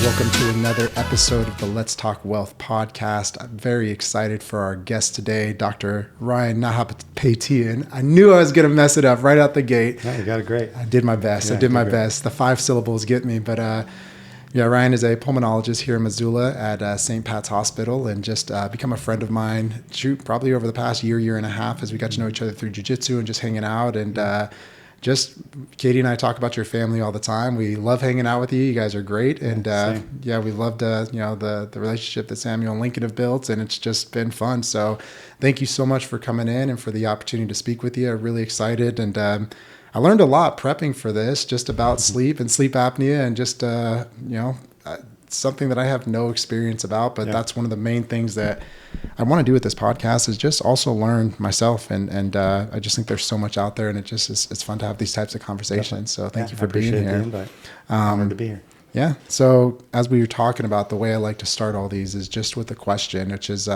Welcome to another episode of the Let's Talk Wealth podcast. I'm very excited for our guest today, Dr. Ryan Nahapetian. I knew I was going to mess it up right out the gate. Yeah, you got it great. I did my best. I did my best. The 5 syllables get me. But Ryan is a pulmonologist here in Missoula at St. Pat's Hospital and just become a friend of mine, probably over the past year and a half as we got to know each other through jiu-jitsu and just hanging out. And just Katie and I talk about your family all the time. We love hanging out with you. You guys are great. And we loved the relationship that Samuel and Lincoln have built, and it's just been fun. So thank you so much for coming in and for the opportunity to speak with you. I'm really excited. And I learned a lot prepping for this, just about sleep and sleep apnea and just, something that I have no experience about, but that's one of the main things that I want to do with this podcast is just also learn myself. And I just think there's so much out there, and it's fun to have these types of conversations. So thank you for being here. Honored to be here. Yeah. So as we were talking about, the way I like to start all these is just with a question, which is,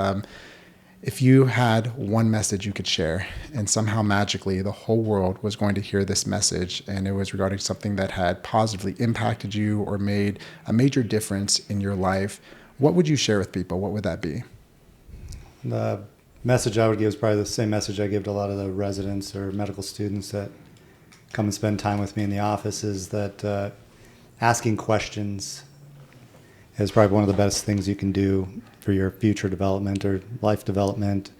if you had one message you could share and somehow magically the whole world was going to hear this message and it was regarding something that had positively impacted you or made a major difference in your life, what would you share with people? What would that be? The message I would give is probably the same message I give to a lot of the residents or medical students that come and spend time with me in the office, is that asking questions is probably one of the best things you can do for your future development or life development,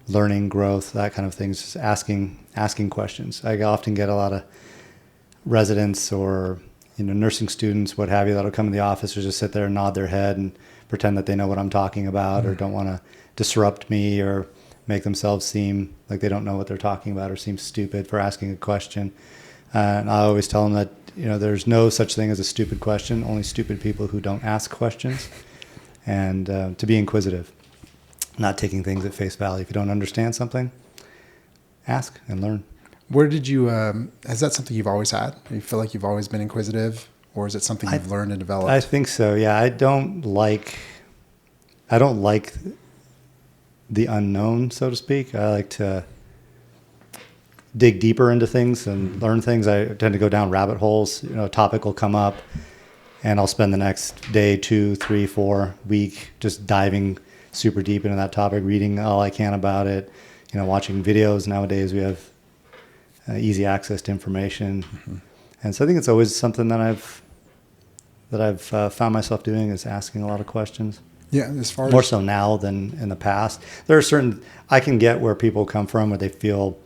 learning, growth, that kind of things. Just asking questions. I often get a lot of residents or nursing students, what have you, that'll come in the office or just sit there and nod their head and pretend that they know what I'm talking about, or don't want to disrupt me or make themselves seem like they don't know what they're talking about or seem stupid for asking a question. And I always tell them that there's no such thing as a stupid question, only stupid people who don't ask questions. And to be inquisitive, not taking things at face value. If you don't understand something, ask and learn. Where did you, is that something you've always had? Do you feel like you've always been inquisitive, or is it something you've learned and developed? I think so, yeah. I don't like the unknown, so to speak. I like to dig deeper into things and learn things. I tend to go down rabbit holes. A topic will come up, and I'll spend the next day, 2, 3, 4 week just diving super deep into that topic, reading all I can about it, watching videos. Nowadays we have easy access to information. Mm-hmm. And so I think it's always something that I've found myself doing, is asking a lot of questions. Yeah, as far more so now than in the past. There are certain, I can get where people come from, where they feel,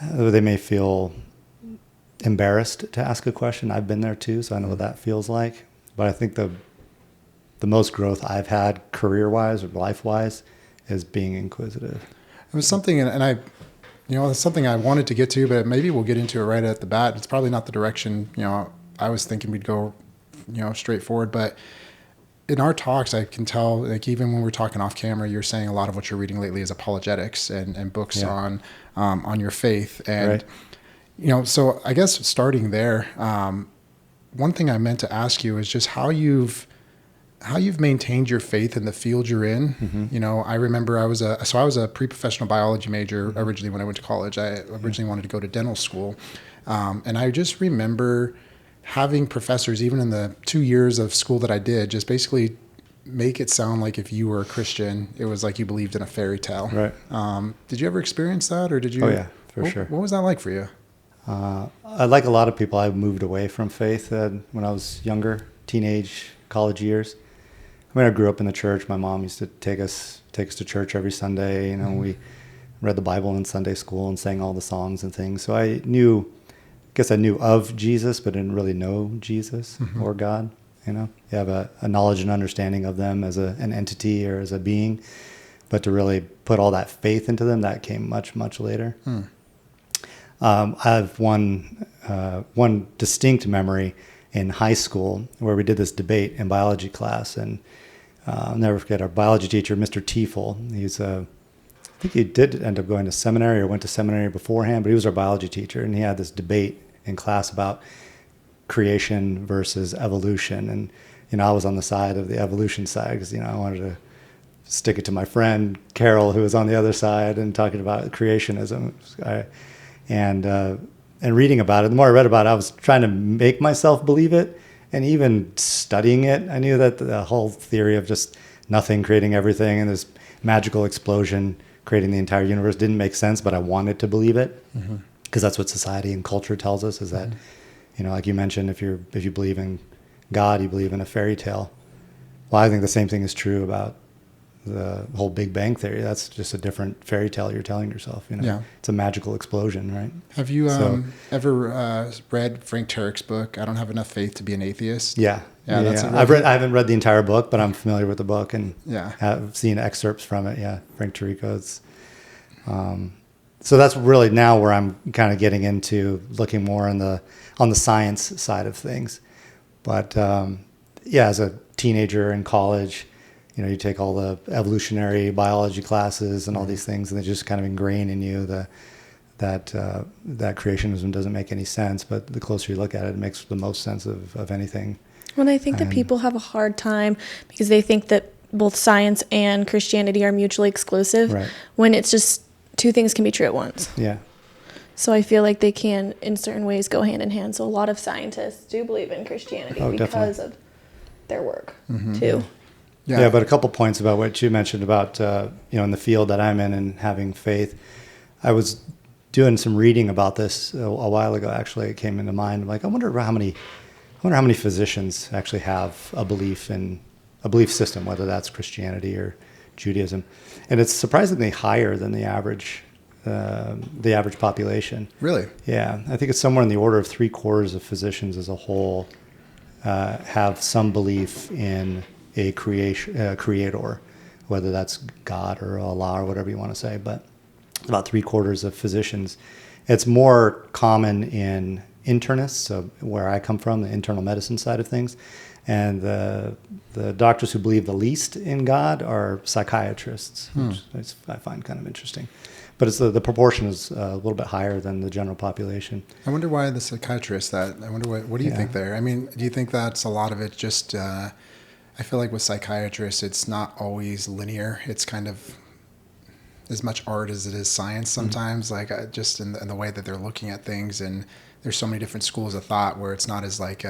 they may feel embarrassed to ask a question. I've been there too, so I know what that feels like. But I think the most growth I've had career-wise or life-wise is being inquisitive. It was something, and it's something I wanted to get to, but maybe we'll get into it right at the bat. It's probably not the direction, I was thinking we'd go, straight forward. But in our talks, I can tell, like, even when we're talking off camera, you're saying a lot of what you're reading lately is apologetics and books on your faith. And, so I guess starting there, one thing I meant to ask you is just how you've maintained your faith in the field you're in. Mm-hmm. I remember I was a pre-professional biology major originally when I went to college. I originally wanted to go to dental school. And I just remember having professors, even in the 2 years of school that I did, just basically make it sound like if you were a Christian, it was like you believed in a fairy tale. Right. Did you ever experience that, or did you? Oh yeah, for sure. What was that like for you? Like a lot of people, I moved away from faith when I was younger, teenage, college years. I grew up in the church. My mom used to take us to church every Sunday. We read the Bible in Sunday school and sang all the songs and things. So I knew of Jesus, but didn't really know Jesus or God. You have a knowledge and understanding of them as an entity or as a being, but to really put all that faith into them, that came much, much later. I have one distinct memory in high school where we did this debate in biology class, and I'll never forget our biology teacher, Mr. Tiefel. I think he did end up going to seminary or went to seminary beforehand, but he was our biology teacher, and he had this debate in class about creation versus evolution. And I was on the side of the evolution side because I wanted to stick it to my friend Carol, who was on the other side and talking about creationism. and reading about it, the more I read about it, I was trying to make myself believe it. And even studying it, I knew that the whole theory of just nothing creating everything and this magical explosion creating the entire universe didn't make sense, but I wanted to believe it because that's what society and culture tells us, is that, like you mentioned, if you believe in God, you believe in a fairy tale. Well, I think the same thing is true about the whole Big Bang theory. That's just a different fairy tale you're telling yourself. Yeah. It's a magical explosion, right? Have you ever read Frank Turek's book, I Don't Have Enough Faith to Be an Atheist? Yeah. That's I haven't read the entire book, but I'm familiar with the book and have seen excerpts from it. Yeah, Frank Turek's. So that's really now where I'm kind of getting into looking more on the science side of things. But as a teenager in college, you take all the evolutionary biology classes and all these things, and they just kind of ingrain in you that creationism doesn't make any sense. But the closer you look at it, it makes the most sense of anything. Well, I think that people have a hard time because they think that both science and Christianity are mutually exclusive, right, when it's just two things can be true at once. Yeah. So I feel like they can, in certain ways, go hand in hand. So a lot of scientists do believe in Christianity because of their work, too. Yeah, but a couple points about what you mentioned about, in the field that I'm in and having faith. I was doing some reading about this a while ago. Actually, it came into mind. I'm like, I wonder how many physicians actually have a belief system, whether that's Christianity or Judaism, and it's surprisingly higher than the average population. Really? Yeah, I think it's somewhere in the order of 3/4 of physicians as a whole have some belief in a creator, whether that's God or Allah or whatever you want to say, but about 3/4 of physicians. It's more common in internists, so where I come from, the internal medicine side of things, and the doctors who believe the least in God are psychiatrists, which I find kind of interesting. But it's the proportion is a little bit higher than the general population. I wonder why the psychiatrists I wonder what do you think there? I mean, do you think that's a lot of it just, I feel like with psychiatrists, it's not always linear. It's kind of as much art as it is science sometimes, just in the way that they're looking at things. And there's so many different schools of thought where it's not as like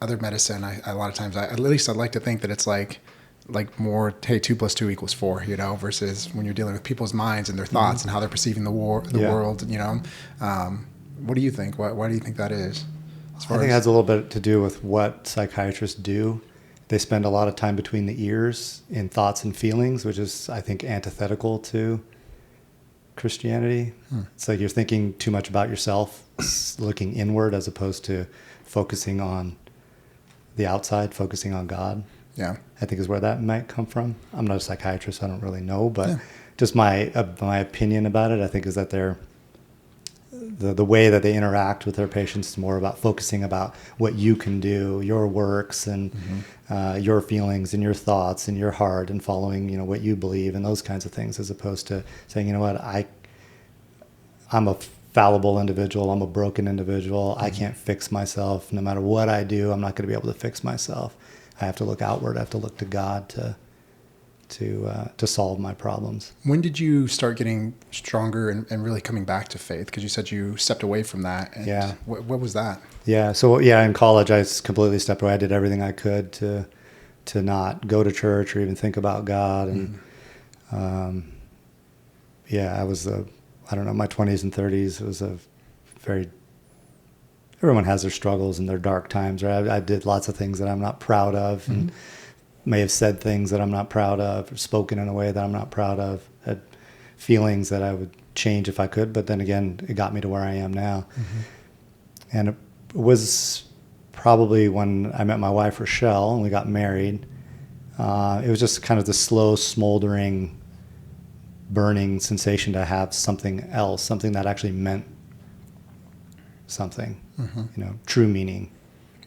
other medicine. A lot of times, at least I'd like to think that it's like more, hey, 2 + 2 = 4, versus when you're dealing with people's minds and their thoughts and how they're perceiving the world, What do you think? Why do you think that is? I think it has a little bit to do with what psychiatrists do. They spend a lot of time between the ears in thoughts and feelings, which is, I think, antithetical to Christianity. It's like you're thinking too much about yourself, looking inward as opposed to focusing on the outside, focusing on God. Yeah, I think is where that might come from. I'm not a psychiatrist, so I don't really know, but just my opinion about it, I think, is that the way that they interact with their patients is more about focusing about what you can do, your works, and your feelings and your thoughts and your heart, and following what you believe and those kinds of things, as opposed to saying, I'm a fallible individual, I'm a broken individual, I can't fix myself. No matter what I do, I'm not going to be able to fix myself. I have to look outward. I have to look to God to solve my problems. When did you start getting stronger and really coming back to faith? Because you said you stepped away from that. And what was that? Yeah. So in college, I completely stepped away. I did everything I could to not go to church or even think about God. And I was my 20s and 30s. It was everyone has their struggles and their dark times, right? I did lots of things that I'm not proud of, and may have said things that I'm not proud of, or spoken in a way that I'm not proud of, had feelings that I would change if I could, but then again, it got me to where I am now. And it was probably when I met my wife, Rochelle, and we got married. It was just kind of the slow, smoldering, burning sensation to have something else, something that actually meant something, true meaning.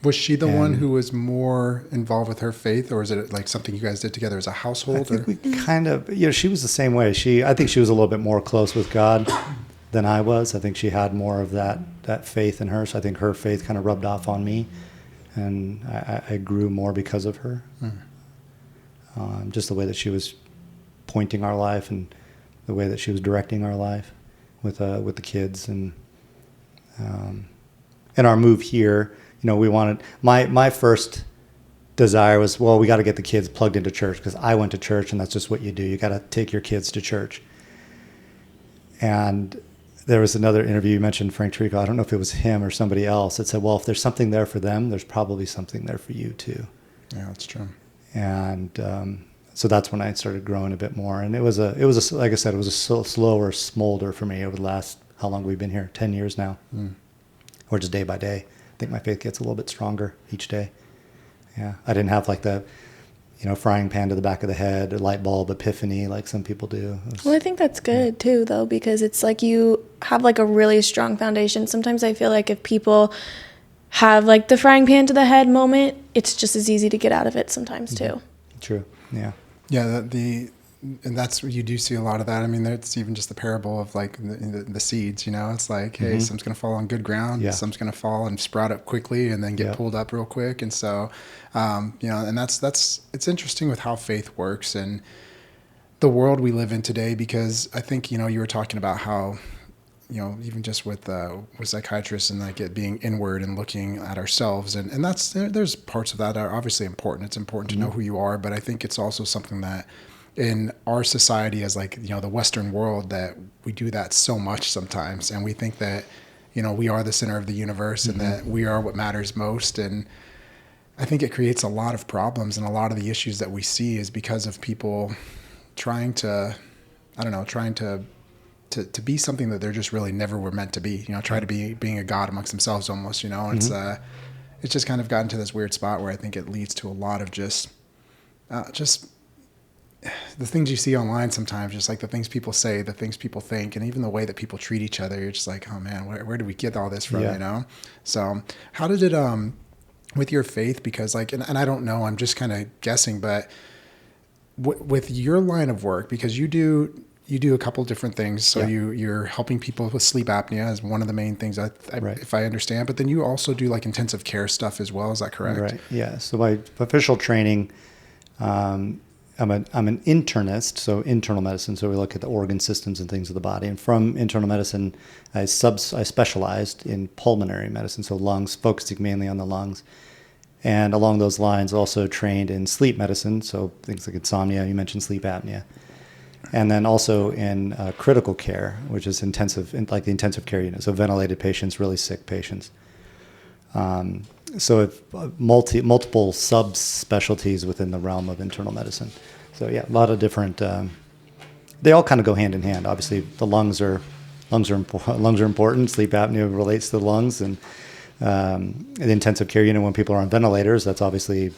Was she the one who was more involved with her faith, or is it like something you guys did together as a household? I think we kind of, she was the same way. I think she was a little bit more close with God than I was. I think she had more of that faith in her, so I think her faith kind of rubbed off on me, and I grew more because of her. Just the way that she was pointing our life and the way that she was directing our life with the kids and In our move here, we wanted, my first desire was, well, we got to get the kids plugged into church, because I went to church and that's just what you do. You got to take your kids to church. And there was another interview, you mentioned Frank Trico. I don't know if it was him or somebody else that said, well, if there's something there for them, there's probably something there for you too. Yeah, that's true. And so that's when I started growing a bit more. And it was like I said, it was a slower smolder for me over the last, how long we've been here? 10 years now. Or just day by day. I think my faith gets a little bit stronger each day. Yeah, I didn't have like the, frying pan to the back of the head or light bulb epiphany like some people do. Well, I think that's good too, though, because it's like you have like a really strong foundation. Sometimes I feel like if people have like the frying pan to the head moment, it's just as easy to get out of it sometimes too. True. Yeah. Yeah. And that's what you do see a lot of that. I mean, it's even just the parable of like the seeds, it's like, hey, some's going to fall on good ground, some's going to fall and sprout up quickly and then get pulled up real quick. And so, and it's interesting with how faith works and the world we live in today, because I think, you were talking about how, even just with psychiatrists and like it being inward and looking at ourselves. And there's parts of that that are obviously important. It's important to know who you are, but I think it's also something that, in our society as like, the Western world, that we do that so much sometimes. And we think that, we are the center of the universe and that we are what matters most. And I think it creates a lot of problems, and a lot of the issues that we see is because of people trying to be something that they're just really never were meant to be, try to be being a God amongst themselves almost, it's just kind of gotten to this weird spot where I think it leads to a lot of just the things you see online sometimes, just like the things people say, the things people think, and even the way that people treat each other. You're just like, oh man, where did we get all this from? So how did it, with your faith, because like, and I don't know, I'm just kind of guessing, but with your line of work, because you do a couple different things. So you're helping people with sleep apnea is one of the main things, if I understand, but then you also do like intensive care stuff as well. Is that correct? Right. Yeah. So my official training, I'm an internist, so internal medicine. So we look at the organ systems and things of the body. And from internal medicine, I specialized in pulmonary medicine, so lungs, focusing mainly on the lungs. And along those lines, also trained in sleep medicine, so things like insomnia. You mentioned sleep apnea. And then also in critical care, which is like the intensive care unit, so ventilated patients, really sick patients. So multiple subspecialties within the realm of internal medicine. So yeah, a lot of different. They all kind of go hand in hand. Obviously, the lungs are important. Sleep apnea relates to the lungs, and the intensive care unit when people are on ventilators, that's obviously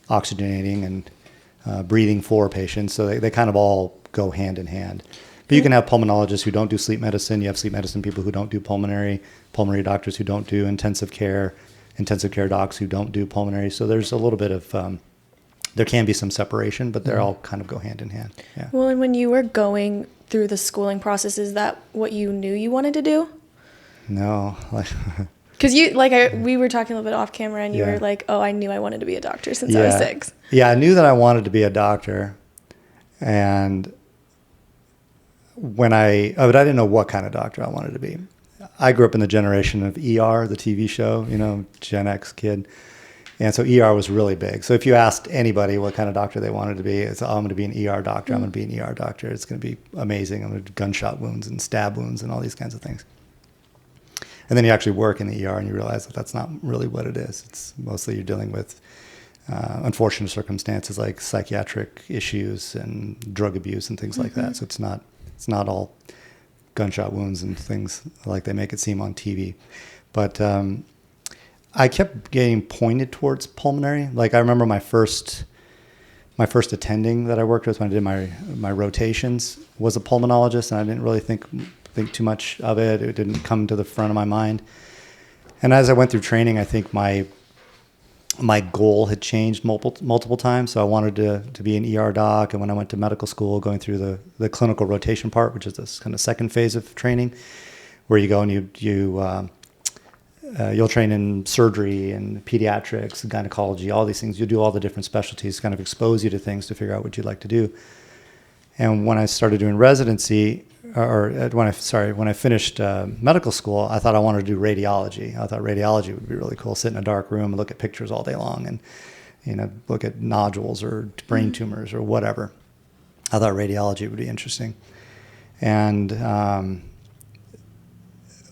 oxygenating and breathing for patients. So they kind of all go hand in hand. But you can have pulmonologists who don't do sleep medicine. You have sleep medicine people who don't do pulmonary doctors who don't do intensive care docs who don't do pulmonary. So there's a little bit of, there can be some separation, but they're all kind of go hand in hand. Yeah. Well, and when you were going through the schooling process, is that what you knew you wanted to do? No. Because we were talking a little bit off camera, and you were like, oh, I knew I wanted to be a doctor since I was 6. Yeah, I knew that I wanted to be a doctor. And but I didn't know what kind of doctor I wanted to be. I grew up in the generation of ER, the TV show, Gen X kid. And so ER was really big. So if you asked anybody what kind of doctor they wanted to be, it's, I'm going to be an ER doctor. I'm going to be an ER doctor. It's going to be amazing. I'm going to do gunshot wounds and stab wounds and all these kinds of things. And then you actually work in the ER and you realize that that's not really what it is. It's mostly you're dealing with unfortunate circumstances like psychiatric issues and drug abuse and things like that. So it's not all gunshot wounds and things like they make it seem on TV. But I kept getting pointed towards pulmonary. Like I remember my first attending that I worked with when I did my rotations was a pulmonologist, and I didn't really think too much of it. It didn't come to the front of my mind. And as I went through training, I think my goal had changed multiple times. So I wanted to be an ER doc. And when I went to medical school, going through the clinical rotation part, which is this kind of second phase of training, where you go and you'll train in surgery and pediatrics and gynecology, all these things. You'll do all the different specialties, kind of expose you to things to figure out what you'd like to do. And when I started doing residency, when I finished medical school, I thought I wanted to do radiology. I thought radiology would be really cool. Sit in a dark room and look at pictures all day long, and look at nodules or brain tumors or whatever. I thought radiology would be interesting. And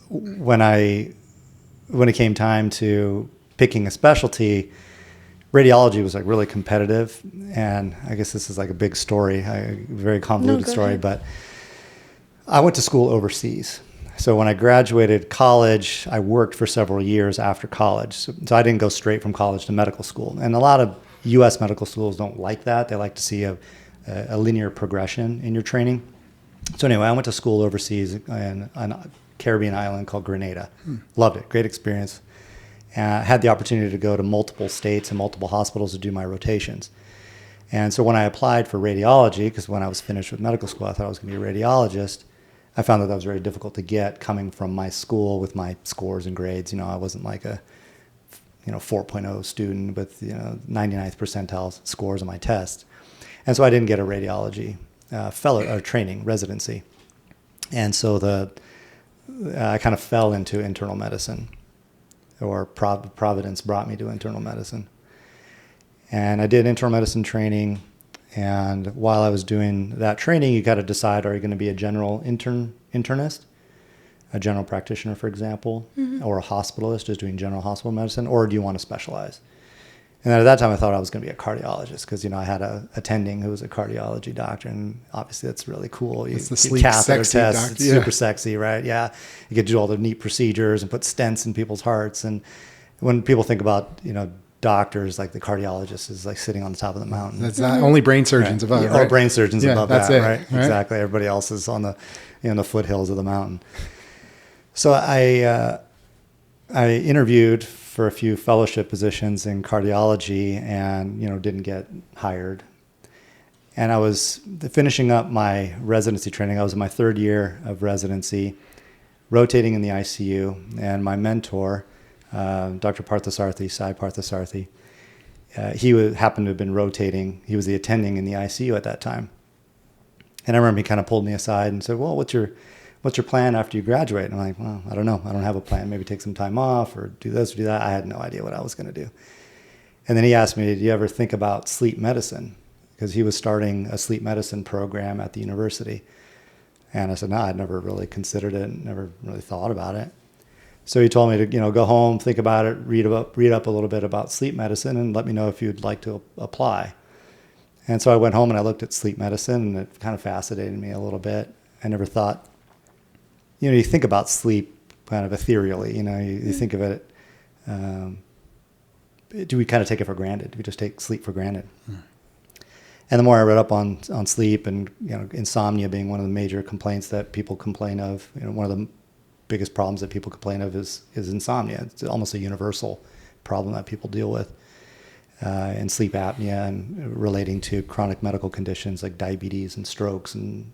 when it came time to picking a specialty, radiology was like really competitive. And I guess this is like a big story, a very convoluted story, but I went to school overseas. So when I graduated college, I worked for several years after college. So I didn't go straight from college to medical school. And a lot of U.S. medical schools don't like that. They like to see a linear progression in your training. So anyway, I went to school overseas in a Caribbean island called Grenada. Loved it. Great experience. Had the opportunity to go to multiple states and multiple hospitals to do my rotations. And so when I applied for radiology, because when I was finished with medical school, I thought I was going to be a radiologist, I found that was very difficult to get coming from my school with my scores and grades. I wasn't like a 4.0 student with 99th percentile scores on my test. And so I didn't get a radiology training residency. And so I kind of fell into internal medicine, or Providence brought me to internal medicine. And I did internal medicine training. And while I was doing that training, you got to decide, are you going to be a general internist, a general practitioner, for example, or a hospitalist just doing general hospital medicine, or do you want to specialize? And at that time, I thought I was going to be a cardiologist because, I had a attending who was a cardiology doctor, and obviously that's really cool. It's the sleek, sexy doctor. It's super sexy, right? Yeah. You get to do all the neat procedures and put stents in people's hearts. And when people think about, doctors, like the cardiologist is like sitting on the top of the mountain. That's not only brain surgeons above, right? Or brain surgeons above that's that, it, right? Exactly. Everybody else is on the, the foothills of the mountain. So I interviewed for a few fellowship positions in cardiology and, didn't get hired. And I was finishing up my residency training. I was in my third year of residency, rotating in the ICU, and my mentor, Dr. Parthasarathy, Sai Parthasarathy, he happened to have been rotating. He was the attending in the ICU at that time. And I remember he kind of pulled me aside and said, well, what's your plan after you graduate? And I'm like, well, I don't know. I don't have a plan. Maybe take some time off or do this or do that. I had no idea what I was going to do. And then he asked me, did you ever think about sleep medicine? Because he was starting a sleep medicine program at the university. And I said, no, I'd never really considered it, never really thought about it. So he told me to, go home, think about it, read up a little bit about sleep medicine, and let me know if you'd like to apply. And so I went home and I looked at sleep medicine, and it kind of fascinated me a little bit. I never thought, you think about sleep kind of ethereally, you think of it, do we kind of take it for granted? Do we just take sleep for granted? And the more I read up on sleep and, insomnia being one of the major complaints that people complain of, one of the biggest problems that people complain of is insomnia. It's almost a universal problem that people deal with, and sleep apnea and relating to chronic medical conditions like diabetes and strokes and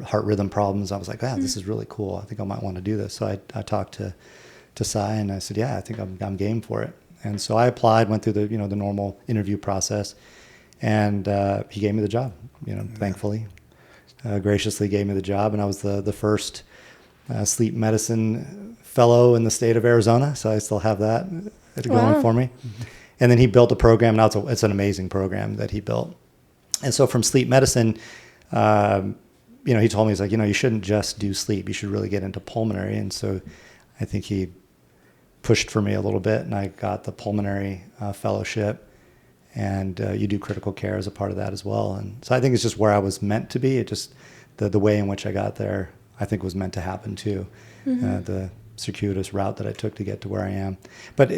heart rhythm problems. I was like, this is really cool. I think I might want to do this. So I talked to Sai and I said, yeah, I think I'm game for it. And so I applied, went through the the normal interview process, and he gave me the job. Thankfully, graciously gave me the job, and I was the first sleep medicine fellow in the state of Arizona. So I still have that going for me. And then he built a program. Now it's an amazing program that he built. And so from sleep medicine, he told me, he's like, you shouldn't just do sleep. You should really get into pulmonary. And so I think he pushed for me a little bit, and I got the pulmonary fellowship. And you do critical care as a part of that as well. And so I think it's just where I was meant to be. It just, the way in which I got there, I think was meant to happen too. The circuitous route that I took to get to where I am. But,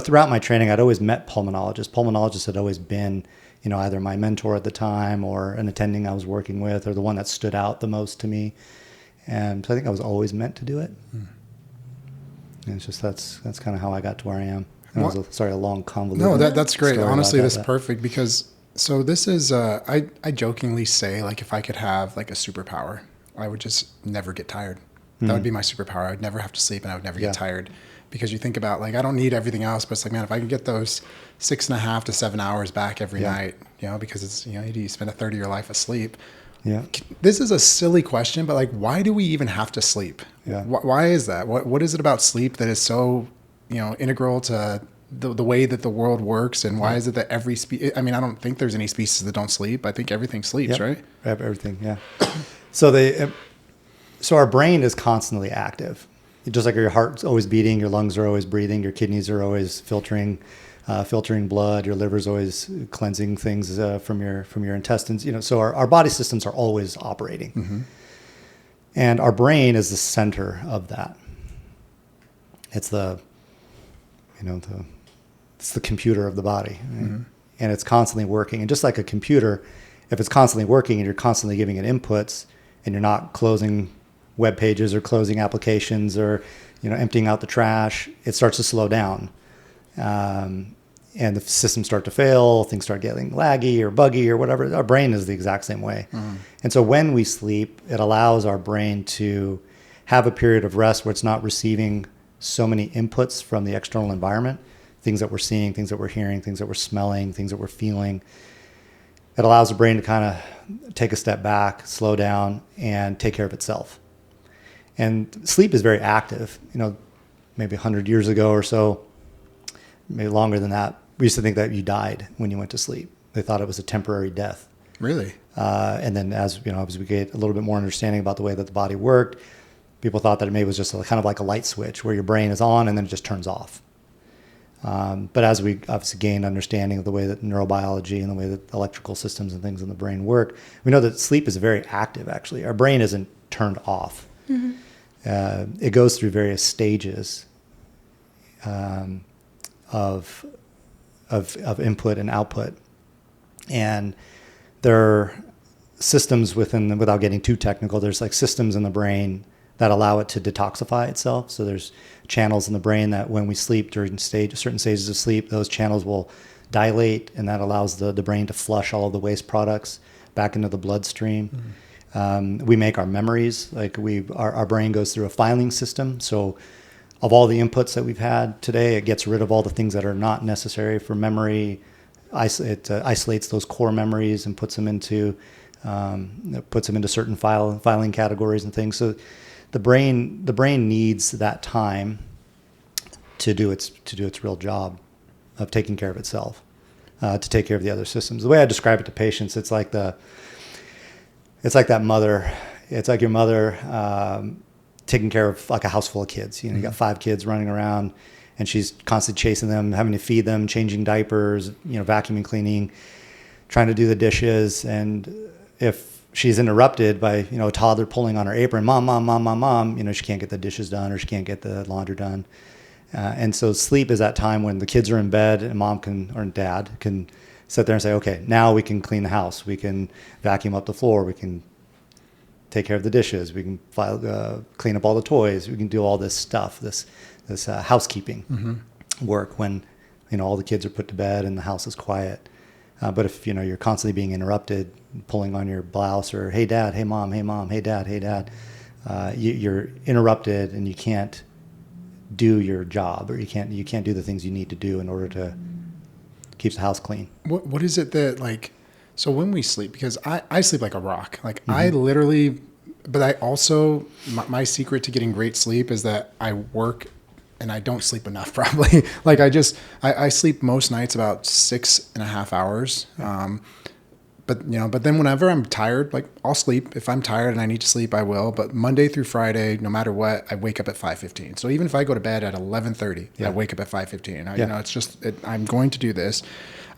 throughout my training, I'd always met pulmonologists. Pulmonologists had always been, either my mentor at the time or an attending I was working with, or the one that stood out the most to me. And so I think I was always meant to do it. And it's just, that's kind of how I got to where I am. And a long convoluted. No, that's great. Honestly, that's perfect because, so this is, I jokingly say, like, if I could have like a superpower, I would just never get tired. That would be my superpower. I would never have to sleep and I would never get tired, because you think about, like, I don't need everything else, but it's like, man, if I could get those 6.5 to 7 hours back every night, because it's, you spend a third of your life asleep. Yeah. This is a silly question, but like, why do we even have to sleep? Yeah. Why is that? What is it about sleep that is so, integral to the way that the world works? And why is it that every I mean, I don't think there's any species that don't sleep. I think everything sleeps, Yep. right? Everything. Yeah. So our brain is constantly active. Just like your heart's always beating, your lungs are always breathing, your kidneys are always filtering blood, your liver's always cleansing things from your intestines. So our body systems are always operating, Mm-hmm. and our brain is the center of that. It's it's the computer of the body, right? Mm-hmm. And it's constantly working. And just like a computer, if it's constantly working and you're constantly giving it inputs, and you're not closing web pages or closing applications or emptying out the trash, it starts to slow down. And the systems start to fail, things start getting laggy or buggy or whatever. Our brain is the exact same way. Mm-hmm. And so when we sleep, it allows our brain to have a period of rest where it's not receiving so many inputs from the external environment, things that we're seeing, things that we're hearing, things that we're smelling, things that we're feeling. It allows the brain to kind of take a step back, slow down, and take care of itself. And sleep is very active. Maybe 100 years ago or so, maybe longer than that, we used to think that you died when you went to sleep. They thought it was a temporary death. Really? And then as we get a little bit more understanding about the way that the body worked, people thought that it maybe was just kind of like a light switch where your brain is on and then it just turns off. But as we obviously gained understanding of the way that neurobiology and the way that electrical systems and things in the brain work, we know that sleep is very active, actually. Our brain isn't turned off. Mm-hmm. It goes through various stages of input and output. And there are systems without getting too technical, there's like systems in the brain that allow it to detoxify itself. So there's channels in the brain that when we sleep during certain stages of sleep, those channels will dilate, and that allows the brain to flush all of the waste products back into the bloodstream. Mm-hmm. We make our memories, our brain goes through a filing system. So of all the inputs that we've had today, it gets rid of all the things that are not necessary for memory. It isolates those core memories and puts them into certain filing categories and things. So the brain needs that time to do its real job of taking care of itself, to take care of the other systems. The way I describe it to patients, it's like that mother. It's like your mother taking care of like a house full of kids. You got 5 kids running around, and she's constantly chasing them, having to feed them, changing diapers, vacuuming, cleaning, trying to do the dishes. And if she's interrupted by, a toddler pulling on her apron, mom, she can't get the dishes done or she can't get the laundry done. And so sleep is that time when the kids are in bed and mom or dad can sit there and say, okay, now we can clean the house. We can vacuum up the floor. We can take care of the dishes. We can clean up all the toys. We can do all this stuff, this housekeeping mm-hmm. work when, all the kids are put to bed and the house is quiet. But if, you're constantly being interrupted, pulling on your blouse, or, hey, dad, hey, mom, hey, dad, you're interrupted and you can't do your job, or you can't do the things you need to do in order to keep the house clean. What is it that, so when we sleep, because I sleep like a rock, mm-hmm. I literally, but I also, my secret to getting great sleep is that I work and I don't sleep enough probably. I sleep most nights about 6.5 hours. But then whenever I'm tired, I'll sleep. If I'm tired and I need to sleep, I will. But Monday through Friday, no matter what, I wake up at 5:15. So even if I go to bed at 11:30, I wake up at 5:15. It's just, I'm going to do this.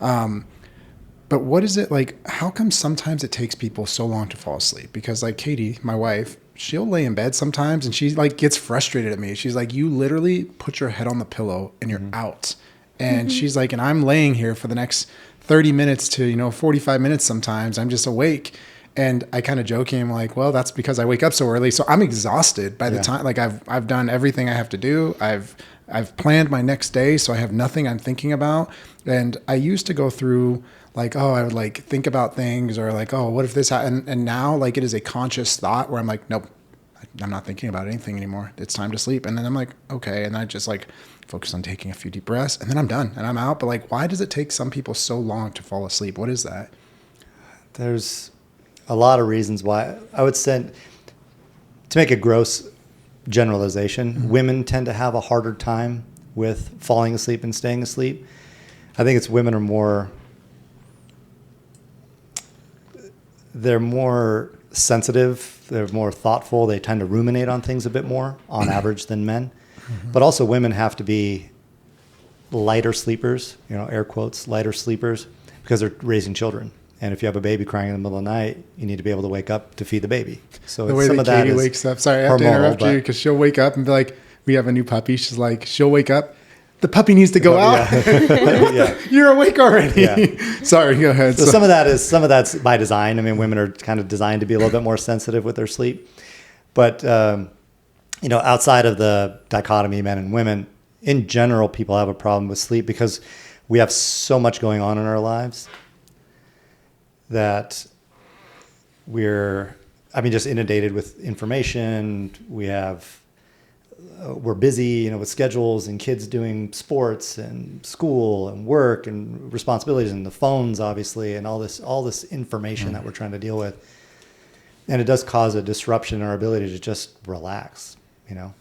But what is it how come sometimes it takes people so long to fall asleep? Because Katie, my wife, she'll lay in bed sometimes and she gets frustrated at me. She's like, you literally put your head on the pillow and you're mm-hmm. out. And mm-hmm. she's like, and I'm laying here for the next 30 minutes to, 45 minutes sometimes. I'm just awake. And I kind of joking, I'm like, well, that's because I wake up so early. So I'm exhausted by the time, I've done everything I have to do. I've planned my next day, so I have nothing I'm thinking about. And I used to go through I would think about things, or what if this happened? And now it is a conscious thought where I'm like, nope, I'm not thinking about anything anymore. It's time to sleep. And then I'm like, okay. And I just focus on taking a few deep breaths, and then I'm done and I'm out. But why does it take some people so long to fall asleep? What is that? a lot of reasons why. I would say, to make a gross generalization, women tend to have a harder time with falling asleep and staying asleep. I think it's women are they're more sensitive, they're more thoughtful, they tend to ruminate on things a bit more on average than men. But also women have to be lighter sleepers, air quotes, lighter sleepers, because they're raising children. And if you have a baby crying in the middle of the night, you need to be able to wake up to feed the baby. So the way some that of that Katie is wakes up. Sorry, I have to interrupt you because she'll wake up and be like, we have a new puppy. She's like, she'll wake up. The puppy needs to go out. Yeah. You're awake already. Yeah. Sorry, go ahead. So some of that's by design. I mean, women are kind of designed to be a little bit more sensitive with their sleep. But, outside of the dichotomy, men and women, in general, people have a problem with sleep because we have so much going on in our lives that we're just inundated with information. We're busy, with schedules and kids doing sports and school and work and responsibilities and the phones, obviously, and all this information that we're trying to deal with. And it does cause a disruption in our ability to just relax, to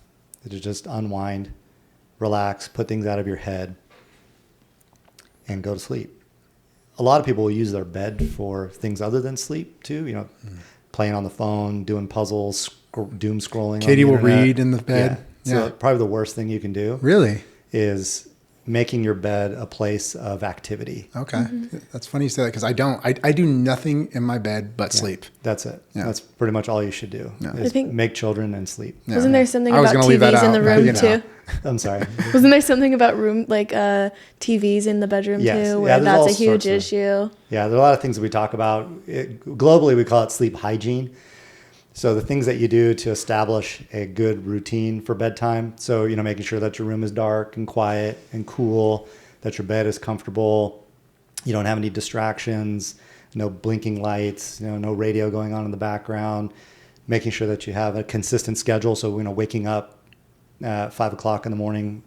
just unwind, relax, put things out of your head, and go to sleep. A lot of people will use their bed for things other than sleep too, playing on the phone, doing puzzles, doom scrolling. Katie on the will internet. read in the bed. Yeah. So probably the worst thing you can do Really? is making your bed a place of activity. Okay. That's funny you say that because I don't. I do nothing in my bed but sleep. That's it. Yeah. That's pretty much all you should do. Yeah. Is I think- make children and sleep. Yeah. Wasn't there something I was about gonna leave that TVs in the out, room but, too? I'm sorry. Wasn't there something about TVs in the bedroom Yes. too, Yeah, where there's that's all a huge sorts of- issue? Yeah, there are a lot of things that we talk about. Globally, we call it sleep hygiene. So the things that you do to establish a good routine for bedtime. So, making sure that your room is dark and quiet and cool, that your bed is comfortable, you don't have any distractions, no blinking lights, no radio going on in the background, making sure that you have a consistent schedule. So, waking up at 5 o'clock in the morning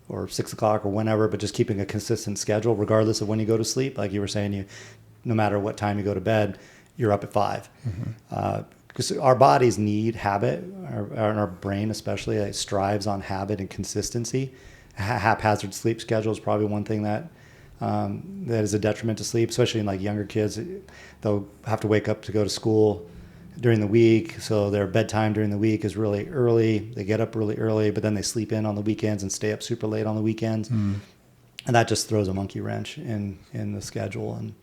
or 6 o'clock or whenever, but just keeping a consistent schedule regardless of when you go to sleep. Like you were saying, no matter what time you go to bed, you're up at 5. Because our bodies need habit, our brain especially strives on habit and consistency. Haphazard sleep schedule is probably one thing that is a detriment to sleep, especially in like younger kids. They'll have to wake up to go to school during the week, so their bedtime during the week is really early. They get up really early, but then they sleep in on the weekends and stay up super late on the weekends, and that just throws a monkey wrench in the schedule, and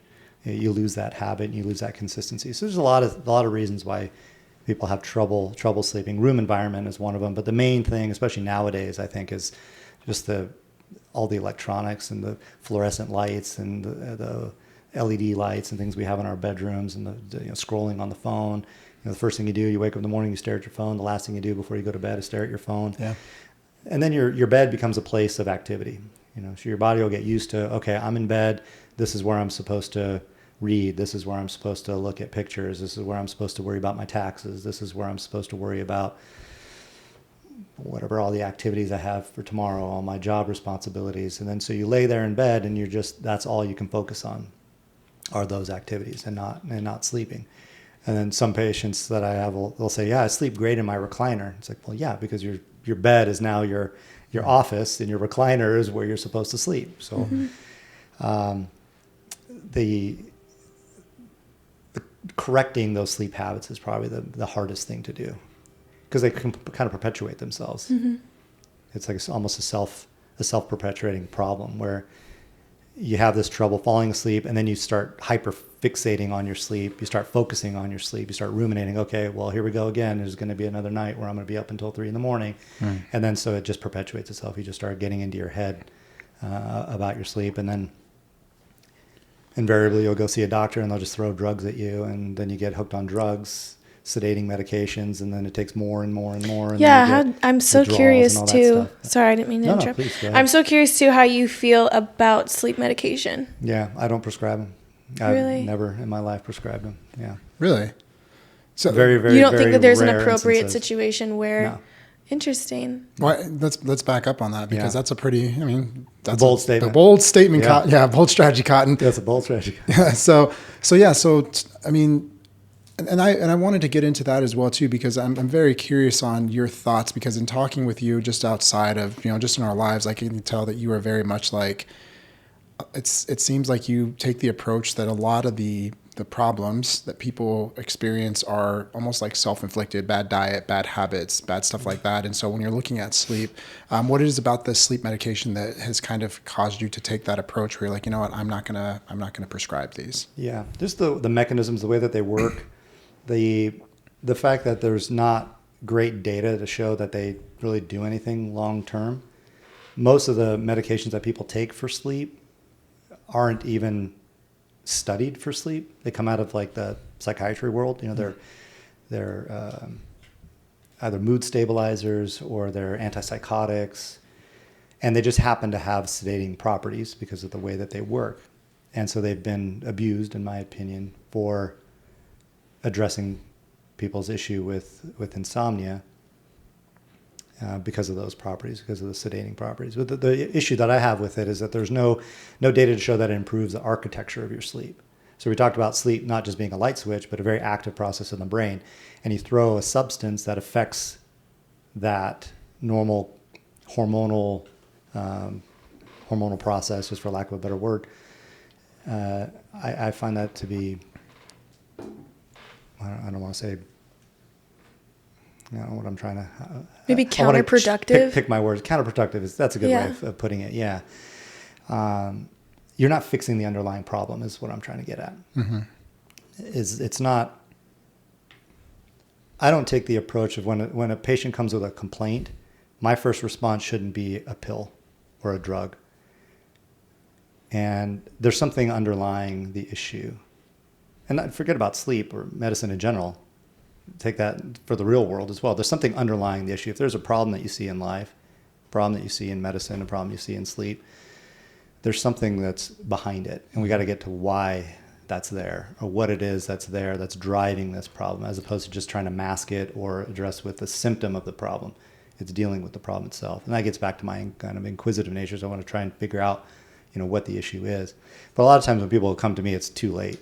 you lose that habit and you lose that consistency. So there's a lot of reasons why people have trouble sleeping. Room environment is one of them, but the main thing, especially nowadays, I think, is just all the electronics and the fluorescent lights and the LED lights and things we have in our bedrooms, and the scrolling on the phone. The first thing you do, you wake up in the morning, you stare at your phone. The last thing you do before you go to bed is stare at your phone. Yeah. And then your bed becomes a place of activity. So your body will get used to, okay, I'm in bed. This is where I'm supposed to read. This is where I'm supposed to look at pictures. This is where I'm supposed to worry about my taxes. This is where I'm supposed to worry about whatever, all the activities I have for tomorrow, all my job responsibilities. And then so you lay there in bed and that's all you can focus on are those activities and not sleeping. And then some patients that I have, they'll say, yeah, I sleep great in my recliner. It's like, well, yeah, because your bed is now your office, and your recliner is where you're supposed to sleep. So the correcting those sleep habits is probably the hardest thing to do, because they can kind of perpetuate themselves. It's like almost a self-perpetuating problem where you have this trouble falling asleep, and then you start hyper-fixating on your sleep. You start focusing on your sleep. You start ruminating, okay, well, here we go again. There's going to be another night where I'm going to be up until 3 a.m. And then so it just perpetuates itself. You just start getting into your head about your sleep, and then invariably you'll go see a doctor and they'll just throw drugs at you, and then you get hooked on drugs, sedating medications, and then it takes more and more and more. And I'm so curious too. Sorry, I didn't mean to interrupt. Please, go ahead. I'm so curious too how you feel about sleep medication. Yeah, I don't prescribe them. Really? I've never in my life prescribed them. Yeah. Really? So Very, very, You don't very think that there's an rare appropriate instances. situation where? No. Interesting. Well, let's back up on that, because Yeah. that's a pretty. That's bold statement. A bold statement. Yeah. Bold strategy, Cotton. That's a bold strategy. So And I wanted to get into that as well too, because I'm very curious on your thoughts, because in talking with you just outside of, just in our lives, I can tell that you are very much like, it seems like you take the approach that a lot of the problems that people experience are almost like self-inflicted, bad diet, bad habits, bad stuff like that. And so when you're looking at sleep, what it is about the sleep medication that has kind of caused you to take that approach where you're like, you know what, I'm not gonna prescribe these. Yeah, just the mechanisms, the way that they work, the fact that there's not great data to show that they really do anything long term. Most of the medications that people take for sleep aren't even studied for sleep. They come out of like the psychiatry world. They're either mood stabilizers or they're antipsychotics, and they just happen to have sedating properties because of the way that they work. And so they've been abused, in my opinion, for addressing people's issue with insomnia because of those properties, because of the sedating properties. But the issue that I have with it is that there's no data to show that it improves the architecture of your sleep. So we talked about sleep not just being a light switch, but a very active process in the brain. And you throw a substance that affects that normal hormonal process, just for lack of a better word. I find that to be, I don't want to say, I don't know what I'm trying to... Maybe counterproductive? Pick my words. Counterproductive, that's a good way of putting it, yeah. You're not fixing the underlying problem is what I'm trying to get at. Mm-hmm. It's not... I don't take the approach of when a patient comes with a complaint, my first response shouldn't be a pill or a drug. And there's something underlying the issue. And not forget about sleep or medicine in general. Take that for the real world as well. There's something underlying the issue. If there's a problem that you see in life, a problem that you see in medicine, a problem you see in sleep, there's something that's behind it. And we got to get to why that's there, or what it is that's there that's driving this problem, as opposed to just trying to mask it or address with the symptom of the problem. It's dealing with the problem itself. And that gets back to my kind of inquisitive nature. So I want to try and figure out, what the issue is. But a lot of times when people come to me, it's too late.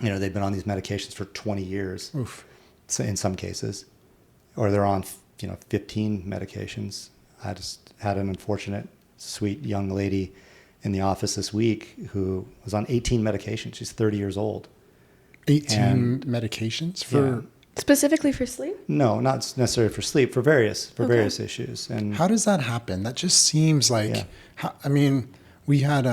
They've been on these medications for 20 years. Oof. So in some cases, or they're on, 15 medications. I just had an unfortunate, sweet young lady in the office this week who was on 18 medications. She's 30 years old. 18 medications for... Yeah. Specifically for sleep? No, not necessarily for sleep, for various issues. And how does that happen? That just seems like, we had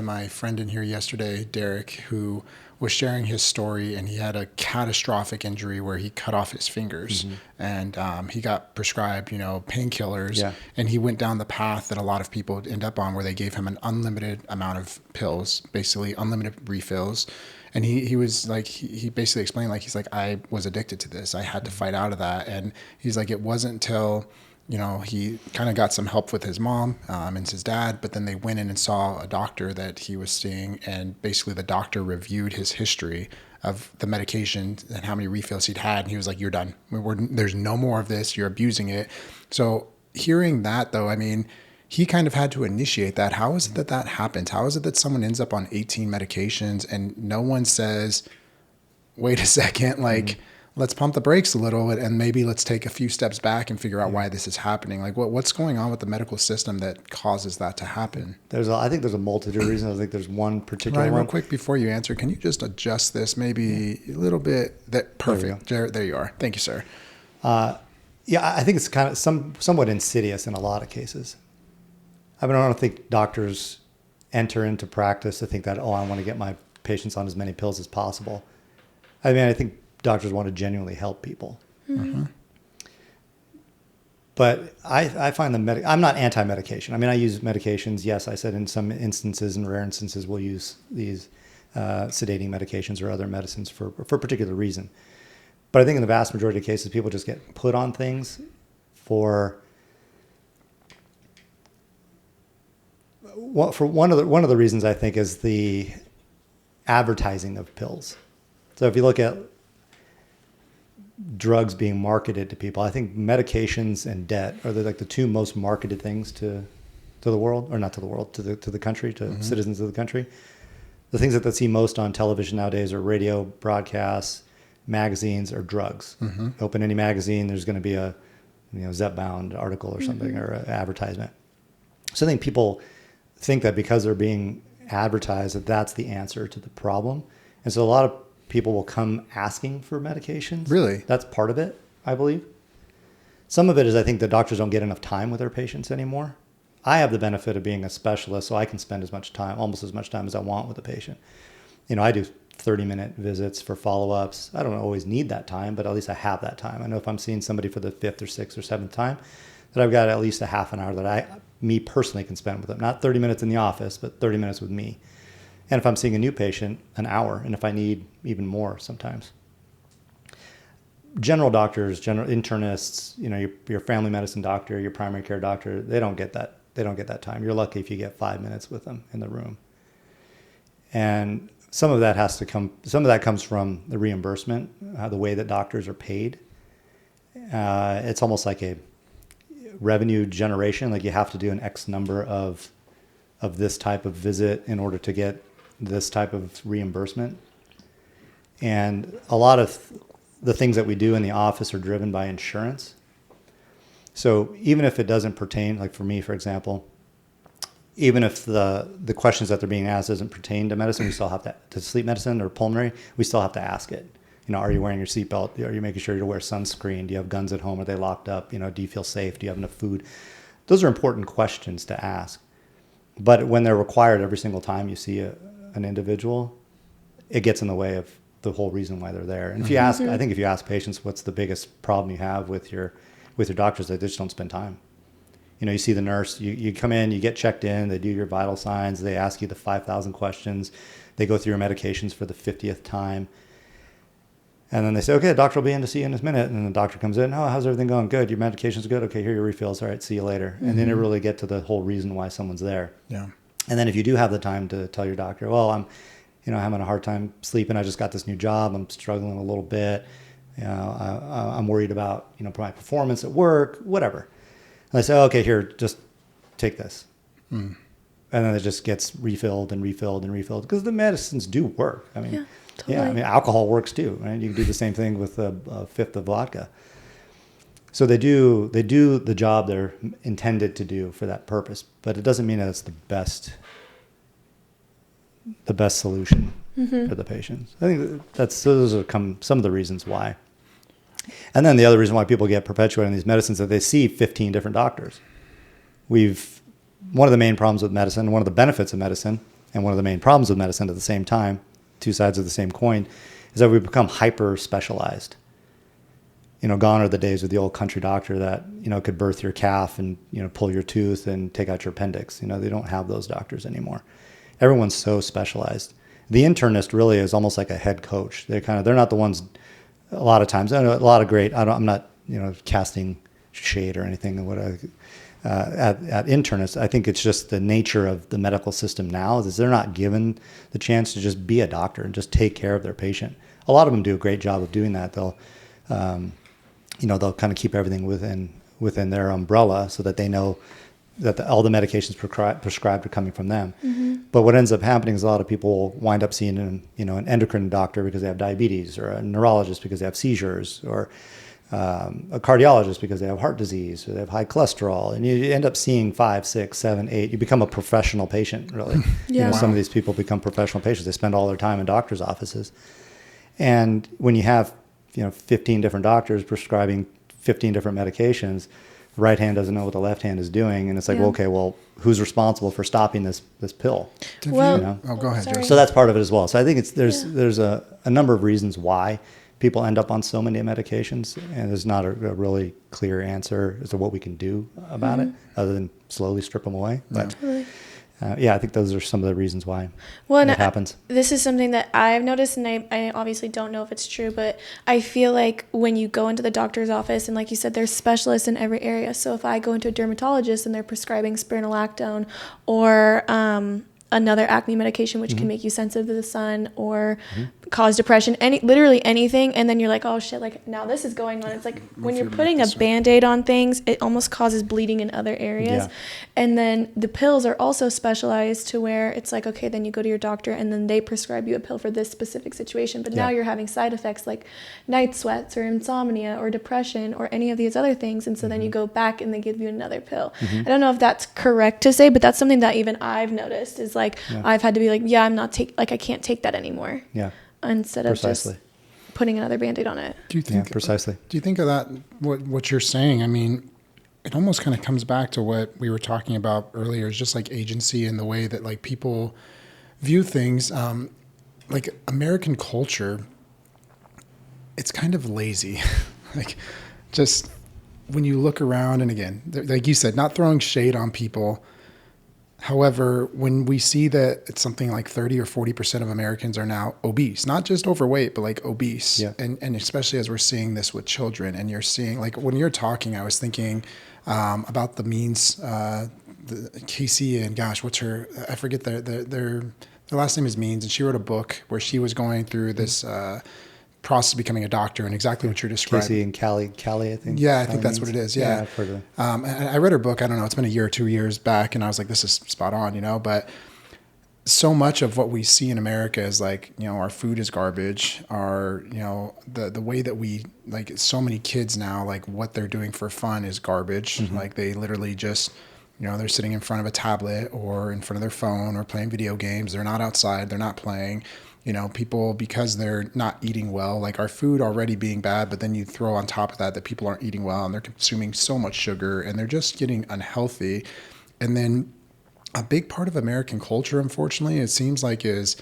my friend in here yesterday, Derek, who was sharing his story, and he had a catastrophic injury where he cut off his fingers, and he got prescribed, painkillers, and he went down the path that a lot of people end up on, where they gave him an unlimited amount of pills, basically unlimited refills. And he was like, he basically explained, like, he's like, I was addicted to this. I had to fight out of that. And he's like, it wasn't until, he kind of got some help with his mom and his dad, but then they went in and saw a doctor that he was seeing. And basically the doctor reviewed his history of the medication and how many refills he'd had. And he was like, you're done. There's no more of this. You're abusing it. So hearing that, though, he kind of had to initiate that. How is it that happens? How is it that someone ends up on 18 medications and no one says, wait a second, let's pump the brakes a little and maybe let's take a few steps back and figure out why this is happening? Like what's going on with the medical system that causes that to happen? I think there's a multitude of reasons. I think there's one particular one. Real quick before you answer, can you just adjust this maybe a little bit? Perfect. There you are. Thank you, sir. I think it's kind of somewhat insidious in a lot of cases. I don't think doctors enter into practice to think that, I want to get my patients on as many pills as possible. I think doctors want to genuinely help people. Mm-hmm. But I find I'm not anti-medication. I use medications. Yes, I said in some instances, in rare instances, we'll use these sedating medications or other medicines for a particular reason. But I think in the vast majority of cases, people just get put on things for one of the reasons, I think, is the advertising of pills. So if you look at drugs being marketed to people, I think medications and debt are the two most marketed things to the world, or not to the world, to the country, to citizens of the country. The things that they see most on television nowadays are radio broadcasts, magazines, or drugs. Open any magazine, there's going to be a Zepbound article or something, or an advertisement. So I think people think that because they're being advertised that that's the answer to the problem. And so a lot of people will come asking for medications. Really? That's part of it, I believe. Some of it is I think the doctors don't get enough time with their patients anymore. I have the benefit of being a specialist, so I can spend almost as much time as I want with a patient. I do 30-minute visits for follow-ups. I don't always need that time, but at least I have that time. I know if I'm seeing somebody for the 5th or 6th or 7th time, that I've got at least a half an hour that me personally can spend with them. Not 30 minutes in the office, but 30 minutes with me. And if I'm seeing a new patient, an hour, and if I need even more sometimes. General doctors, general internists, your family medicine doctor, your primary care doctor, they don't get that. They don't get that time. You're lucky if you get 5 minutes with them in the room. And some of that comes from the reimbursement, the way that doctors are paid. It's almost like a revenue generation. Like you have to do an X number of this type of visit in order to get this type of reimbursement. And a lot of the things that we do in the office are driven by insurance. So even if it doesn't pertain, like for me, for example, even if the questions that they're being asked doesn't pertain to medicine, we still have to sleep medicine or pulmonary, we still have to ask it. Are you wearing your seatbelt? Are you making sure you wear sunscreen? Do you have guns at home? Are they locked up? Do you feel safe? Do you have enough food? Those are important questions to ask. But when they're required every single time you see an individual, it gets in the way of the whole reason why they're there. And if you ask, I think if you ask patients what's the biggest problem you have with your doctors, they just don't spend time. You see the nurse, you come in, you get checked in, they do your vital signs, they ask you the 5,000 questions, they go through your medications for the 50th time. And then they say, okay, the doctor will be in to see you in a minute. And then the doctor comes in, oh, how's everything going? Good. Your medication's good. Okay, here are your refills. All right, see you later. And then it really get to the whole reason why someone's there. Yeah. And then if you do have the time to tell your doctor, well, I'm having a hard time sleeping. I just got this new job. I'm struggling a little bit. I'm worried about, my performance at work, whatever. And I say, okay, here, just take this. And then it just gets refilled and refilled and refilled because the medicines do work. I mean, totally. Alcohol works too, right? You can do the same thing with a fifth of vodka. So they do the job they're intended to do for that purpose, but it doesn't mean that it's the best solution for the patients. I think those are some of the reasons why. And then the other reason why people get perpetuated in these medicines is that they see 15 different doctors. One of the main problems with medicine, one of the benefits of medicine, and one of the main problems with medicine at the same time, two sides of the same coin, is that we've become hyper specialized. Gone are the days of the old country doctor that, could birth your calf and, pull your tooth and take out your appendix. They don't have those doctors anymore. Everyone's so specialized. The internist really is almost like a head coach. They're not the ones, a lot of times, I know a lot of great, I'm not, casting shade or anything at internists. I think it's just the nature of the medical system now is they're not given the chance to just be a doctor and just take care of their patient. A lot of them do a great job of doing that. They'll kind of keep everything within their umbrella so that they know that all the medications prescribed are coming from them. But what ends up happening is a lot of people wind up seeing an endocrine doctor because they have diabetes, or a neurologist because they have seizures, or a cardiologist because they have heart disease, or they have high cholesterol, and you end up seeing 5, 6, 7, 8. You become a professional patient, really. Yeah. Some of these people become professional patients. They spend all their time in doctors' offices. And when you have 15 different doctors prescribing 15 different medications, the right hand doesn't know what the left hand is doing, and it's like, well, who's responsible for stopping this pill? Well, Oh, go ahead, sorry. Joe. So that's part of it as well. So I think there's a number of reasons why people end up on so many medications, and there's not a really clear answer as to what we can do about it, other than slowly strip them away. But I think those are some of the reasons why it happens. This is something that I've noticed, and I obviously don't know if it's true, but I feel like when you go into the doctor's office, and like you said, there's specialists in every area. So if I go into a dermatologist and they're prescribing spironolactone, or another acne medication which can make you sensitive to the sun or cause depression, literally anything. And then you're like, oh shit, like now this is going on. It's like when you're putting a Band-Aid on things, it almost causes bleeding in other areas. Yeah. And then the pills are also specialized to where it's like, okay, then you go to your doctor and then they prescribe you a pill for this specific situation. But now you're having side effects like night sweats or insomnia or depression or any of these other things. And so then you go back and they give you another pill. I don't know if that's correct to say, but that's something that even I've noticed is like, I've had to be like, yeah, I'm not I can't take that anymore. Yeah. Instead of just putting another Band-Aid on it. Do you think precisely? Do you think of that? What you're saying? I mean, it almost kind of comes back to what we were talking about earlier. Is just like agency and the way that like people view things. Like American culture, it's kind of lazy. Like, just when you look around, and again, like you said, not throwing shade on people. However, when we see that it's something like 30 or 40% of Americans are now obese, not just overweight, but like obese. Yeah. And especially as we're seeing this with children, and you're seeing, like when you're talking, I was thinking about the means, Casey and gosh, what's her, I forget their last name is Means. And she wrote a book where she was going through this process of becoming a doctor and exactly what you're describing. Casey and Callie, I think. Yeah, I think that's what it is. Yeah. I've heard of it. And I read her book, I don't know, it's been a year or 2 years back, and I was like, this is spot on, you know, but so much of what we see in America is like, you know, our food is garbage, our, you know, the way that we, like so many kids now, like what they're doing for fun is garbage. Like they literally just, you know, they're sitting in front of a tablet or in front of their phone or playing video games. They're not outside, they're not playing. You know, people, because they're not eating well, like our food already being bad, but then you throw on top of that people aren't eating well and they're consuming so much sugar and they're just getting unhealthy. And then a big part of American culture, unfortunately, it seems like is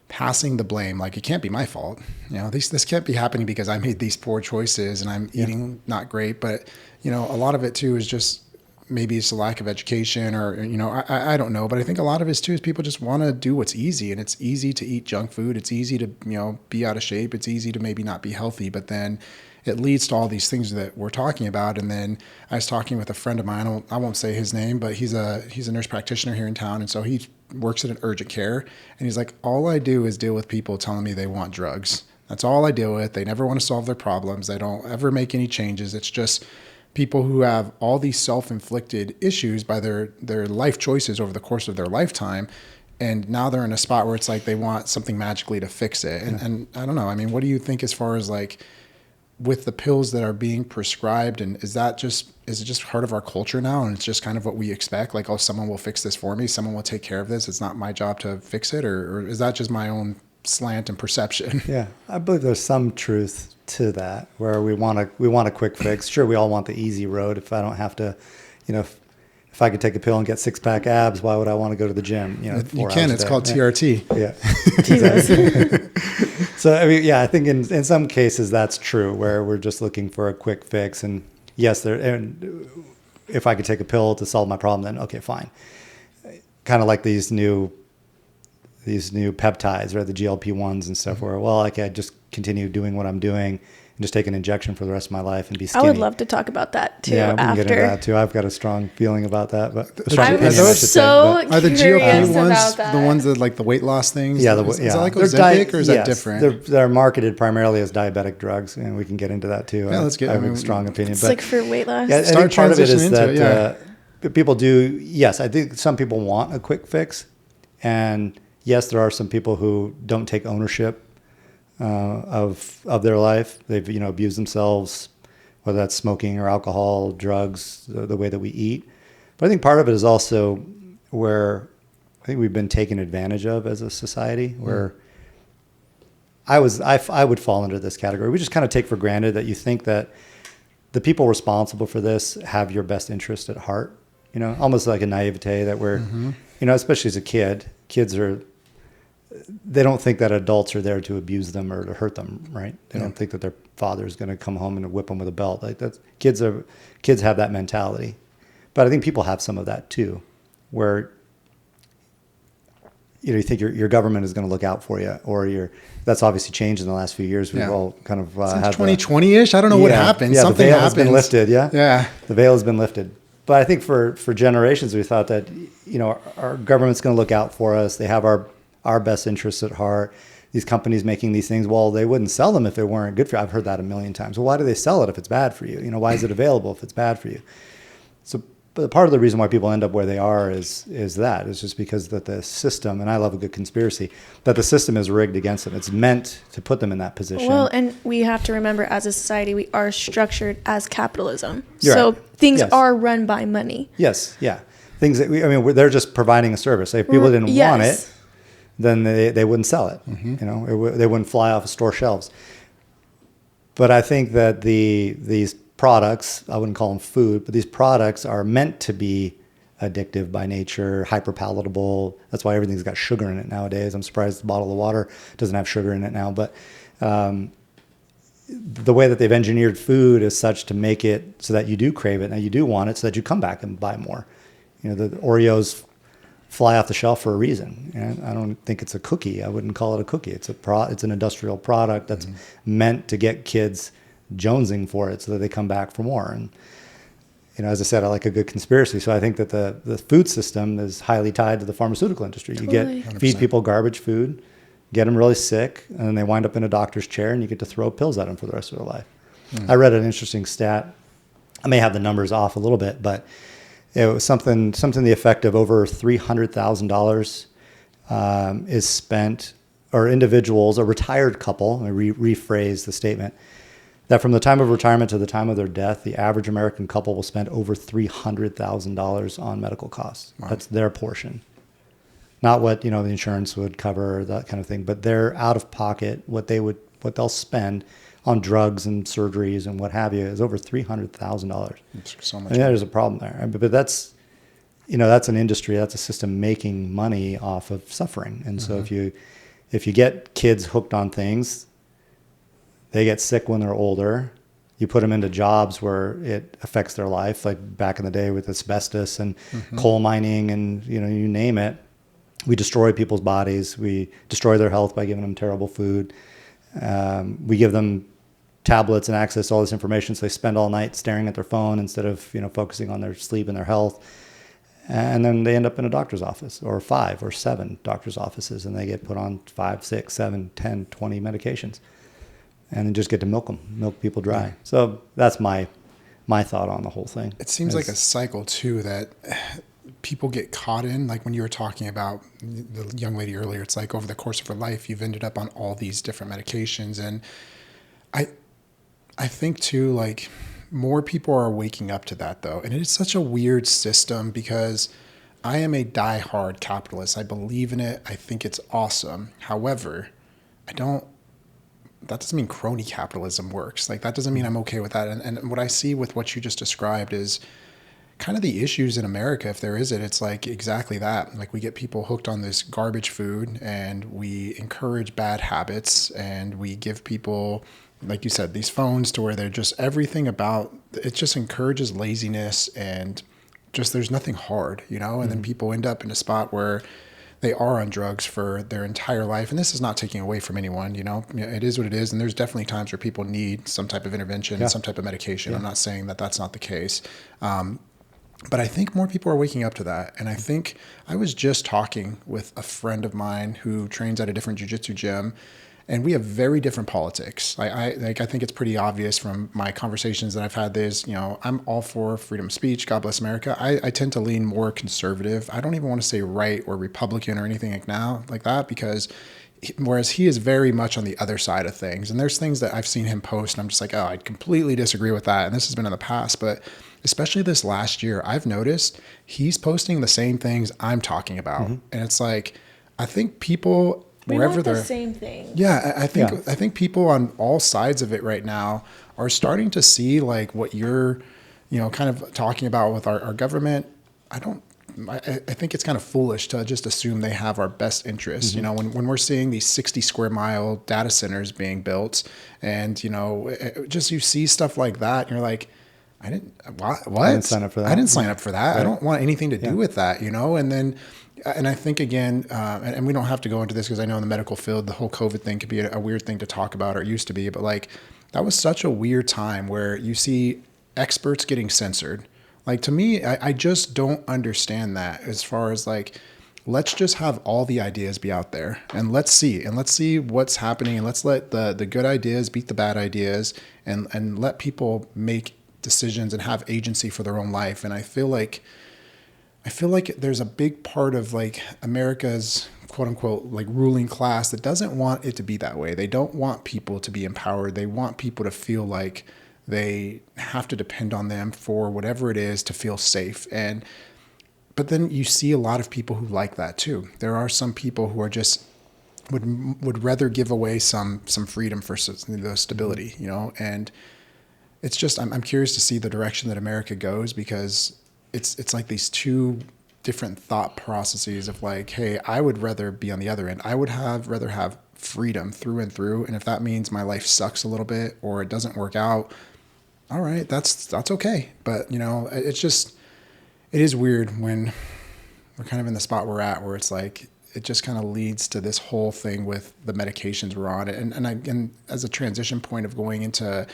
passing the blame. Like, it can't be my fault. You know, this can't be happening because I made these poor choices and I'm eating not great. But, you know, a lot of it too is just, maybe it's a lack of education or, you know, I don't know. But I think a lot of it too is people just want to do what's easy, and it's easy to eat junk food. It's easy to, you know, be out of shape. It's easy to maybe not be healthy, but then it leads to all these things that we're talking about. And then I was talking with a friend of mine, I won't say his name, but he's a nurse practitioner here in town. And so he works at an urgent care, and he's like, all I do is deal with people telling me they want drugs. That's all I deal with. They never want to solve their problems. They don't ever make any changes. It's just people who have all these self-inflicted issues by their life choices over the course of their lifetime. And now they're in a spot where it's like they want something magically to fix it. And I don't know. I mean, what do you think as far as like with the pills that are being prescribed? And is it just part of our culture now? And it's just kind of what we expect? Like, oh, someone will fix this for me. Someone will take care of this. It's not my job to fix it. Or is that just my own slant and perception? Yeah, I believe there's some truth to that, where we want a quick fix. Sure, we all want the easy road. If I don't have to, you know, if I could take a pill and get 6-pack abs, why would I want to go to the gym? You know, you can. It's called TRT. Yeah. Exactly. So I mean, yeah, I think in some cases that's true, where we're just looking for a quick fix. And yes, if I could take a pill to solve my problem, then okay, fine. Kind of like these new peptides, right? The GLP-1s and stuff, where, well, I could just continue doing what I'm doing and just take an injection for the rest of my life and be skinny. I would love to talk about that too. Yeah, we can after. get into that too. I've got a strong feeling about that. But I'm so are the curious GLP about that. the ones that like the weight loss things? Yeah, is that like Ozempic or is that different? They're marketed primarily as diabetic drugs, and we can get into that too. Yeah, let's get. I have a strong opinion. It's but like for weight loss. Yeah, I think part of it is that people do. Yes, I think some people want a quick fix, and yes, there are some people who don't take ownership of their life. They've, you know, abused themselves, whether that's smoking or alcohol, drugs, the way that we eat. But I think part of it is also where I think we've been taken advantage of as a society, where I would fall into this category. We just kind of take for granted that you think that the people responsible for this have your best interest at heart. You know, almost like a naivete that we're, you know, especially as a kid, they don't think that adults are there to abuse them or to hurt them, right? They don't think that their father is going to come home and whip them with a belt. Like that's kids have that mentality. But I think people have some of that too, where, you know, you think your government is going to look out for you, or that's obviously changed in the last few years. We've all kind of had 2020-ish. I don't know what happened. Yeah, something the veil has been lifted. Yeah, yeah, the veil has been lifted. But I think for generations, we thought that, our government's going to look out for us. They have our best interests at heart. These companies making these things, well, they wouldn't sell them if they weren't good for you. I've heard that a million times. Well, why do they sell it if it's bad for you? Why is it available if it's bad for you? So but part of the reason why people end up where they are is just because that the system, and I love a good conspiracy, that the system is rigged against them. It's meant to put them in that position. Well, and we have to remember, as a society, we are structured as capitalism. You're So right. things Yes. are run by money. Yes, yeah. Things that they're just providing a service. If people didn't want it, then they wouldn't sell it. They wouldn't fly off of store shelves. But I think that these products, I wouldn't call them food, but these products are meant to be addictive by nature, hyper palatable. That's why everything's got sugar in it nowadays. I'm surprised the bottle of water doesn't have sugar in it now. But the way that they've engineered food is such to make it so that you do crave it and you do want it, so that you come back and buy more. The Oreos fly off the shelf for a reason. And I don't think it's a cookie. I wouldn't call it a cookie. It's an industrial product that's meant to get kids jonesing for it so that they come back for more. And as I said, I like a good conspiracy. So I think that the food system is highly tied to the pharmaceutical industry. Totally. You feed people garbage food, get them really sick, and then they wind up in a doctor's chair, and you get to throw pills at them for the rest of their life. I read an interesting stat. I may have the numbers off a little bit, but it was something to the effect of over $300,000 is spent, or individuals, a retired couple, let me rephrase the statement, that from the time of retirement to the time of their death, the average American couple will spend over $300,000 on medical costs. Wow. That's their portion. Not what, the insurance would cover, that kind of thing, but their out of pocket, what they'll spend on drugs and surgeries and what have you is over $300,000. So much. There's a problem there. But that's an industry, that's a system making money off of suffering. And so if you get kids hooked on things, they get sick when they're older. You put them into jobs where it affects their life, like back in the day with asbestos and coal mining and, you name it. We destroy people's bodies. We destroy their health by giving them terrible food. We give them tablets and access to all this information, so they spend all night staring at their phone instead of, focusing on their sleep and their health. And then they end up in a doctor's office, or 5 or 7 doctor's offices, and they get put on 5, 6, 7, 10, 20 medications. And then just get to milk people dry. So that's my thought on the whole thing. It seems like a cycle too that people get caught in. Like when you were talking about the young lady earlier, it's like over the course of her life, you've ended up on all these different medications. And I think too, like more people are waking up to that though. And it is such a weird system because I am a diehard capitalist. I believe in it. I think it's awesome. However, that doesn't mean crony capitalism works. Like that doesn't mean I'm okay with that. And what I see with what you just described is kind of the issues in America, if there is it, it's like exactly that. Like we get people hooked on this garbage food and we encourage bad habits and we give people, like you said, these phones to where they're just everything about, it just encourages laziness and just there's nothing hard, and then people end up in a spot where they are on drugs for their entire life. And this is not taking away from anyone, it is what it is. And there's definitely times where people need some type of intervention and some type of medication. Yeah. I'm not saying that that's not the case. But I think more people are waking up to that. And I think I was just talking with a friend of mine who trains at a different jiu-jitsu gym, and we have very different politics. I think it's pretty obvious from my conversations that I've had. There's, I'm all for freedom of speech. God bless America. I tend to lean more conservative. I don't even want to say right or Republican or anything like that because whereas he is very much on the other side of things. And there's things that I've seen him post and I'm just like, oh, I completely disagree with that. And this has been in the past, but especially this last year, I've noticed he's posting the same things I'm talking about. And it's like, I think people, wherever they're the same thing. Yeah, I think people on all sides of it right now are starting to see like what you're, kind of talking about with our government. I think it's kind of foolish to just assume they have our best interests. When we're seeing these 60 square mile data centers being built and, just you see stuff like that and you're like, what? I didn't sign up for that. I didn't sign up for that. Right. I don't want anything to do with that, and then, and I think again, and we don't have to go into this because I know in the medical field, the whole COVID thing could be a weird thing to talk about, or it used to be, but like that was such a weird time where you see experts getting censored, Like, to me, I just don't understand that, as far as like, let's just have all the ideas be out there and let's see what's happening, and let's let the good ideas beat the bad ideas, and let people make decisions and have agency for their own life. And I feel like there's a big part of like America's quote unquote like ruling class that doesn't want it to be that way. They don't want people to be empowered. They want people to feel like they have to depend on them for whatever it is to feel safe. But then you see a lot of people who like that too. There are some people who are just would rather give away some freedom for the stability, you know. And it's just, I'm curious to see the direction that America goes, because it's like these two different thought processes of like, hey, I would rather be on the other end. I would rather have freedom through and through. And if that means my life sucks a little bit or it doesn't work out, all right, that's okay. But you know, it's just, it is weird when we're kind of in the spot we're at, where it's like, it just kind of leads to this whole thing with the medications we're on. And as a transition point of going into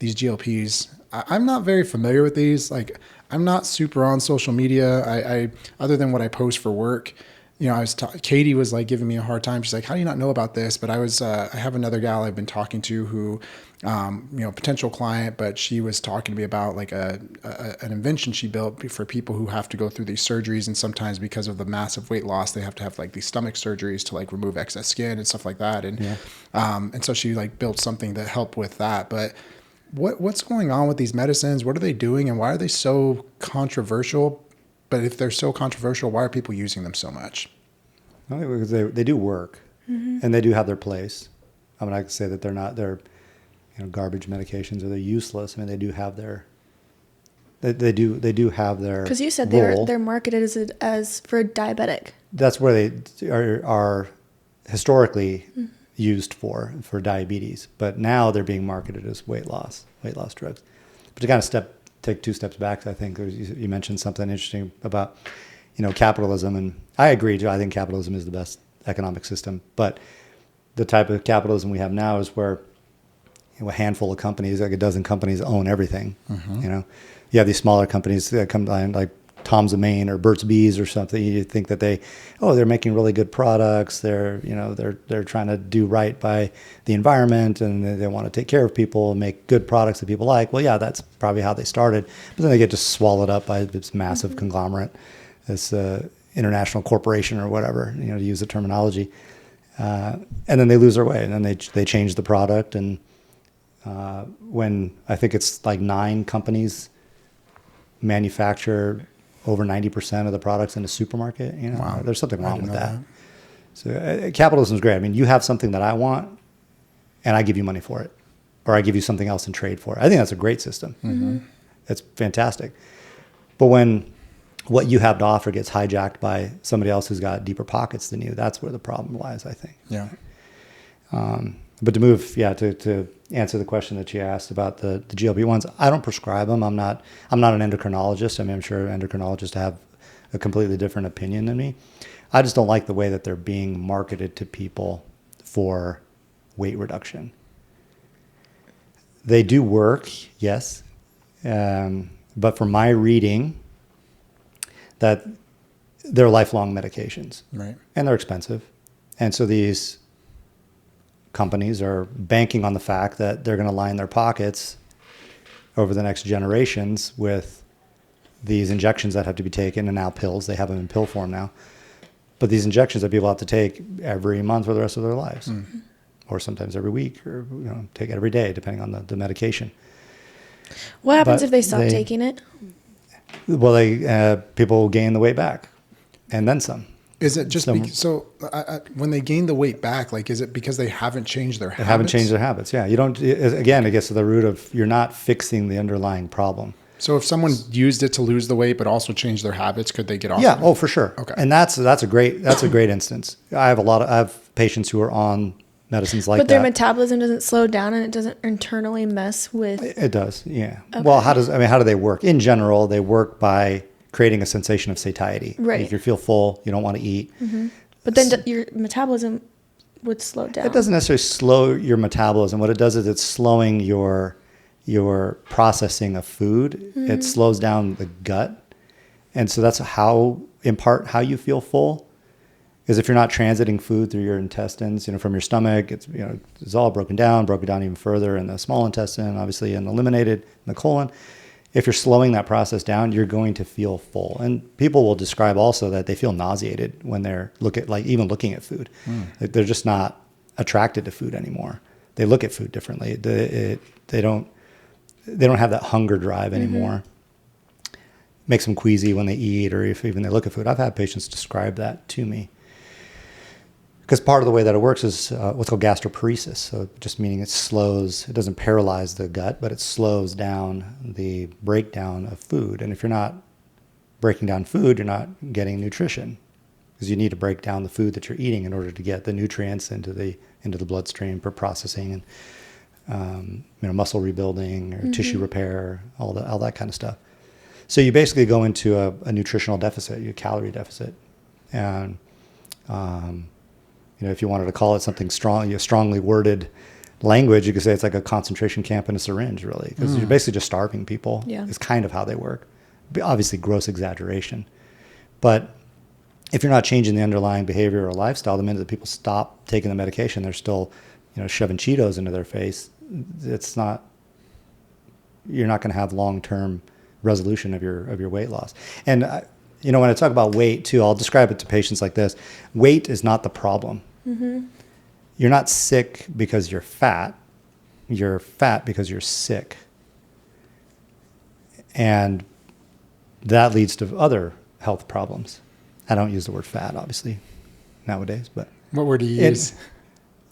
these GLPs, I'm not very familiar with these. Like, I'm not super on social media. I other than what I post for work, you know, Katie was like giving me a hard time. She's like, how do you not know about this? But I have another gal I've been talking to who, you know, potential client, but she was talking to me about like an invention she built for people who have to go through these surgeries. And sometimes because of the massive weight loss, they have to have like these stomach surgeries to like remove excess skin and stuff like that. And so she like built something that helped with that. But what's going on with these medicines? What are they doing, and why are they so controversial? But if they're so controversial, why are people using them so much? Well, because they do work, and they do have their place. I mean, I could say that they're garbage medications, or they're useless. I mean, they do have their they do have their, because you said role. they're marketed as for diabetic. That's where they are historically used for diabetes, but now they're being marketed as weight loss drugs. But to kind of take two steps back, I think you mentioned something interesting about, you know, capitalism, and I agree. I think capitalism is the best economic system, but the type of capitalism we have now is where, you know, a handful of companies, like a dozen companies, own everything. You know, you have these smaller companies that come down, like Tom's of Maine or Burt's Bees or something. You think that they're making really good products. They're trying to do right by the environment, and they want to take care of people and make good products that people like. Well, yeah, that's probably how they started. But then they get just swallowed up by this massive conglomerate, this international corporation or whatever, you know, to use the terminology. And then they lose their way, and then they change the product. And when I think it's like 9 companies manufacture over 90% of the products in a supermarket, you know, wow. There's something wrong with that. So capitalism is great. I mean, you have something that I want, and I give you money for it, or I give you something else in trade for it. I think that's a great system. It's fantastic. But when what you have to offer gets hijacked by somebody else who's got deeper pockets than you, that's where the problem lies, I think. Yeah. But to move, to answer the question that you asked about the GLP-1s, I don't prescribe them. I'm not an endocrinologist. I mean, I'm sure endocrinologists have a completely different opinion than me. I just don't like the way that they're being marketed to people for weight reduction. They do work, yes, but from my reading, that they're lifelong medications, right? And they're expensive, and so these companies are banking on the fact that they're going to line their pockets over the next generations with these injections that have to be taken, and now pills. They have them in pill form now. But these injections that people have to take every month for the rest of their lives, or sometimes every week, or take it every day, depending on the medication. What happens if they stop taking it? Well, people gain the weight back, and then some. Is it just when they gain the weight back, like, is it because they haven't changed their habits? They haven't changed their habits, yeah. You don't, again, it gets to the root of, you're not fixing the underlying problem. So if someone used it to lose the weight but also change their habits, could they get off? Yeah, for sure. Okay. And that's a great instance. I have patients who are on medicines like that. But their metabolism doesn't slow down, and it doesn't internally mess with. It does, yeah. Okay. Well, how do they work? In general, they work by creating a sensation of satiety. Right. If you feel full, you don't want to eat. But then your metabolism would slow down. It doesn't necessarily slow your metabolism. What it does is it's slowing your your processing of food. It slows down the gut. And so that's how, in part, how you feel full. Because if you're not transiting food through your intestines, from your stomach, it's all broken down even further in the small intestine, obviously, and eliminated in the colon. If you're slowing that process down, you're going to feel full. And people will describe also that they feel nauseated when they're even looking at food. Like they're just not attracted to food anymore. They look at food differently. They don't have that hunger drive anymore. Makes them queasy when they eat, or if even they look at food. I've had patients describe that to me. Because part of the way that it works is what's called gastroparesis. So just meaning it doesn't paralyze the gut, but it slows down the breakdown of food. And if you're not breaking down food, you're not getting nutrition. Because you need to break down the food that you're eating in order to get the nutrients into the bloodstream for processing and muscle rebuilding or tissue repair, all that kind of stuff. So you basically go into a nutritional deficit, a calorie deficit. And if you wanted to call it something strong, strongly worded language, you could say it's like a concentration camp in a syringe, really, because you're basically just starving people. Yeah. It's kind of how they work. Obviously, gross exaggeration. But if you're not changing the underlying behavior or lifestyle, the minute that people stop taking the medication, they're still, shoving Cheetos into their face. You're not going to have long-term resolution of your weight loss. And when I talk about weight too, I'll describe it to patients like this. Weight is not the problem. You're not sick because you're fat. You're fat because you're sick. And that leads to other health problems. I don't use the word fat, obviously, nowadays, but what word do you use?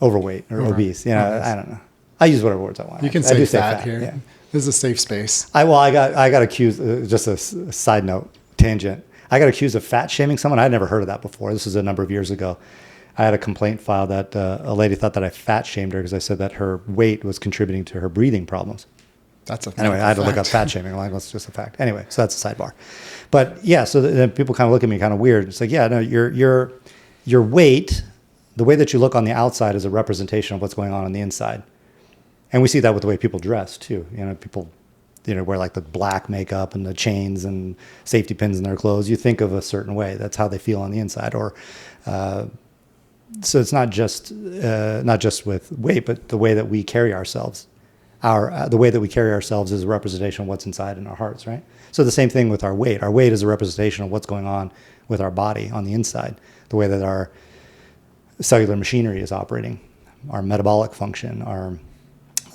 Overweight or obese. I don't know. I use whatever words I want. You can say fat here. Yeah. This is a safe space. I got accused, just a side note, tangent. I got accused of fat shaming someone. I'd never heard of that before. This was a number of years ago. I had a complaint filed that a lady thought that I fat shamed her because I said that her weight was contributing to her breathing problems. Anyway, I had to look up fat shaming. Like, that's just a fact. Anyway, so that's a sidebar. But yeah, so then people kind of look at me kind of weird. It's like, yeah, no, your weight, the way that you look on the outside is a representation of what's going on the inside. And we see that with the way people dress too. People wear like the black makeup and the chains and safety pins in their clothes. You think of a certain way. That's how they feel on the inside. Or so it's not just with weight, but the way that we carry ourselves. The way that we carry ourselves is a representation of what's inside in our hearts, right? So the same thing with our weight. Our weight is a representation of what's going on with our body on the inside. The way that our cellular machinery is operating, our metabolic function,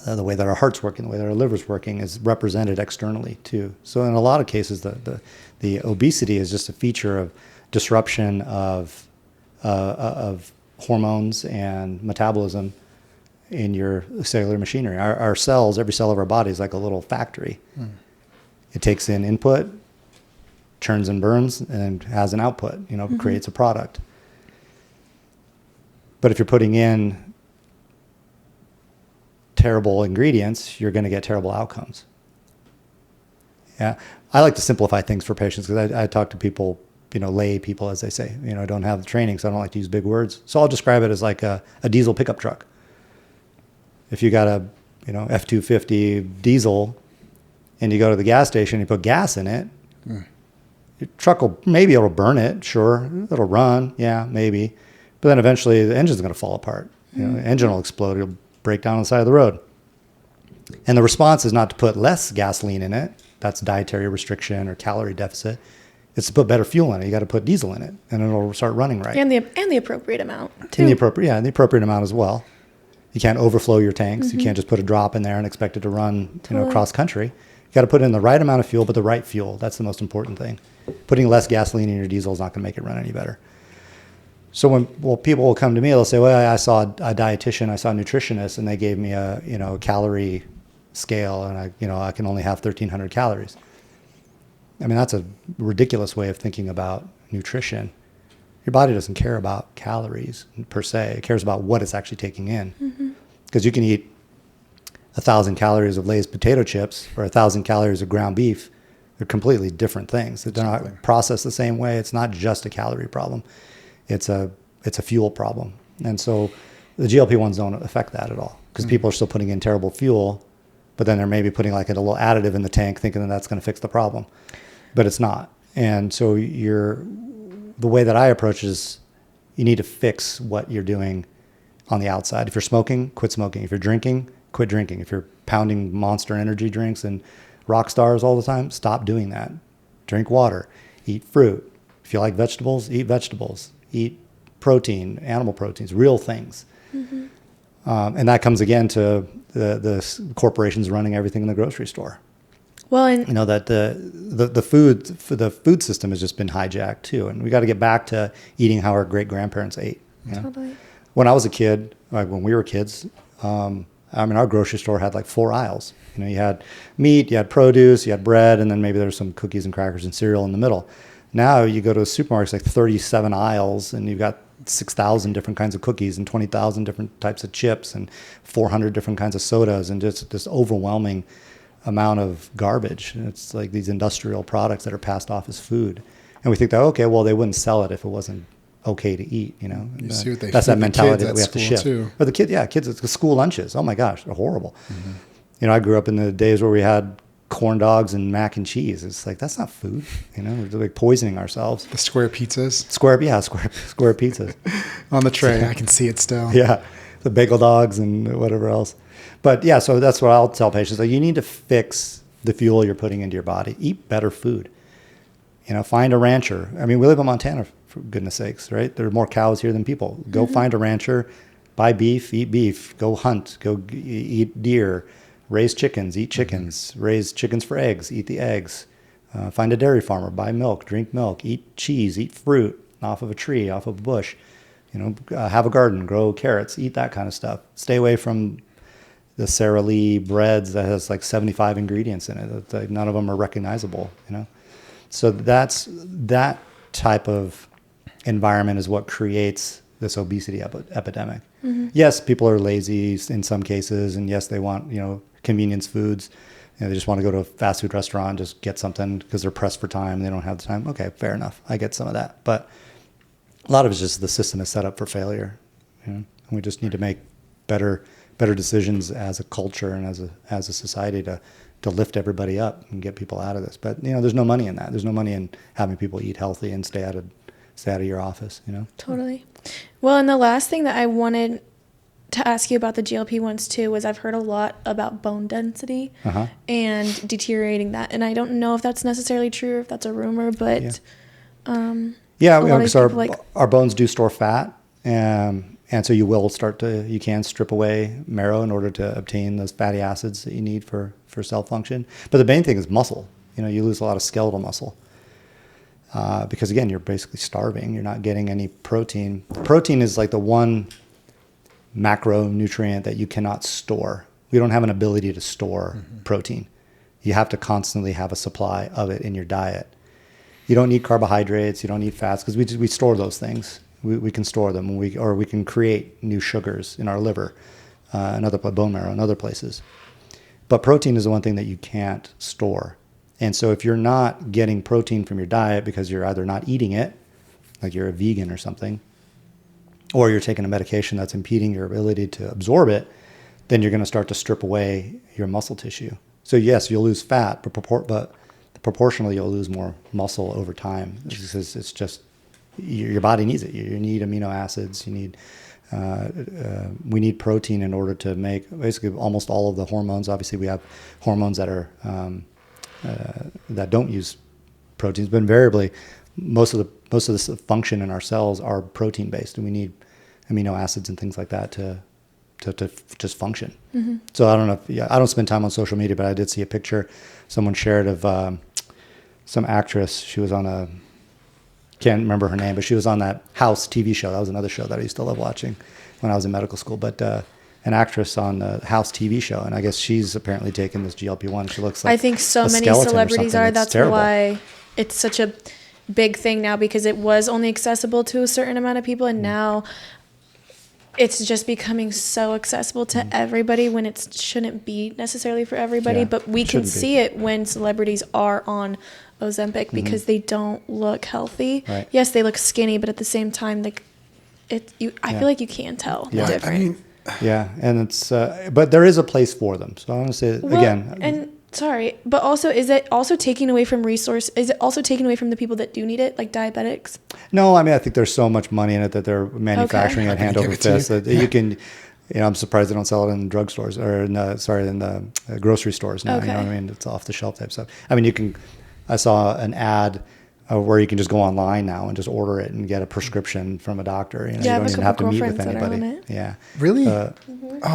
the way that our heart's working, the way that our liver's working is represented externally too. So in a lot of cases, the obesity is just a feature of disruption of hormones and metabolism in your cellular machinery. Our cells, every cell of our body is like a little factory. It takes in input, churns and burns, and has an output, creates a product. But if you're putting in terrible ingredients, you're going to get terrible outcomes. Yeah. I like to simplify things for patients because I talk to people, lay people, as they say, I don't have the training, so I don't like to use big words. So I'll describe it as like a diesel pickup truck. If you got a, F-250 diesel and you go to the gas station, you put gas in it, your truck it'll burn it. Sure. It'll run. Yeah, maybe. But then eventually the engine's going to fall apart. The engine will explode. It'll break down on the side of the road. And the response is not to put less gasoline in it. That's dietary restriction or calorie deficit. It's to put better fuel in it. You got to put diesel in it, and it'll start running right. And the appropriate amount too. And the appropriate amount as well. You can't overflow your tanks. You can't just put a drop in there and expect it to run, cross country. You got to put in the right amount of fuel, but the right fuel. That's the most important thing. Putting less gasoline in your diesel is not going to make it run any better. So when people will come to me, they'll say, well, I saw a dietitian, I saw a nutritionist, and they gave me a calorie scale, and I can only have 1,300 calories. I mean, that's a ridiculous way of thinking about nutrition. Your body doesn't care about calories per se. It cares about what it's actually taking in. Because you can eat 1,000 calories of Lay's potato chips or 1,000 calories of ground beef. They're completely different things. They're not processed the same way. It's not just a calorie problem. It's a fuel problem. And so the GLP-1s don't affect that at all because people are still putting in terrible fuel, but then they're maybe putting like a little additive in the tank thinking that that's going to fix the problem, but it's not. And so the way that I approach is you need to fix what you're doing on the outside. If you're smoking, quit smoking. If you're drinking, quit drinking. If you're pounding Monster energy drinks and rock stars all the time, stop doing that. Drink water, eat fruit. If you like vegetables, eat protein, animal proteins, real things. Mm-hmm. And that comes again to the corporations running everything in the grocery store. Well, and you know that the food system has just been hijacked too, and we got to get back to eating how our great grandparents ate. You know? Totally. When I was a kid, like when we were kids, I mean, our grocery store had like 4 aisles. You know, you had meat, you had produce, you had bread, and then maybe there's some cookies and crackers and cereal in the middle. Now you go to a supermarket, it's like 37 aisles, and you've got 6,000 different kinds of cookies and 20,000 different types of chips and 400 different kinds of sodas, and just this overwhelming amount of garbage. And it's like these industrial products that are passed off as food. And we think that, okay, well, they wouldn't sell it if it wasn't okay to eat, you know. You see what they that's feed that the mentality kids that we at have to school shift. too. But kids at the school lunches, oh my gosh, they're horrible. Mm-hmm. You know, I grew up in the days where we had corn dogs and mac and cheese. It's like, that's not food, you know. We're like poisoning ourselves. The square pizzas. Square pizzas. On the tray, I can see it still. Yeah, the bagel dogs and whatever else. But yeah, so that's what I'll tell patients. Like, you need to fix the fuel you're putting into your body. Eat better food. You know, find a rancher. I mean, we live in Montana, for goodness sakes, right? There are more cows here than people. Go find a rancher, buy beef, eat beef, go hunt, go eat deer, raise chickens, eat chickens, raise chickens for eggs, eat the eggs. Find a dairy farmer, buy milk, drink milk, eat cheese, eat fruit off of a tree, off of a bush. You know, have a garden, grow carrots, eat that kind of stuff. Stay away from the Sara Lee breads that has like 75 ingredients in it. Like, none of them are recognizable, you know? So that type of environment is what creates this obesity epidemic. Mm-hmm. Yes, people are lazy in some cases, and yes, they want, you know, convenience foods. You know, they just want to go to a fast food restaurant, just get something because they're pressed for time and they don't have the time. Okay, fair enough. I get some of that. But a lot of it's just the system is set up for failure. You know? And we just need to make better decisions as a culture and as a society to lift everybody up and get people out of this. But, you know, there's no money in that. There's no money in having people eat healthy and stay out of your office, you know? Totally. Well, and the last thing that I wanted to ask you about the GLP-1s too was I've heard a lot about bone density and deteriorating that. And I don't know if that's necessarily true or if that's a rumor, but because our bones do store fat. And so you can strip away marrow in order to obtain those fatty acids that you need for cell function. But the main thing is muscle. You know, you lose a lot of skeletal muscle because, again, you're basically starving. You're not getting any protein. Protein is like the one macronutrient that you cannot store. We don't have an ability to store protein. You have to constantly have a supply of it in your diet. You don't need carbohydrates. You don't need fats because we store those things. We can store them, or we can create new sugars in our liver, and bone marrow, and other places. But protein is the one thing that you can't store. And so if you're not getting protein from your diet because you're either not eating it, like you're a vegan or something, or you're taking a medication that's impeding your ability to absorb it, then you're going to start to strip away your muscle tissue. So yes, you'll lose fat, but proportionally you'll lose more muscle over time. It's just your body needs it. You need amino acids. You need we need protein in order to make basically almost all of the hormones. Obviously, we have hormones that are that don't use proteins, but invariably, most of the function in our cells are protein based, and we need amino acids and things like that to just function. Mm-hmm. So I don't know. I don't spend time on social media, but I did see a picture someone shared of some actress. She was on can't remember her name, but she was on that House TV show. That was another show that I used to love watching when I was in medical school. But an actress on the House TV show, and I guess she's apparently taken this GLP-1. She looks like I think so many celebrities are. That's terrible. Why it's such a big thing now, because it was only accessible to a certain amount of people, and now it's just becoming so accessible to everybody when it shouldn't be necessarily for everybody. But we can see it when celebrities are on Ozempic because they don't look healthy. Right. Yes, they look skinny, but at the same time, I feel like you can tell the difference. I mean, Yeah, and it's but there is a place for them. So I want to say again. And sorry, but also, is it also taking away from resource? Is it also taking away from the people that do need it, like diabetics? No, I mean, I think there's so much money in it that they're manufacturing it hand over fist that you can. I'm surprised they don't sell it in drugstores or in the grocery stores now. Okay. You know what I mean? It's off the shelf type stuff. I mean, you can. I saw an ad where you can just go online now and just order it and get a prescription from a doctor. You don't even have to meet with anybody. Yeah. Really? Oh,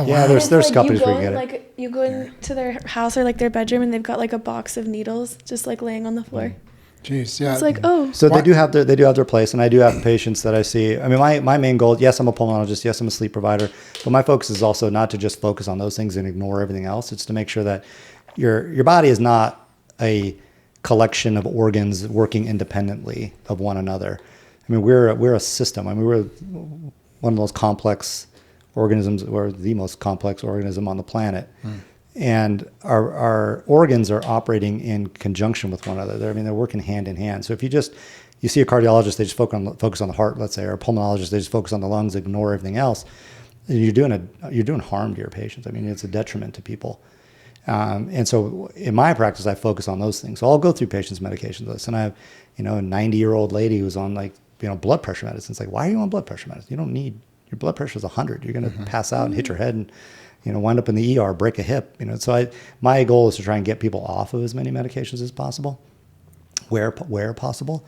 yeah. There's companies where you get it. Like you go into their house or like their bedroom and they've got like a box of needles just like laying on the floor. Jeez, yeah. It's like, oh. So they do have their place, and I do have patients that I see. I mean, my main goal, yes, I'm a pulmonologist, yes, I'm a sleep provider, but my focus is also not to just focus on those things and ignore everything else. It's to make sure that your body is not a collection of organs working independently of one another. I mean, we're a system. I mean, we're one of the most complex organisms, or the most complex organism on the planet. And our organs are operating in conjunction with one another. They're working hand in hand. So if you see a cardiologist, they just focus on the heart, let's say, or a pulmonologist, they just focus on the lungs, ignore everything else. You're doing harm to your patients. I mean, it's a detriment to people. And so in my practice, I focus on those things. So I'll go through patients' medication lists, and I have, a 90-year-old lady who's on blood pressure medicine. It's like, why are you on blood pressure medicine? You don't need, your blood pressure is 100. You're going to pass out and hit your head and wind up in the ER, break a hip. So my goal is to try and get people off of as many medications as possible, where possible.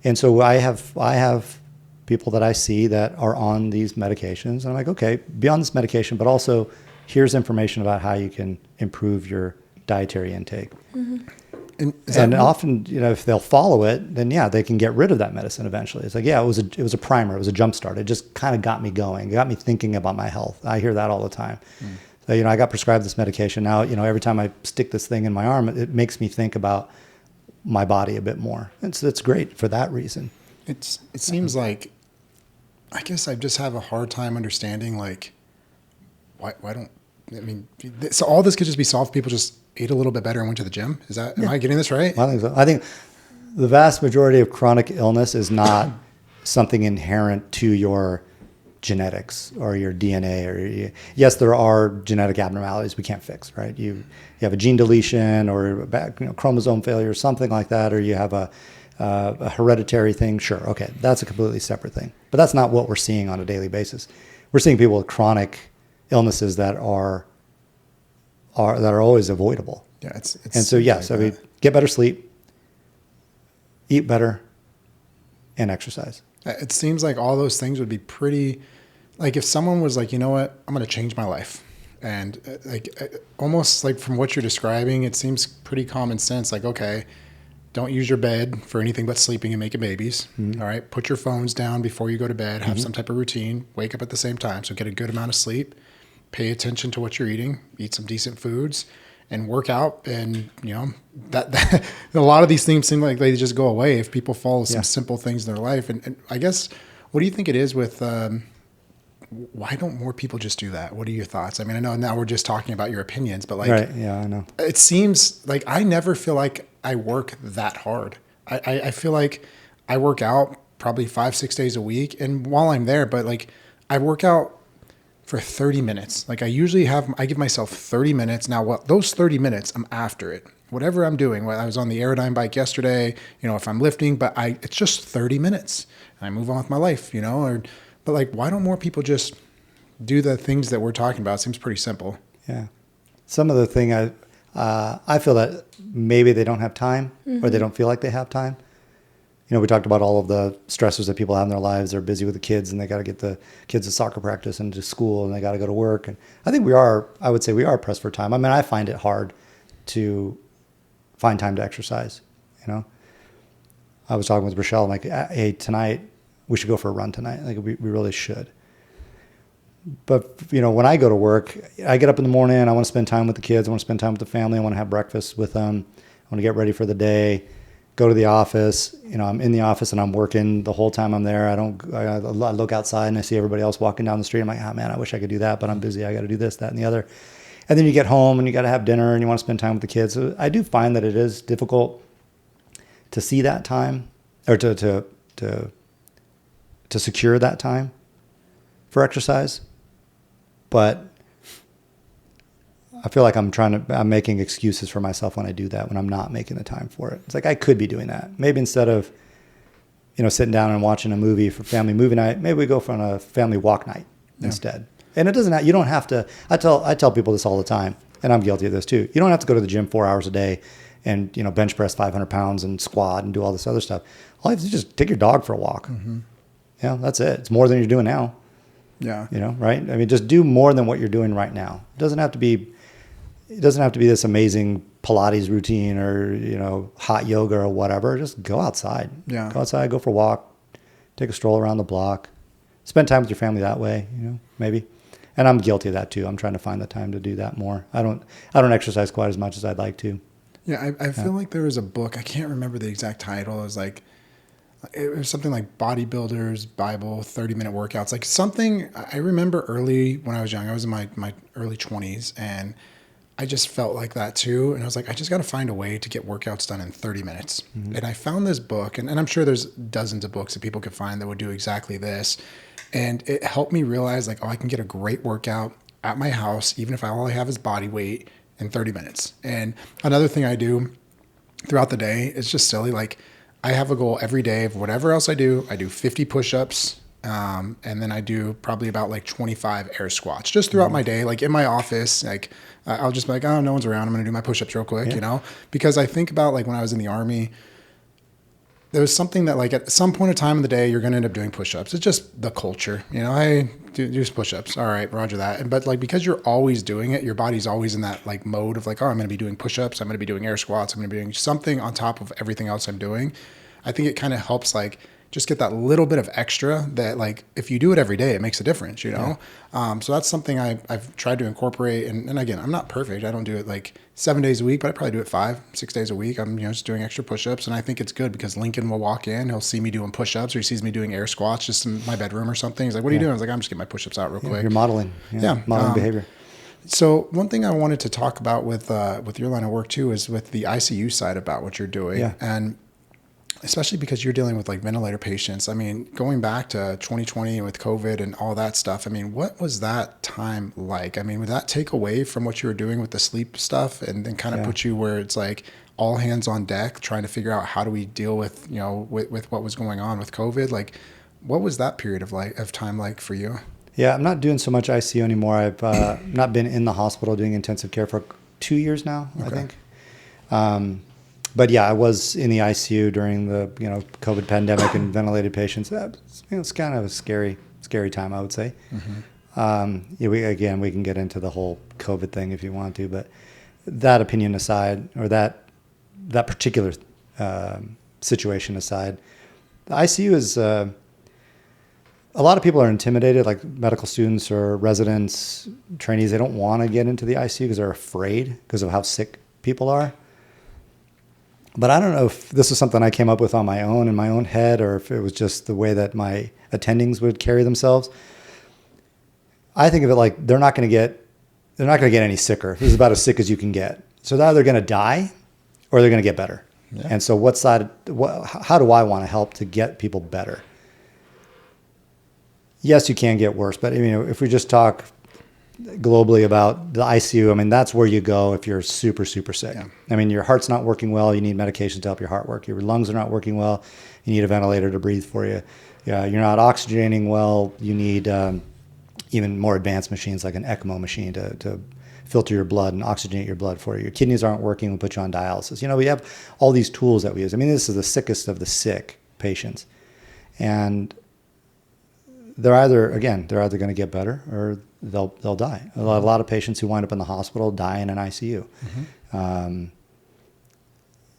And so I have people that I see that are on these medications, and I'm like, okay, beyond this medication, but also here's information about how you can improve your dietary intake. And often, if they'll follow it, then they can get rid of that medicine eventually. It's like, it was a primer, it was a jump start. It just kind of got me going. It got me thinking about my health. I hear that all the time. So, I got prescribed this medication. Now, every time I stick this thing in my arm, it makes me think about my body a bit more. It's great for that reason. It seems like, I guess I just have a hard time understanding, like, why don't, so all this could just be solved if people just ate a little bit better and went to the gym? Am I getting this right? I think so. I think the vast majority of chronic illness is not something inherent to your genetics or your DNA. Yes, there are genetic abnormalities we can't fix, right? You have a gene deletion or chromosome failure or something like that, or you have a hereditary thing. Sure, okay, that's a completely separate thing. But that's not what we're seeing on a daily basis. We're seeing people with chronic illnesses that are always avoidable. Yeah, it's and so yes, like get better sleep, eat better, and exercise. It seems like all those things would be pretty. Like if someone was like, you know what, I'm going to change my life, and almost like from what you're describing, it seems pretty common sense. Like, okay, don't use your bed for anything but sleeping and making babies. All right, put your phones down before you go to bed. Have some type of routine. Wake up at the same time, so get a good amount of sleep. Pay attention to what you're eating, eat some decent foods, and work out. And, that a lot of these things seem like they just go away if people follow some simple things in their life. And I guess, what do you think it is with, why don't more people just do that? What are your thoughts? I mean, I know now we're just talking about your opinions, but like, right. Yeah, I know. It seems like I never feel like I work that hard. I feel like I work out probably 5-6 days a week. And while I'm there, but like I work out for 30 minutes. Like I give myself 30 minutes. Now, those 30 minutes, I'm after it. Whatever I'm doing, I was on the Aerodyne bike yesterday, if I'm lifting, but it's just 30 minutes and I move on with my life, but like, why don't more people just do the things that we're talking about? It seems pretty simple. Yeah. Some of the thing I feel that maybe they don't have time or they don't feel like they have time. We talked about all of the stressors that people have in their lives. They're busy with the kids and they got to get the kids to soccer practice and to school and they got to go to work. And I think I would say we are pressed for time. I mean, I find it hard to find time to exercise. I was talking with Rochelle, I'm like, hey, tonight we should go for a run tonight. Like we really should. But, when I go to work, I get up in the morning, I want to spend time with the kids. I want to spend time with the family. I want to have breakfast with them. I want to get ready for the day. Go to the office, I'm in the office and I'm working the whole time I'm there. I look outside and I see everybody else walking down the street. I'm like, oh man, I wish I could do that, but I'm busy. I got to do this, that, and the other. And then you get home and you got to have dinner and you want to spend time with the kids. So I do find that it is difficult to see that time or to secure that time for exercise. but I feel like I'm making excuses for myself when I do that, when I'm not making the time for it. It's like I could be doing that. Maybe instead of, sitting down and watching a movie for family movie night, maybe we go for a family walk night instead. And you don't have to, I tell people this all the time, and I'm guilty of this too. You don't have to go to the gym 4 hours a day and, bench press 500 pounds and squat and do all this other stuff. All you have to do is just take your dog for a walk. Mm-hmm. Yeah, that's it. It's more than you're doing now. Yeah. Right? I mean, just do more than what you're doing right now. It doesn't have to be this amazing Pilates routine or, hot yoga or whatever. Just go outside. Yeah. Go outside, go for a walk, take a stroll around the block, spend time with your family that way, maybe. And I'm guilty of that too. I'm trying to find the time to do that more. I don't exercise quite as much as I'd like to. Yeah. I feel like there was a book, I can't remember the exact title. It was something like Bodybuilder's Bible, 30-minute workouts, like something. I remember early when I was young, I was in my early 20s, and I just felt like that too. And I was like, I just got to find a way to get workouts done in 30 minutes. Mm-hmm. And I found this book, and I'm sure there's dozens of books that people could find that would do exactly this. And it helped me realize I can get a great workout at my house, even if all I have is body weight, in 30 minutes. And another thing I do throughout the day is just silly. I have a goal every day of whatever else I do 50 push-ups. And then I do probably about 25 air squats just throughout my day. In my office, I'll just be oh, no one's around, I'm going to do my push-ups real quick, because I think about when I was in the Army, there was something that at some point in time in the day, you're going to end up doing push-ups. It's just the culture, hey, do push-ups. All right, roger that. But because you're always doing it, your body's always in that mode of oh, I'm going to be doing push-ups. I'm going to be doing air squats. I'm going to be doing something on top of everything else I'm doing. I think it kind of helps just get that little bit of extra that if you do it every day, it makes a difference, Yeah. So that's something I've tried to incorporate. And again, I'm not perfect. I don't do it 7 days a week, but I probably do it 5-6 days a week. I'm, just doing extra push-ups. And I think it's good because Lincoln will walk in, he'll see me doing push-ups, or he sees me doing air squats just in my bedroom or something. He's like, what are you doing? I was like, I'm just getting my push-ups out real quick. You're modeling. Modeling behavior. So one thing I wanted to talk about with your line of work too, is with the ICU side about what you're doing. Yeah. And especially because you're dealing with ventilator patients. I mean, going back to 2020 with COVID and all that stuff, I mean, what was that time like? I mean, would that take away from what you were doing with the sleep stuff and then kind of put you where it's all hands on deck trying to figure out how do we deal with, with what was going on with COVID? What was that period of time like for you? Yeah, I'm not doing so much ICU anymore. I've not been in the hospital doing intensive care for 2 years now, okay. I think. But yeah, I was in the ICU during the COVID pandemic and ventilated patients. It's kind of a scary time, I would say. Mm-hmm. We can get into the whole COVID thing if you want to, but that opinion aside, or that particular situation aside, the ICU is a lot of people are intimidated, like medical students or residents, trainees. They don't want to get into the ICU because they're afraid because of how sick people are. But I don't know if this is something I came up with on my own in my own head, or if it was just the way that my attendings would carry themselves. I think of it they're not going to get any sicker. This is about as sick as you can get. So they're either going to die or they're going to get better. Yeah. And so how do I want to help to get people better? Yes, you can get worse, but if we just talk globally about the ICU, I mean, that's where you go if you're super, super sick. Yeah. I mean, your heart's not working well, you need medication to help your heart work. Your lungs are not working well, you need a ventilator to breathe for you. You're not oxygenating well, you need even more advanced machines like an ECMO machine to filter your blood and oxygenate your blood for you. Your kidneys aren't working, we'll put you on dialysis. We have all these tools that we use. I mean, this is the sickest of the sick patients. And they're either going to get better or they'll die. A lot of patients who wind up in the hospital die in an ICU. Mm-hmm.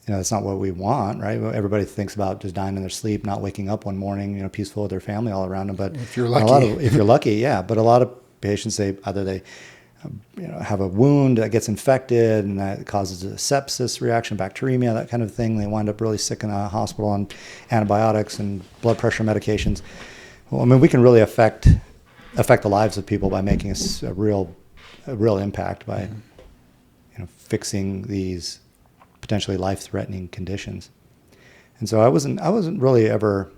That's not what we want, right? Everybody thinks about just dying in their sleep, not waking up one morning, peaceful with their family all around them. But if you're lucky, if you're lucky, yeah. But a lot of patients, they have a wound that gets infected and that causes a sepsis reaction, bacteremia, that kind of thing. They wind up really sick in a hospital on antibiotics and blood pressure medications. Well, I mean, we can really affect the lives of people by making a real impact by fixing these potentially life-threatening conditions. And so I wasn't really ever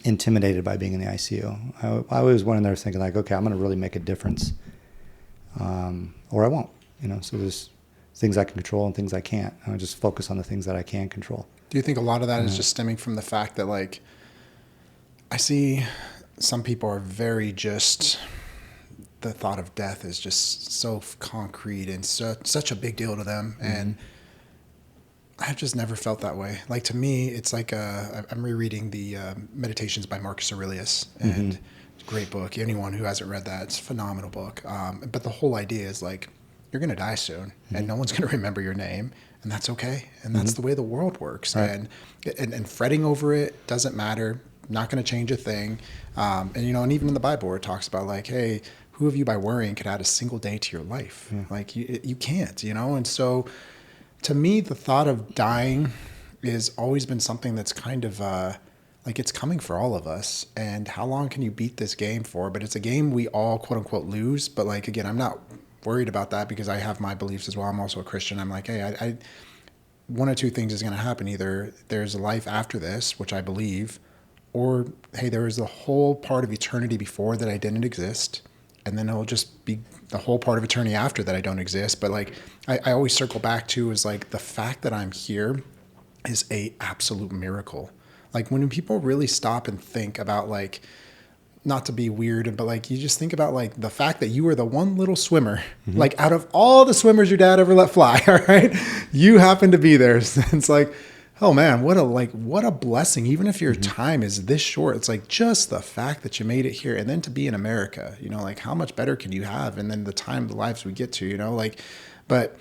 intimidated by being in the ICU. I always went in there thinking okay, I'm going to really make a difference or I won't. So there's things I can control and things I can't. I just focus on the things that I can control. Do you think a lot of that is just stemming from the fact that, like, I see some people are very just, the thought of death is just so concrete and such a big deal to them. Mm-hmm. And I've just never felt that way. Like, to me, it's like I'm rereading the Meditations by Marcus Aurelius, and great book. Anyone who hasn't read that, it's a phenomenal book. But the whole idea is, like, you're going to die soon, and no one's going to remember your name, and that's okay. And that's the way the world works. Right. And fretting over it doesn't matter. Not going to change a thing. And even in the Bible, it talks about, like, hey, who of you by worrying could add a single day to your life? Yeah. Like, you can't, And so, to me, the thought of dying has always been something that's kind of like, it's coming for all of us. And how long can you beat this game for? But it's a game we all, quote unquote, lose. But, like, again, I'm not worried about that because I have my beliefs as well. I'm also a Christian. I'm like, hey, I one of two things is going to happen. Either there's a life after this, which I believe, or, hey, there was a whole part of eternity before that I didn't exist. And then it'll just be the whole part of eternity after that I don't exist. But, like, I always circle back to is, like, the fact that I'm here is a absolute miracle. Like, when people really stop and think about, like, not to be weird, but, like, you just think about, like, the fact that you were the one little swimmer, like, out of all the swimmers your dad ever let fly, all right, you happen to be there. It's like, oh man, what a blessing. Even if your time is this short, it's like just the fact that you made it here, and then to be in America, like, how much better can you have? And then the lives we get to, like, but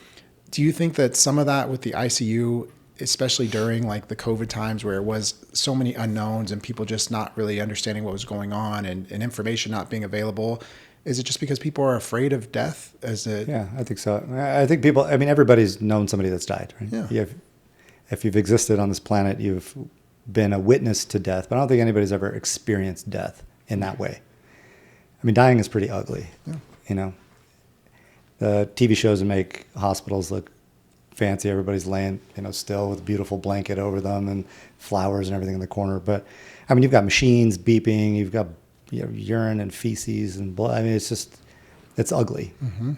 do you think that some of that with the ICU, especially during, like, the COVID times where it was so many unknowns and people just not really understanding what was going on and information not being available, is it just because people are afraid of death? Yeah, I think so. I think everybody's known somebody that's died, right? Yeah. If you've existed on this planet, you've been a witness to death, but I don't think anybody's ever experienced death in that way. I mean, dying is pretty ugly. Yeah. The TV shows that make hospitals look fancy. Everybody's laying, still with a beautiful blanket over them and flowers and everything in the corner. But I mean, you've got machines beeping, you've got urine and feces and blood. I mean, it's ugly. Mm-hmm.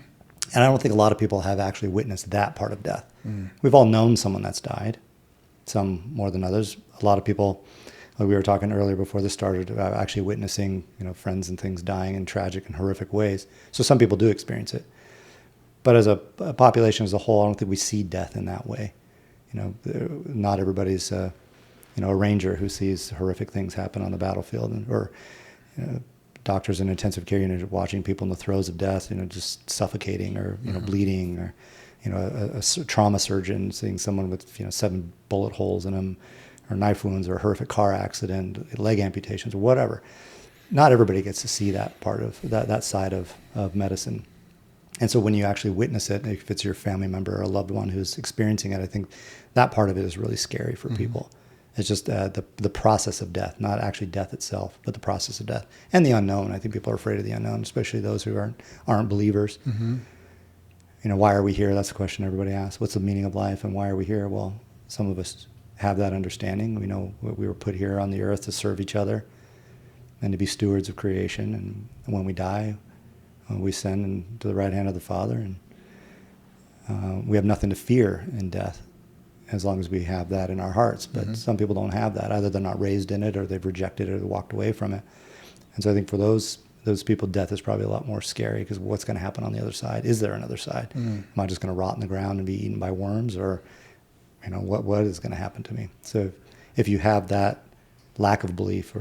And I don't think a lot of people have actually witnessed that part of death. We've all known someone that's died, some more than others. A lot of people, like we were talking earlier before this started, about actually witnessing, friends and things dying in tragic and horrific ways. So some people do experience it. But as a population as a whole, I don't think we see death in that way. Not everybody's, a ranger who sees horrific things happen on the battlefield, or doctors in intensive care unit watching people in the throes of death, just suffocating or, bleeding, or, a trauma surgeon seeing someone with, 7 bullet holes in them, or knife wounds, or a horrific car accident, leg amputations, or whatever. Not everybody gets to see that part of that side of medicine. And so when you actually witness it, if it's your family member or a loved one who's experiencing it, I think that part of it is really scary for people. It's just the process of death, not actually death itself, but the process of death and the unknown. I think people are afraid of the unknown, especially those who aren't believers. Mm-hmm. Why are we here? That's the question everybody asks. What's the meaning of life and why are we here? Well, some of us have that understanding. We know we were put here on the earth to serve each other and to be stewards of creation. And when we die, we send to the right hand of the Father, and we have nothing to fear in death as long as we have that in our hearts. But some people don't have that. Either they're not raised in it, or they've rejected it, or walked away from it. And so I think for those people, death is probably a lot more scary, because what's going to happen on the other side? Is there another side? Am I just going to rot in the ground and be eaten by worms, or what is going to happen to me? So if you have that lack of belief,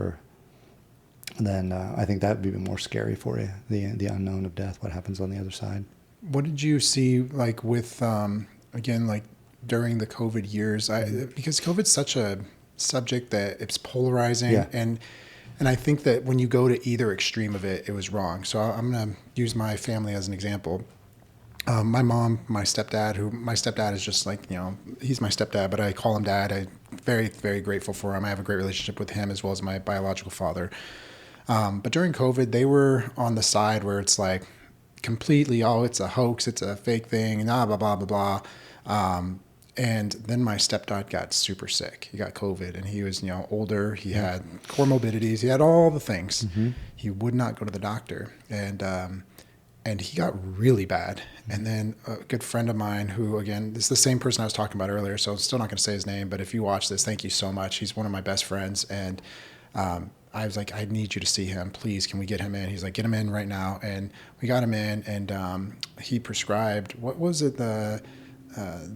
then I think that would be more scary for you, the unknown of death, what happens on the other side. What did you see, like, with, again, like, during the COVID years? Because COVID's such a subject that it's polarizing, and I think that when you go to either extreme of it, it was wrong. So I'm going to use my family as an example. My mom, my stepdad is just like, he's my stepdad, but I call him dad. I'm very, very grateful for him. I have a great relationship with him as well as my biological father. But during COVID, they were on the side where it's like completely, it's a hoax, it's a fake thing, blah, blah, blah, blah, blah. And then my stepdad got super sick. He got COVID, and he was, older. He had comorbidities. He had all the things. Mm-hmm. He would not go to the doctor. And and he got really bad. And then a good friend of mine who, again, this is the same person I was talking about earlier, so I'm still not going to say his name, but if you watch this, thank you so much. He's one of my best friends. And I was like, I need you to see him. Please, can we get him in? He's like, get him in right now. And we got him in, and he prescribed, what was it, the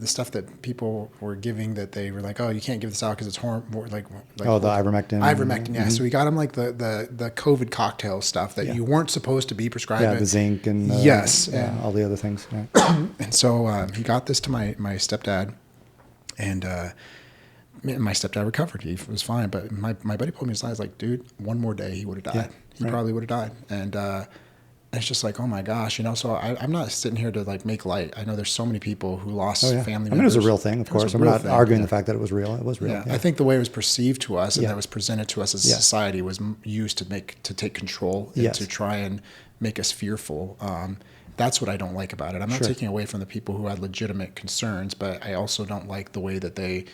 stuff that people were giving that they were like, oh, you can't give this out because it's like oh, the ivermectin. Ivermectin, yeah. So we got him like the COVID cocktail stuff that you weren't supposed to be prescribing. Yeah, the zinc and yes, all the other things. Yeah. And so he got this to my stepdad, and my stepdad recovered. He was fine, but my buddy pulled me aside. I was like, dude, one more day he would have died. He probably would have died. And it's just like, oh my gosh, so I'm not sitting here to like make light. I know there's so many people who lost family members. I mean, it was a real thing, of course. I'm not arguing the fact that it was real. It was real. Yeah. I think the way it was perceived to us and that was presented to us as a society was used to take control and to try and make us fearful. That's what I don't like about it. I'm not taking away from the people who had legitimate concerns, but I also don't like the way that they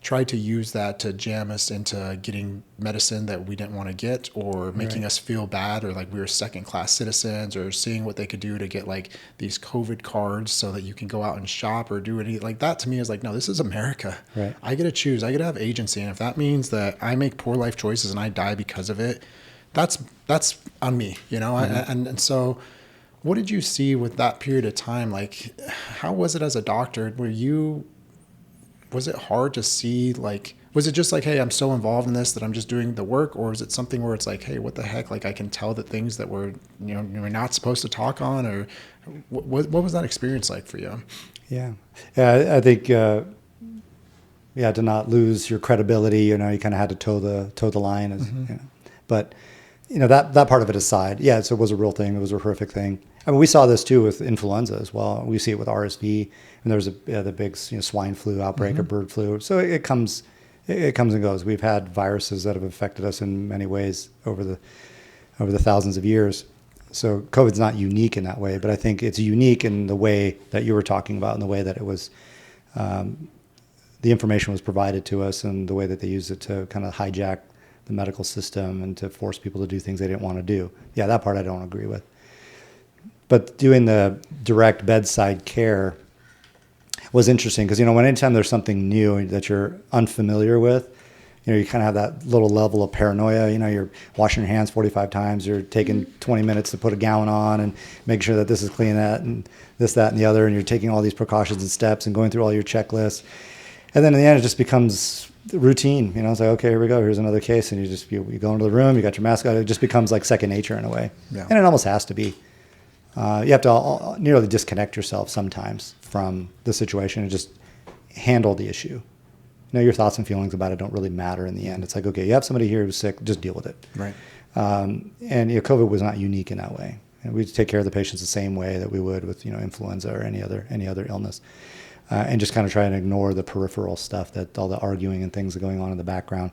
tried to use that to jam us into getting medicine that we didn't want to get, or making us feel bad, or like we were second-class citizens, or seeing what they could do to get like these COVID cards so that you can go out and shop or do anything like that. To me is like, no, this is America. Right. I get to choose. I get to have agency. And if that means that I make poor life choices and I die because of it, that's on me, and so what did you see with that period of time? Like, how was it as a doctor? Was it hard to see, like, was it just like, hey, I'm so involved in this that I'm just doing the work? Or is it something where it's like, hey, what the heck? Like, I can tell that things that we're not supposed to talk on, or what was that experience like for you? Yeah. I think, to not lose your credibility, you kind of had to toe the line as, but that part of it aside, so it was a real thing. It was a horrific thing. I mean, we saw this too with influenza as well. We see it with RSV, and there was the big swine flu outbreak or bird flu. So it comes and goes. We've had viruses that have affected us in many ways over the thousands of years. So COVID's not unique in that way, but I think it's unique in the way that you were talking about, in the way that it was, the information was provided to us, and the way that they used it to kind of hijack the medical system and to force people to do things they didn't want to do. Yeah, that part I don't agree with. But doing the direct bedside care was interesting because, anytime there's something new that you're unfamiliar with, you kind of have that little level of paranoia. You're washing your hands 45 times. You're taking 20 minutes to put a gown on and make sure that this is clean, that and this, that, and the other. And you're taking all these precautions and steps and going through all your checklists. And then in the end, it just becomes routine. It's like, okay, here we go. Here's another case. And you go into the room, you got your mask on. It just becomes like second nature in a way. Yeah. And it almost has to be. You have to nearly disconnect yourself sometimes from the situation and just handle the issue. Your thoughts and feelings about it don't really matter in the end. It's like, okay, you have somebody here who's sick, just deal with it. Right. And COVID was not unique in that way. And we take care of the patients the same way that we would with influenza or any other illness, and just kind of try and ignore the peripheral stuff, that all the arguing and things that are going on in the background.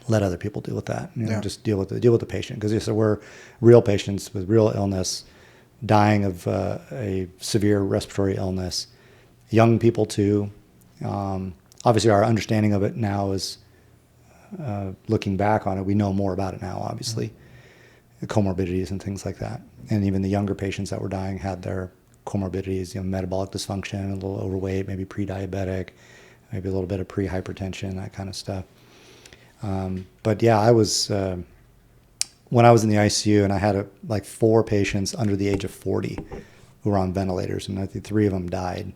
Let other people deal with that. Just deal with the patient, because we're real patients with real illness, dying of a severe respiratory illness, young people too. Obviously, our understanding of it now is, looking back on it, we know more about it now, obviously, the comorbidities and things like that. And even the younger patients that were dying had their comorbidities, metabolic dysfunction, a little overweight, maybe pre-diabetic, maybe a little bit of pre-hypertension, that kind of stuff. But yeah, I was... when I was in the ICU, and I had 4 patients under the age of 40 who were on ventilators, and I think 3 of them died.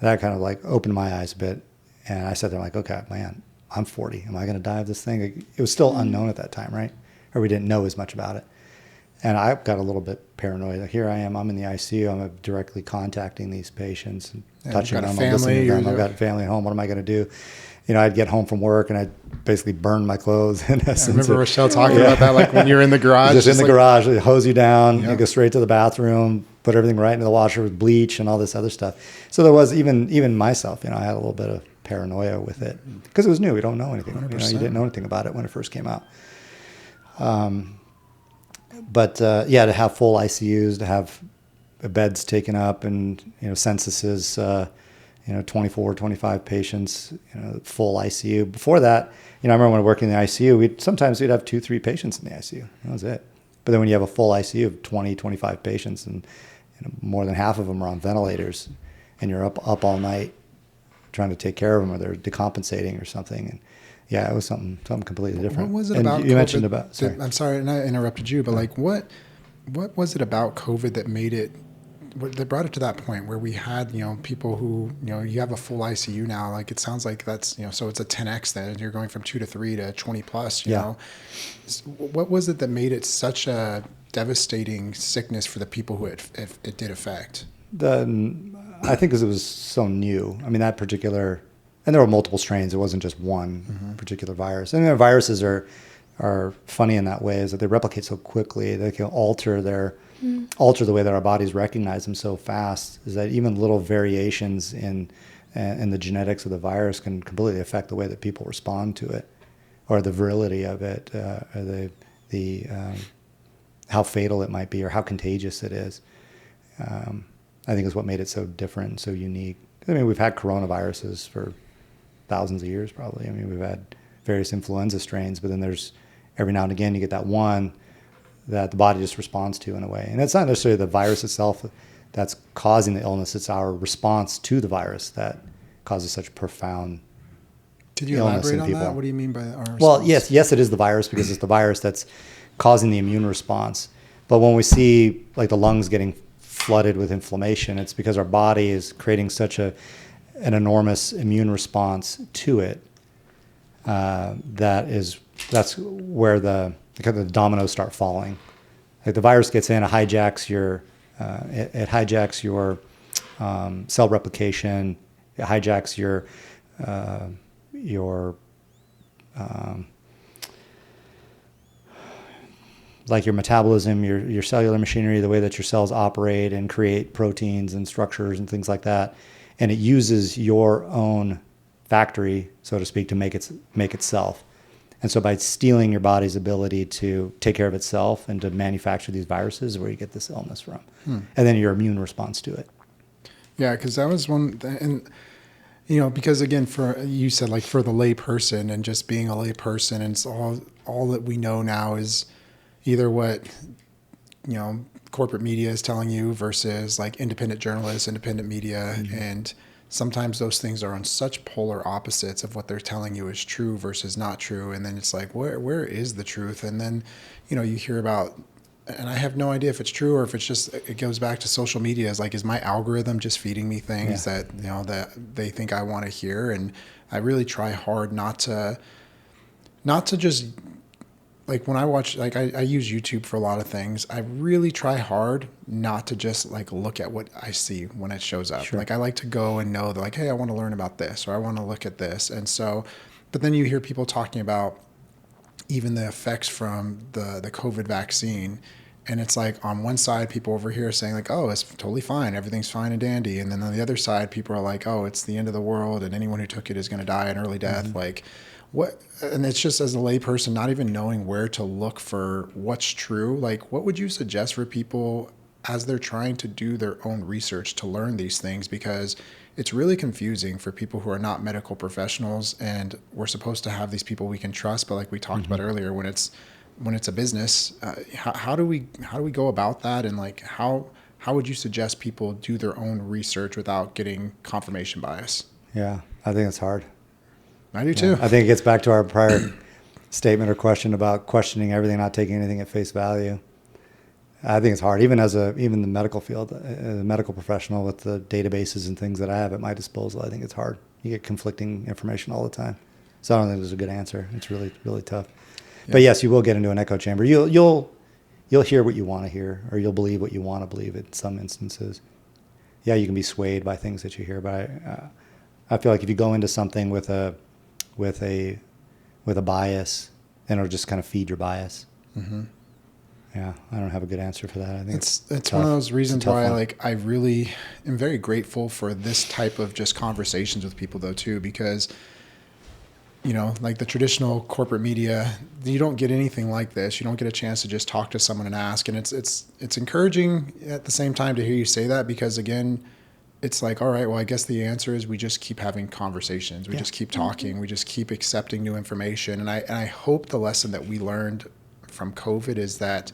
That kind of opened my eyes a bit, and I sat there okay, man, I'm 40. Am I going to die of this thing? It was still unknown at that time, right? Or we didn't know as much about it. And I got a little bit paranoid. Here I am, I'm in the ICU, I'm directly contacting these patients and touching them, I'm listening to them. I've got family at home, what am I going to do? I'd get home from work and I'd basically burn my clothes. In essence. I remember Rochelle talking about that, when you're in the garage. Just in the garage, they hose you down, you go straight to the bathroom, put everything right into the washer with bleach and all this other stuff. So there was even myself, I had a little bit of paranoia with it because it was new. We don't know anything. You didn't know anything about it when it first came out. But to have full ICUs, to have beds taken up, and censuses. 24, 25 patients, full ICU. Before that, I remember when I worked in the ICU, we'd have 2-3 patients in the ICU. That was it. But then when you have a full ICU of 20, 25 patients, and more than half of them are on ventilators, and you're up all night trying to take care of them, or they're decompensating or something. And yeah, it was something completely different. What was it and about you COVID mentioned about, sorry. I'm sorry, and I interrupted you, but like what was it about COVID that brought it to that point where we had, people who, you have a full ICU now, like it sounds like that's, so it's a 10X then, you're going from 2 to 3 to 20 plus, you know. What was it that made it such a devastating sickness for the people who it did affect? I think because it was so new. I mean, that particular, and there were multiple strains. It wasn't just one particular virus. And viruses are funny in that way, is that they replicate so quickly. They can alter the way that our bodies recognize them so fast. Is that even little variations in the genetics of the virus can completely affect the way that people respond to it, or the virility of it, or the how fatal it might be, or how contagious it is. I think is what made it so different and so unique. I mean, we've had coronaviruses for thousands of years, probably. I mean, we've had various influenza strains, but then there's every now and again you get that one that the body just responds to in a way. And it's not necessarily the virus itself that's causing the illness, it's our response to the virus that causes such profound illness in people. Did you elaborate on that? What do you mean by our response? Well, yes, it is the virus, because it's the virus that's causing the immune response. But when we see like the lungs getting flooded with inflammation, it's because our body is creating such an enormous immune response to it. That's where the dominoes start falling. Like the virus gets in, it hijacks your cell replication, it hijacks your like your metabolism, your cellular machinery, the way that your cells operate and create proteins and structures and things like that. And it uses your own factory, so to speak, to make itself. And so by stealing your body's ability to take care of itself and to manufacture these viruses is where you get this illness from. And then your immune response to it. Yeah, because that was one, and because again, you said like for the lay person and just being a lay person, and it's all that we know now is either what, corporate media is telling you versus like independent journalists, independent media. And sometimes those things are on such polar opposites of what they're telling you is true versus not true. And then it's like, where is the truth? And then, you hear about, and I have no idea if it's true or if it's just, it goes back to social media. Is like, is my algorithm just feeding me things that, that they think I want to hear? And I really try hard not to just, like when I watch, like I use YouTube for a lot of things. I really try hard not to just like look at what I see when it shows up. Sure. Like I like to go and know that like, hey, I want to learn about this, or I want to look at this. And so, but then you hear people talking about even the effects from the COVID vaccine. And it's like on one side, people over here are saying like, oh, it's totally fine. Everything's fine and dandy. And then on the other side, people are like, oh, it's the end of the world. And anyone who took it is going to die an early death. Like, what? And it's just as a layperson, not even knowing where to look for what's true. Like, what would you suggest for people as they're trying to do their own research to learn these things? Because it's really confusing for people who are not medical professionals, and we're supposed to have these people we can trust. But like we talked about earlier, when it's a business, how do we go about that? And like, how would you suggest people do their own research without getting confirmation bias? Yeah, I think it's hard. I do too. I think it gets back to our prior statement or question about questioning everything, not taking anything at face value. I think it's hard, even the medical field, as a medical professional with the databases and things that I have at my disposal. I think it's hard. You get conflicting information all the time. So I don't think there's a good answer. It's really, really tough. Yeah. But yes, you will get into an echo chamber. You'll hear what you want to hear, or you'll believe what you want to believe in some instances. Yeah, you can be swayed by things that you hear, but I feel like if you go into something with a bias, then it'll just kind of feed your bias. Mm-hmm. Yeah, I don't have a good answer for that. I think it's one of those reasons why I really am very grateful for this type of just conversations with people though too, because like the traditional corporate media, you don't get anything like this. You don't get a chance to just talk to someone and ask, and it's encouraging at the same time to hear you say that, because again, it's like, all right, well, I guess the answer is we just keep having conversations. We just keep talking. We just keep accepting new information. And I hope the lesson that we learned from COVID is that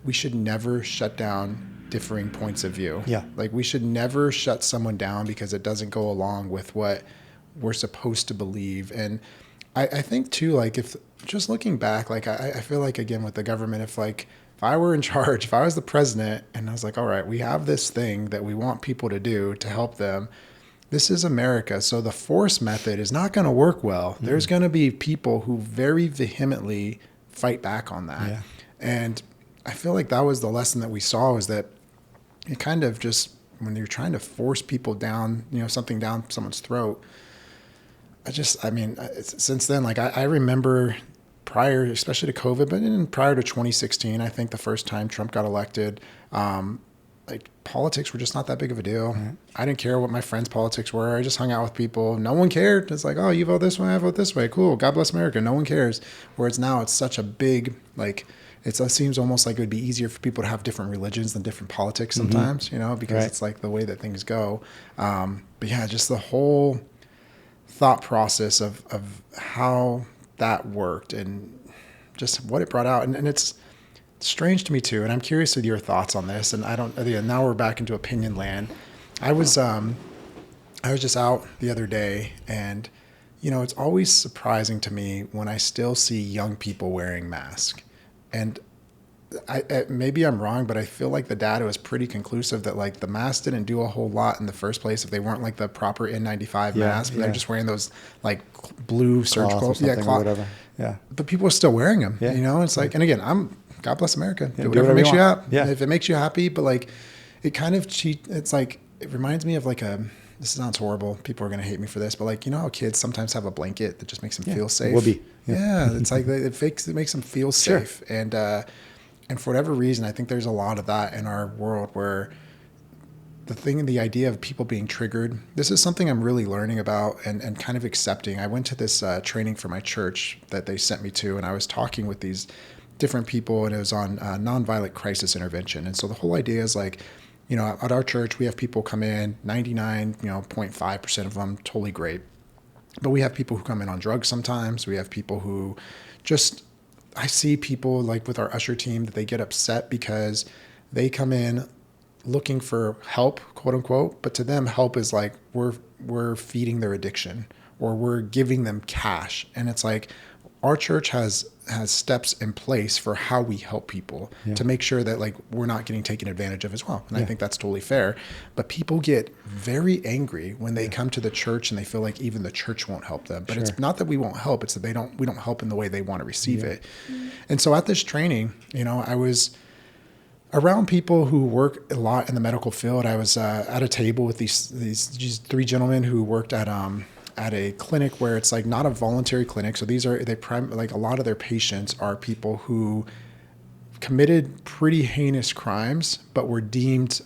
we should never shut down differing points of view. Yeah. Like we should never shut someone down because it doesn't go along with what we're supposed to believe. And I think too, like if just looking back, like I feel like again with the government, if I were in charge, if I was the president and I was like, all right, we have this thing that we want people to do to help them. This is America. So the force method is not going to work well. Mm-hmm. There's going to be people who very vehemently fight back on that. Yeah. And I feel like that was the lesson that we saw, is that it kind of just, when you're trying to force people down, something down someone's throat, since then, like I remember prior, especially to COVID, but even prior to 2016, I think the first time Trump got elected, like politics were just not that big of a deal. Mm-hmm. I didn't care what my friends' politics were. I just hung out with people. No one cared. It's like, oh, you vote this way, I vote this way. Cool. God bless America. No one cares. Whereas now it's such a big, like, it seems almost like it would be easier for people to have different religions than different politics sometimes, because right. It's like the way that things go. But yeah, just the whole thought process of how that worked and just what it brought out. And it's strange to me too. And I'm curious with your thoughts on this. And now we're back into opinion land. I was just out the other day, and, it's always surprising to me when I still see young people wearing masks. And maybe I'm wrong, but I feel like the data was pretty conclusive that like the mask didn't do a whole lot in the first place if they weren't like the proper N95 masks. They're just wearing those like blue surgical, cloth or whatever. Yeah. But people are still wearing them. Yeah. It's like, and again, God bless America. Yeah, do whatever makes you happy. Yeah. If it makes you happy, but like it kind of it's like, it reminds me of like this sounds horrible. People are going to hate me for this, but like, how kids sometimes have a blanket that just makes them feel safe. Whoopee. Yeah. It's like it makes them feel safe. Sure. And for whatever reason, I think there's a lot of that in our world where the idea of people being triggered, this is something I'm really learning about and kind of accepting. I went to this training for my church that they sent me to, and I was talking with these different people, and it was on nonviolent crisis intervention. And so the whole idea is like, at our church, we have people come in, 99.5% of them totally great. But we have people who come in on drugs sometimes. We have people who I see people like with our usher team that they get upset because they come in looking for help, quote unquote. But to them, help is like we're feeding their addiction or we're giving them cash. And it's like our church has steps in place for how we help people to make sure that like we're not getting taken advantage of as well. And I think that's totally fair. But people get very angry when they come to the church and they feel like even the church won't help them. But it's not that we won't help, it's that we don't help in the way they want to receive it. And so at this training, I was around people who work a lot in the medical field. I was at a table with these three gentlemen who worked at a clinic where it's like not a voluntary clinic. So like a lot of their patients are people who committed pretty heinous crimes, but were deemed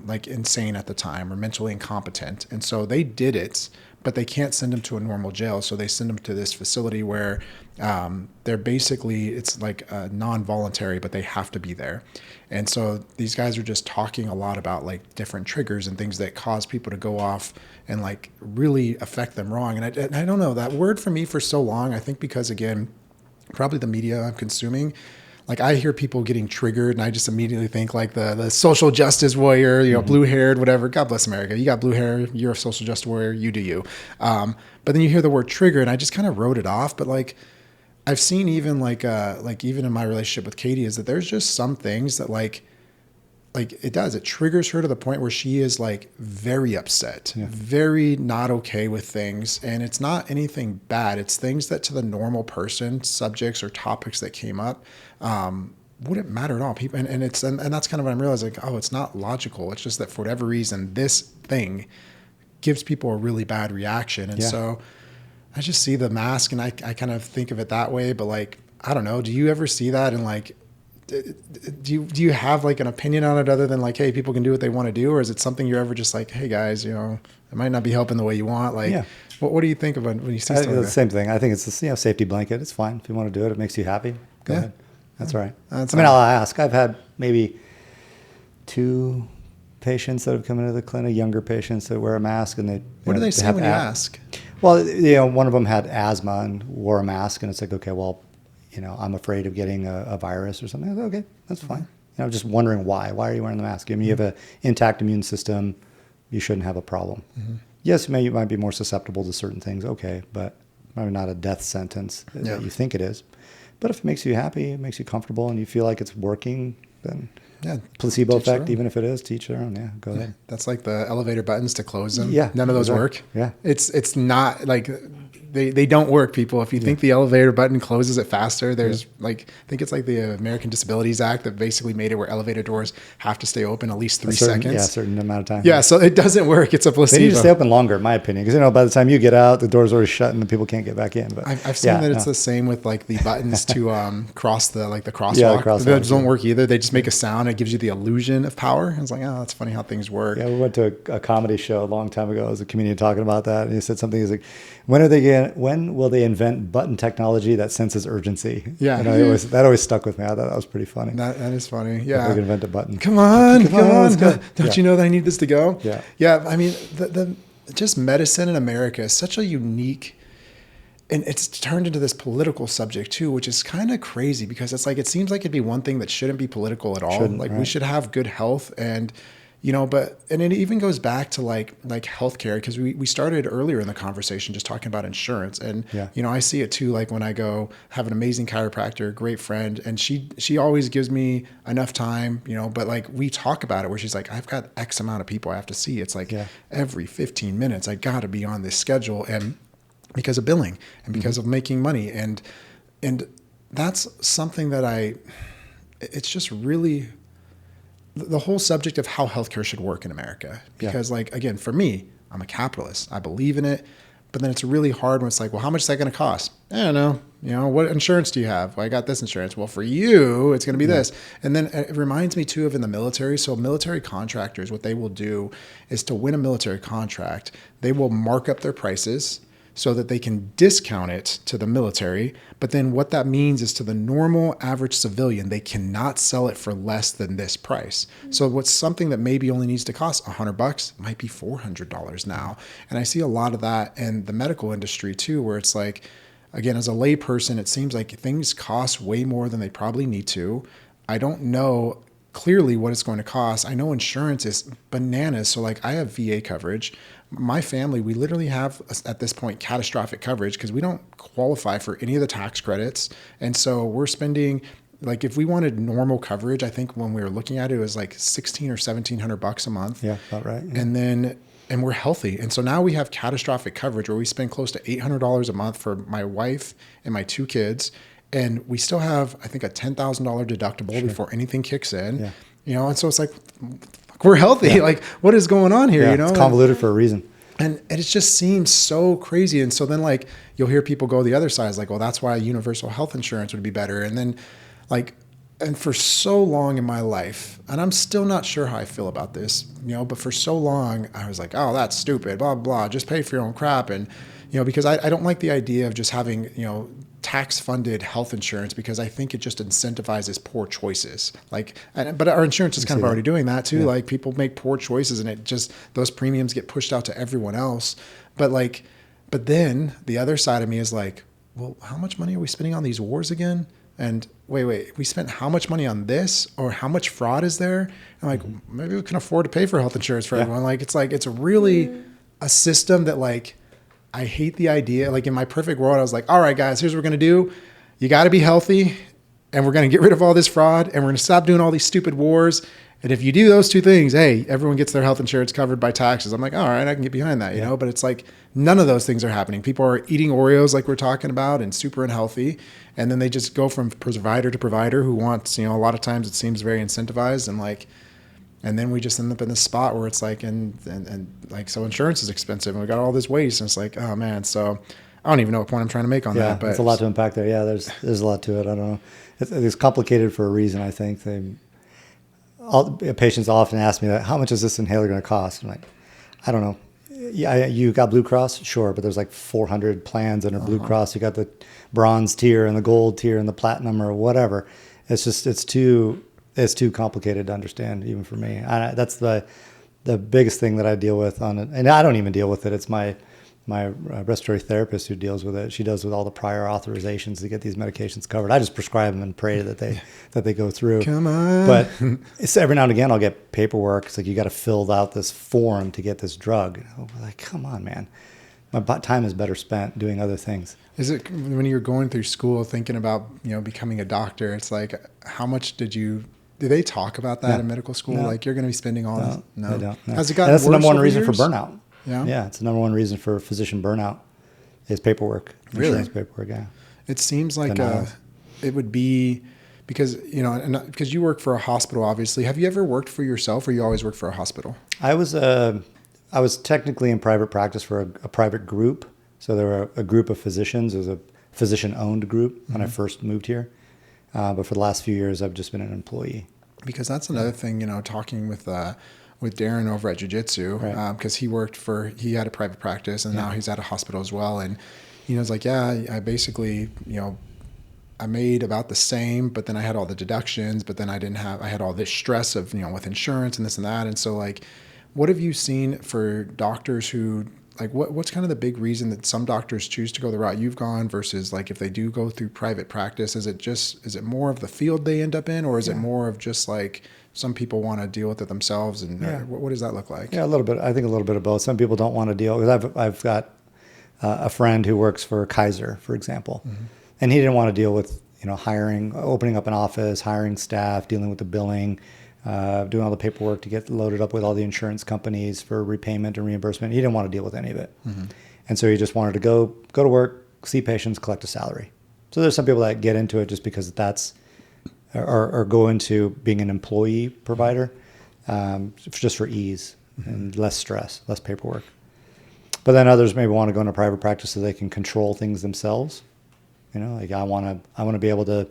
like insane at the time or mentally incompetent. And so they did it, but they can't send them to a normal jail. So they send them to this facility where they're basically, it's like non-voluntary, but they have to be there. And so these guys are just talking a lot about like different triggers and things that cause people to go off and like really affect them wrong. And I don't know, that word for me for so long, I think because again, probably the media I'm consuming, like I hear people getting triggered and I just immediately think like the social justice warrior, blue haired, whatever. God bless America. You got blue hair. You're a social justice warrior. You do you. But then you hear the word trigger and I just kind of wrote it off. But like I've seen even like even in my relationship with Katie is that there's just some things that like it triggers her to the point where she is like very upset, very not okay with things. And it's not anything bad. It's things that to the normal person, subjects or topics that came up, wouldn't matter at all. People, and that's kind of what I'm realizing, like, oh, it's not logical. It's just that for whatever reason, this thing gives people a really bad reaction. And so I just see the mask and I kind of think of it that way, but like, I don't know. Do you ever see that? And like, do you have like an opinion on it other than like, hey, people can do what they want to do? Or is it something you're ever just like, hey guys, it might not be helping the way you want. Like, what do you think of when you see something? The same thing. I think it's a safety blanket. It's fine. If you want to do it, it makes you happy. Go ahead. That's all right. I'll ask. I've had maybe 2 patients that have come into the clinic, younger patients that wear a mask, and they. What do they say when you ask? Well, one of them had asthma and wore a mask, and it's like, okay, well, I'm afraid of getting a virus or something. I said, okay, that's fine. just wondering why. Why are you wearing the mask? I mean, you have an intact immune system. You shouldn't have a problem. Mm-hmm. Yes, you might be more susceptible to certain things. Okay, but maybe not a death sentence that you think it is. But if it makes you happy, it makes you comfortable, and you feel like it's working, then placebo effect, even if it is, teach their own. Yeah, go ahead. That's like the elevator buttons to close them. Yeah, none of those work. Yeah, it's not like they don't work, people. If you think the elevator button closes it faster, there's I think it's like the American Disabilities Act that basically made it where elevator doors have to stay open at least 3 seconds. Yeah, a certain amount of time. Yeah, so it doesn't work. It's a placebo. They need to stay open longer, in my opinion, because by the time you get out, the door's already shut and the people can't get back in. But I've seen that it's the same with like the buttons to cross the crosswalk. Yeah, the crosswalk. Those don't work either. They just make a sound. It gives you the illusion of power. And it's like, oh, that's funny how things work. Yeah, we went to a comedy show a long time ago. There was a comedian talking about that, and he said something. He's like, when will they invent button technology that senses urgency? Yeah. That always stuck with me. I thought that was pretty funny. That is funny. Yeah. They could invent a button. Come on. Let's go. Don't you know that I need this to go? Yeah. Yeah. I mean, the just medicine in America is such a unique, and it's turned into this political subject too, which is kind of crazy because it's like, it seems like it'd be one thing that shouldn't be political at all. We should have good health and, and it even goes back to like healthcare, because we started earlier in the conversation just talking about insurance, and I see it too. Like when I go have an amazing chiropractor, great friend, and she always gives me enough time, but like we talk about it where she's like, I've got X amount of people I have to see. It's like every 15 minutes I got to be on this schedule, and because of billing and because of making money, and that's something that it's just really the whole subject of how healthcare should work in America. Because like, again, for me, I'm a capitalist. I believe in it, but then it's really hard when it's like, well, how much is that going to cost? I don't know. What insurance do you have? Well, I got this insurance. Well, for you, it's going to be this. And then it reminds me too of in the military. So military contractors, what they will do is to win a military contract, they will mark up their prices so that they can discount it to the military. But then what that means is to the normal average civilian, they cannot sell it for less than this price. So what's something that maybe only needs to cost $100 might be $400 now. And I see a lot of that in the medical industry too, where it's like, again, as a lay person, it seems like things cost way more than they probably need to. I don't know clearly what it's going to cost. I know insurance is bananas. So like I have VA coverage. My family, we literally have at this point catastrophic coverage because we don't qualify for any of the tax credits. And so we're spending, like if we wanted normal coverage, I think when we were looking at it, it was like $1,600 or $1,700 a month. Yeah, about right. Yeah. And we're healthy. And so now we have catastrophic coverage where we spend close to $800 a month for my wife and my 2 kids. And we still have, I think, a $10,000 deductible before anything kicks in. Yeah. And so it's like, we're healthy. Yeah. Like, what is going on here? It's convoluted for a reason. And it just seems so crazy. And so then like, you'll hear people go the other side. It's like, well, that's why universal health insurance would be better. And then like, and for so long in my life, and I'm still not sure how I feel about this, but for so long I was like, oh, that's stupid, blah, blah, just pay for your own crap. And, because I don't like the idea of just having, tax-funded health insurance, because I think it just incentivizes poor choices. But our insurance is kind of already doing that too. Yeah. Like people make poor choices, and it just, those premiums get pushed out to everyone else. But then the other side of me is like, well, how much money are we spending on these wars again? And wait, we spent how much money on this, or how much fraud is there? And like, maybe we can afford to pay for health insurance for everyone. Like, it's really a system that like, I hate the idea. Like in my perfect world, I was like, all right, guys, here's what we're going to do. You got to be healthy, and we're going to get rid of all this fraud, and we're going to stop doing all these stupid wars. And if you do those 2 things, hey, everyone gets their health insurance covered by taxes. I'm like, all right, I can get behind that, but it's like none of those things are happening. People are eating Oreos like we're talking about and super unhealthy. And then they just go from provider to provider who wants, a lot of times it seems very incentivized, and then we just end up in this spot where it's like, and like, so insurance is expensive and we got all this waste, and it's like, oh man. So I don't even know what point I'm trying to make on that, but it's a lot to unpack there. Yeah. There's a lot to it. I don't know. It's complicated for a reason. I think patients often ask me that, how much is this inhaler going to cost? I'm like, I don't know. Yeah. You got Blue Cross? Sure. But there's like 400 plans under Blue Cross. You got the bronze tier and the gold tier and the platinum or whatever. It's too complicated to understand, even for me. That's the biggest thing that I deal with on it. And I don't even deal with it. It's my my respiratory therapist who deals with it, she does with all the prior authorizations to get these medications covered. I just prescribe them and pray that they go through. Come on. But it's every now and again I'll get paperwork. It's like, you got to fill out this form to get this drug. I'm like, come on, man. My time is better spent doing other things. Is it when you're going through school thinking about, becoming a doctor, it's like, how much do they talk about that in medical school? No. Like, you're going to be spending all this? No. They don't. No. Has it gotten that's worse the number one over reason years? for burnout. Yeah. Yeah. It's the number one reason for physician burnout is paperwork. Really? Insurance paperwork. Yeah. It seems like it would be because, because you work for a hospital, obviously. Have you ever worked for yourself, or you always worked for a hospital? I was technically in private practice for a private group. So there were a group of physicians. It was a physician-owned group when I first moved here. But for the last few years, I've just been an employee. Because that's another thing, talking with Darren over at Jiu-Jitsu, because he had a private practice, and now he's at a hospital as well. And, it's like, I basically, I made about the same, but then I had all the deductions, but then I had all this stress of, with insurance and this and that. And so, like, what have you seen for doctors who, like, what's kind of the big reason that some doctors choose to go the route you've gone versus, like, if they do go through private practice, is it more of the field they end up in, or is it more of just like some people want to deal with it themselves? And what does that look like? Yeah, a little bit. I think a little bit of both. Some people don't want to deal, because I've got a friend who works for Kaiser, for example, and he didn't want to deal with, hiring, opening up an office, hiring staff, dealing with the billing, doing all the paperwork to get loaded up with all the insurance companies for repayment and reimbursement. He didn't want to deal with any of it. And so he just wanted to go to work, see patients, collect a salary. So there's some people that get into it just because or go into being an employee provider, just for ease and less stress, less paperwork. But then others maybe want to go into private practice so they can control things themselves. Like, I want to be able to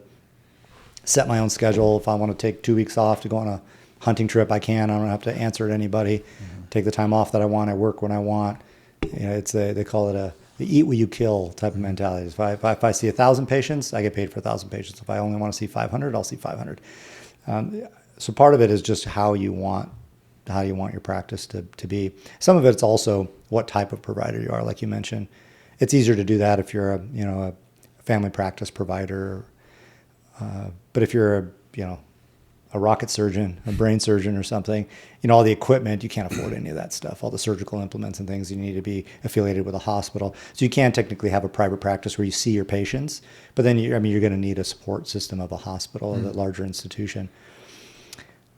set my own schedule. If I want to take 2 weeks off to go on a hunting trip, I can. I don't have to answer to anybody. Take the time off that I want. I work when I want. They call it the eat what you kill type of mentality. If I see 1,000 patients, I get paid for 1,000 patients. If I only want to see 500, I'll see 500. So part of it is just how you want your practice to be. Some of it's also what type of provider you are, like you mentioned. It's easier to do that if you're a family practice provider. But if you're a rocket surgeon, a brain surgeon or something, all the equipment, you can't afford any of that stuff. All the surgical implements and things, you need to be affiliated with a hospital. So you can technically have a private practice where you see your patients, but then you're going to need a support system of a hospital, a larger institution.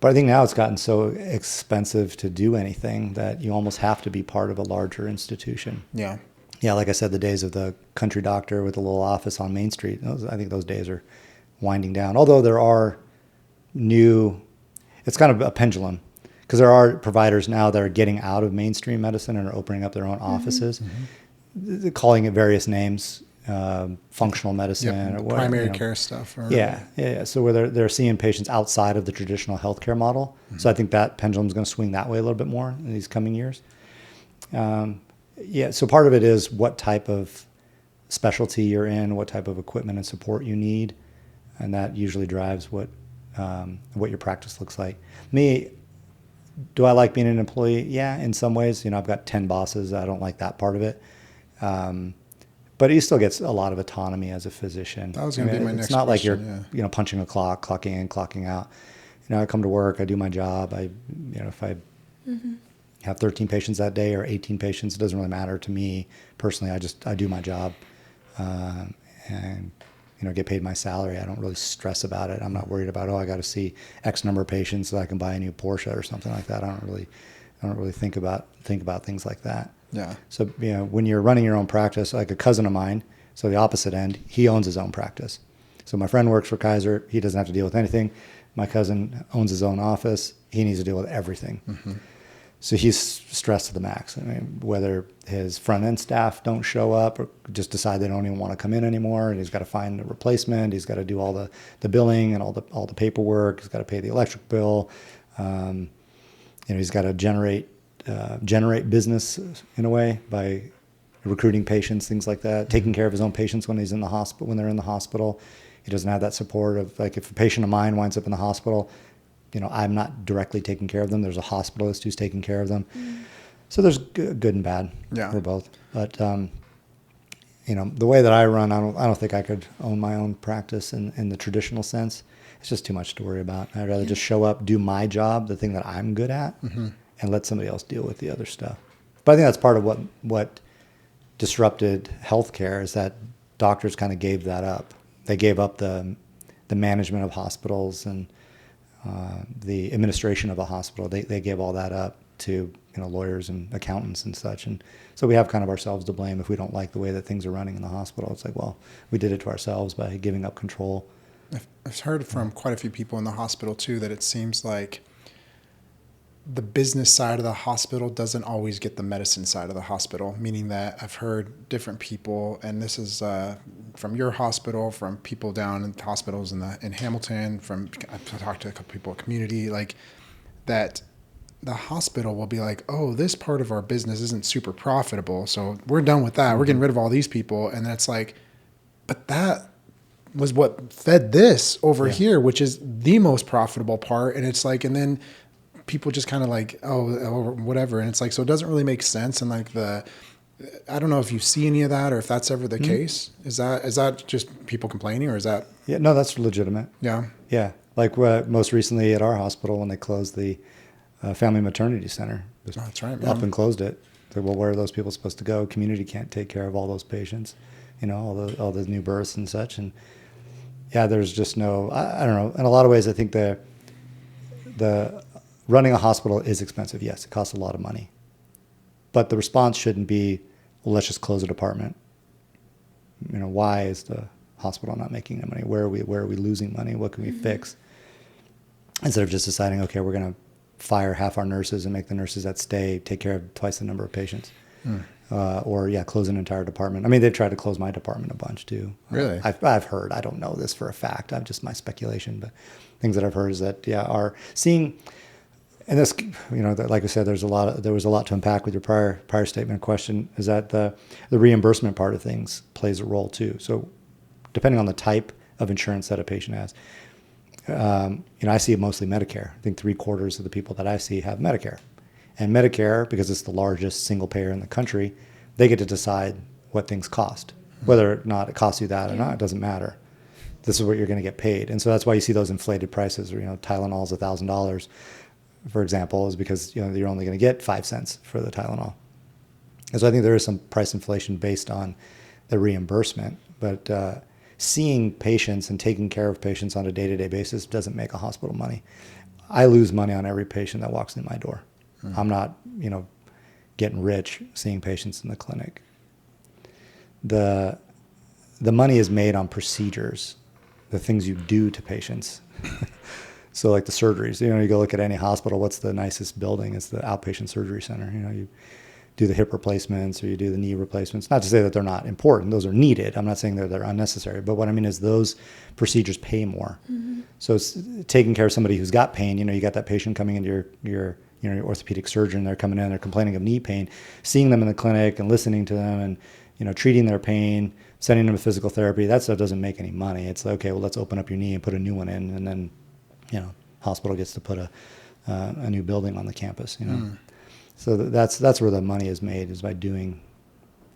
But I think now it's gotten so expensive to do anything that you almost have to be part of a larger institution. Yeah. Yeah, like I said, the days of the country doctor with a little office on Main Street, I think those days are winding down. Although there are it's kind of a pendulum, because there are providers now that are getting out of mainstream medicine and are opening up their own offices, calling it various names, functional medicine, or what, primary care stuff. Yeah. So where they're seeing patients outside of the traditional healthcare model. So I think that pendulum is going to swing that way a little bit more in these coming years. So part of it is what type of specialty you're in, what type of equipment and support you need, and that usually drives what your practice looks like. Me, do I like being an employee? Yeah, in some ways. I've got 10 bosses. I don't like that part of it. But you still get a lot of autonomy as a physician. That was going to be my next question. It's not like you're punching a clock, clocking in, clocking out. I come to work, I do my job. If I have 13 patients that day or 18 patients, it doesn't really matter to me personally. I do my job, and get paid my salary. I don't really stress about it. I'm not worried about, I got to see X number of patients so I can buy a new Porsche or something like that. I don't really think about things like that. Yeah. So, when you're running your own practice, like a cousin of mine, so the opposite end, he owns his own practice. So my friend works for Kaiser. He doesn't have to deal with anything. My cousin owns his own office. He needs to deal with everything. So he's stressed to the max. Whether his front end staff don't show up or just decide they don't even want to come in anymore, and he's got to find a replacement. He's got to do all the billing and all the paperwork. He's got to pay the electric bill. He's got to generate business in a way by recruiting patients, things like that, taking care of his own patients when he's in the hospital, when they're in the hospital. He doesn't have that support of, like, if a patient of mine winds up in the hospital, I'm not directly taking care of them. There's a hospitalist who's taking care of them. So there's good and bad Yeah. for both. But the way that I run, I don't think I could own my own practice in the traditional sense. It's just too much to worry about. I'd rather just show up, do my job, the thing that I'm good at, and let somebody else deal with the other stuff. But I think that's part of what disrupted healthcare is that doctors kind of gave that up. They gave up the management of hospitals and the administration of a hospital. They gave all that up to lawyers and accountants and such. And so we have kind of ourselves to blame if we don't like the way that things are running in the hospital. It's like, well, we did it to ourselves by giving up control. I've heard from quite a few people in the hospital too that it seems like the business side of the hospital doesn't always get the medicine side of the hospital, meaning that I've heard different people, and this is from your hospital, from people down in hospitals in Hamilton, I've talked to a couple people at community, like that the hospital will be like, oh, this part of our business isn't super profitable, so we're done with that. We're getting rid of all these people. And that's like, but that was what fed this over here, which is the most profitable part. And it's like, and then people just kind of like, oh, whatever. And it's like, so it doesn't really make sense. And like I don't know if you see any of that or if that's ever the case. Is that just people complaining or is that? Yeah, no, that's legitimate. Yeah. Yeah. Like most recently at our hospital when they closed the family maternity center. That's right. Up and closed it. So, well, where are those people supposed to go? Community can't take care of all those patients, all the new births and such. And yeah, there's just no, I don't know. In a lot of ways, I think the running a hospital is expensive. Yes, it costs a lot of money. But the response shouldn't be, well, let's just close a department. Why is the hospital not making any money? Where are we losing money? What can we fix? Instead of just deciding, okay, we're going to fire half our nurses and make the nurses that stay take care of twice the number of patients. Or close an entire department. I mean, they've tried to close my department a bunch too. Really? I've heard, I don't know this for a fact, I'm just my speculation, but things that I've heard is that, are seeing, and this, like I said, there was a lot to unpack with your prior statement question, is that the reimbursement part of things plays a role too. So depending on the type of insurance that a patient has, I see mostly Medicare. I think 3/4 of the people that I see have Medicare. And Medicare, because it's the largest single payer in the country, they get to decide what things cost. Whether or not it costs you that or not, it doesn't matter. This is what you're going to get paid. And so that's why you see those inflated prices, or, Tylenol's $1,000, for example, is because, you're only going to get 5 cents for the Tylenol. And so I think there is some price inflation based on the reimbursement. But seeing patients and taking care of patients on a day-to-day basis doesn't make a hospital money. I lose money on every patient that walks in my door. I'm not, getting rich seeing patients in the clinic. The money is made on procedures, the things you do to patients. So like the surgeries, you go look at any hospital, what's the nicest building? It's the outpatient surgery center. You do the hip replacements or you do the knee replacements. Not to say that they're not important. Those are needed. I'm not saying they're unnecessary. But what I mean is those procedures pay more. So it's taking care of somebody who's got pain. You got that patient coming into your orthopedic surgeon. They're coming in, they're complaining of knee pain. Seeing them in the clinic and listening to them and, treating their pain, sending them to physical therapy, that stuff doesn't make any money. It's like, okay, well, let's open up your knee and put a new one in. And then, hospital gets to put a new building on the campus, So that's where the money is made, is by doing,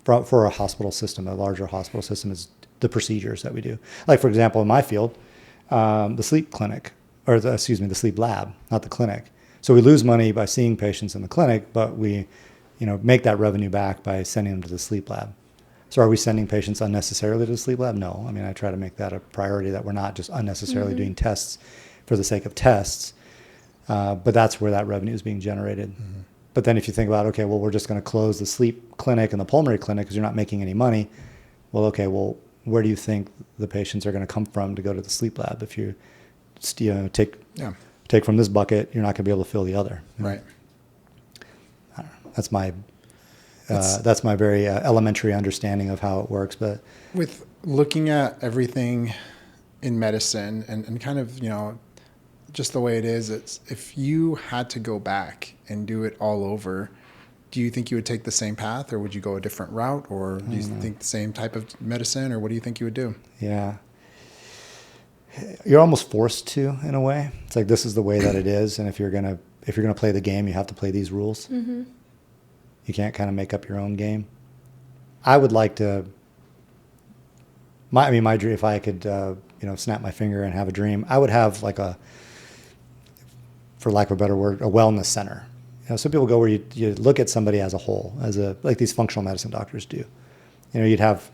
for a hospital system, a larger hospital system, is the procedures that we do. Like, for example, in my field, the sleep clinic, the sleep lab, not the clinic. So we lose money by seeing patients in the clinic, but we, make that revenue back by sending them to the sleep lab. So are we sending patients unnecessarily to the sleep lab? No. I mean, I try to make that a priority, that we're not just unnecessarily doing tests for the sake of tests, but that's where that revenue is being generated. But then if you think about, okay, well, we're just going to close the sleep clinic and the pulmonary clinic because you're not making any money. Well, okay, well, where do you think the patients are going to come from to go to the sleep lab? If you, take from this bucket, you're not going to be able to fill the other. Right. I don't know. That's my very elementary understanding of how it works. But with looking at everything in medicine and kind of, just the way it is, it's, if you had to go back and do it all over, do you think you would take the same path, or would you go a different route, or do you think the same type of medicine, or what do you think you would do? Yeah. You're almost forced to, in a way. It's like, this is the way that it is, and if you're gonna play the game, you have to play these rules. You can't kind of make up your own game. I would like to. My dream, if I could, snap my finger and have a dream, I would have like for lack of a better word, a wellness center. Some people go where you look at somebody as a whole, like these functional medicine doctors do. You'd have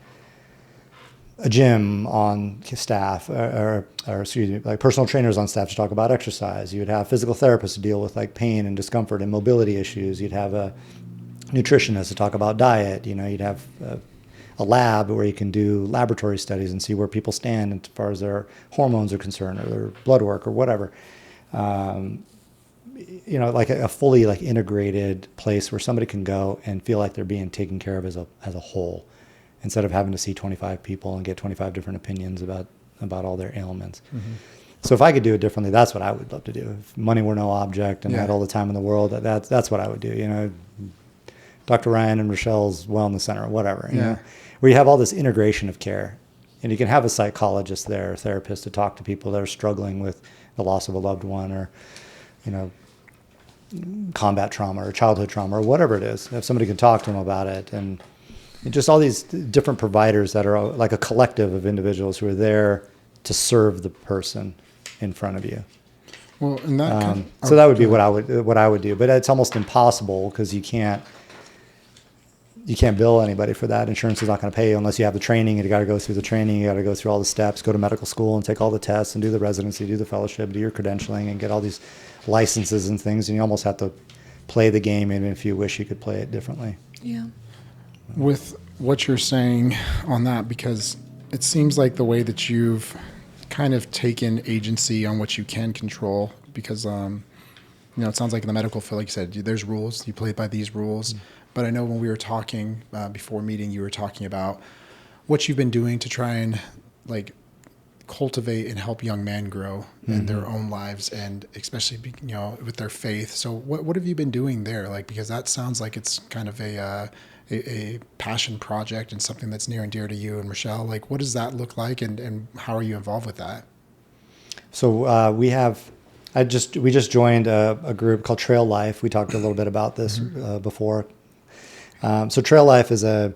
a gym on staff, or excuse me, like personal trainers on staff to talk about exercise. You would have physical therapists to deal with like pain and discomfort and mobility issues. You'd have a nutritionist to talk about diet. You'd have a lab where you can do laboratory studies and see where people stand as far as their hormones are concerned, or their blood work or whatever. Like a fully like integrated place where somebody can go and feel like they're being taken care of as a whole, instead of having to see 25 people and get 25 different opinions about all their ailments. Mm-hmm. So if I could do it differently, that's what I would love to do. If money were no object and I had all the time in the world, that's what I would do. Dr. Ryan and Rochelle's Wellness Center or whatever, where you have all this integration of care, and you can have a psychologist there, a therapist to talk to people that are struggling with the loss of a loved one, or, combat trauma or childhood trauma or whatever it is. If somebody can talk to them about it, and just all these different providers that are like a collective of individuals who are there to serve the person in front of you. Well, and that so that would be what I would do, but it's almost impossible because you can't bill anybody for that. Insurance is not going to pay you unless you have the training, and you got to go through the training. You got to go through all the steps, go to medical school and take all the tests and do the residency, do the fellowship, do your credentialing and get all these licenses and things. And you almost have to play the game even if you wish you could play it differently. Yeah. With what you're saying on that, because it seems like the way that you've kind of taken agency on what you can control, because, it sounds like in the medical field, like you said, there's rules, you play by these rules. Mm-hmm. But I know when we were talking before meeting, you were talking about what you've been doing to try and like cultivate and help young men grow in their own lives, and especially with their faith. So what have you been doing there? Like, because that sounds like it's kind of a passion project and something that's near and dear to you and Rochelle. Like, what does that look like, and how are you involved with that? So we just joined a group called Trail Life. We talked a little bit about this before. So Trail Life is a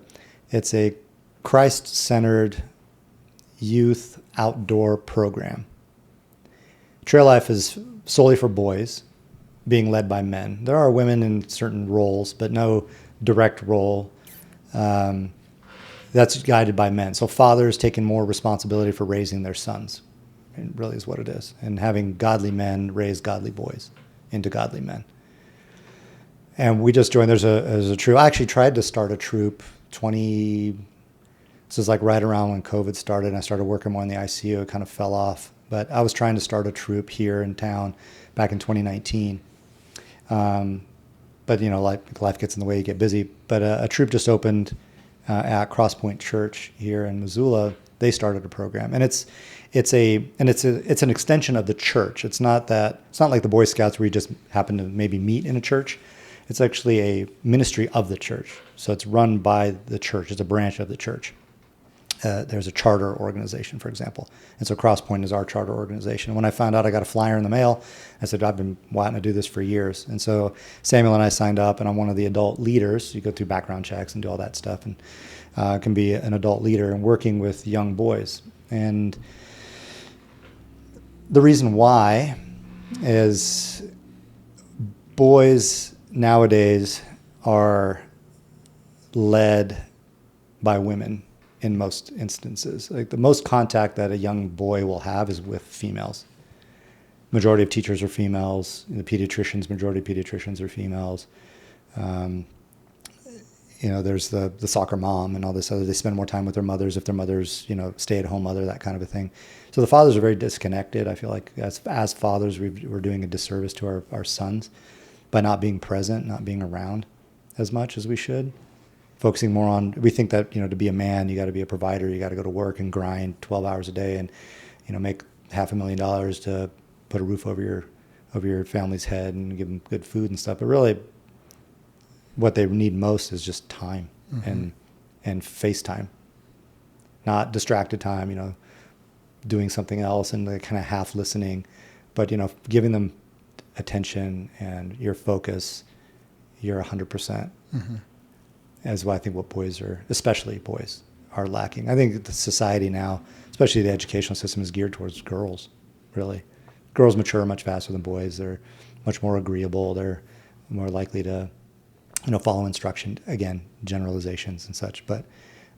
Christ-centered youth outdoor program. Trail Life is solely for boys, being led by men. There are women in certain roles, but no direct role. That's guided by men. So fathers taking more responsibility for raising their sons. It really is what it is. And having godly men raise godly boys into godly men. And we just joined. There's a troop. I actually tried to start a troop this is like right around when COVID started, and I started working more in the ICU. It kind of fell off. But I was trying to start a troop here in town back in 2019. But, life gets in the way, you get busy. But a troop just opened at Crosspoint Church here in Missoula. They started a program, and it's an extension of the church. It's not like the Boy Scouts where you just happen to maybe meet in a church. It's actually a ministry of the church. So it's run by the church. It's a branch of the church. There's a charter organization, for example. And so Crosspoint is our charter organization. When I found out I got a flyer in the mail, I said, I've been wanting to do this for years. And so Samuel and I signed up, and I'm one of the adult leaders. You go through background checks and do all that stuff, and can be an adult leader and working with young boys. And the reason why is boys nowadays are led by women in most instances. Like the most contact that a young boy will have is with females. Majority of teachers are females. Majority of pediatricians are females. There's the soccer mom and all this other. They spend more time with their mothers if their mother's, stay-at-home mother, that kind of a thing. So the fathers are very disconnected. I feel like as fathers, we're doing a disservice to our sons by not being present, not being around as much as we should. Focusing more on, we think that, to be a man, you got to be a provider, you got to go to work and grind 12 hours a day and, make $500,000 to put a roof over your family's head and give them good food and stuff. But really, what they need most is just time and face time, not distracted time, doing something else and kind of half listening, but, giving them attention and your focus you're 100%. As what I think what boys are, especially boys, are lacking. I think the society now, especially the educational system, is geared towards girls, really. Girls mature much faster than boys. They're much more agreeable. They're more likely to, follow instruction. Again, generalizations and such. But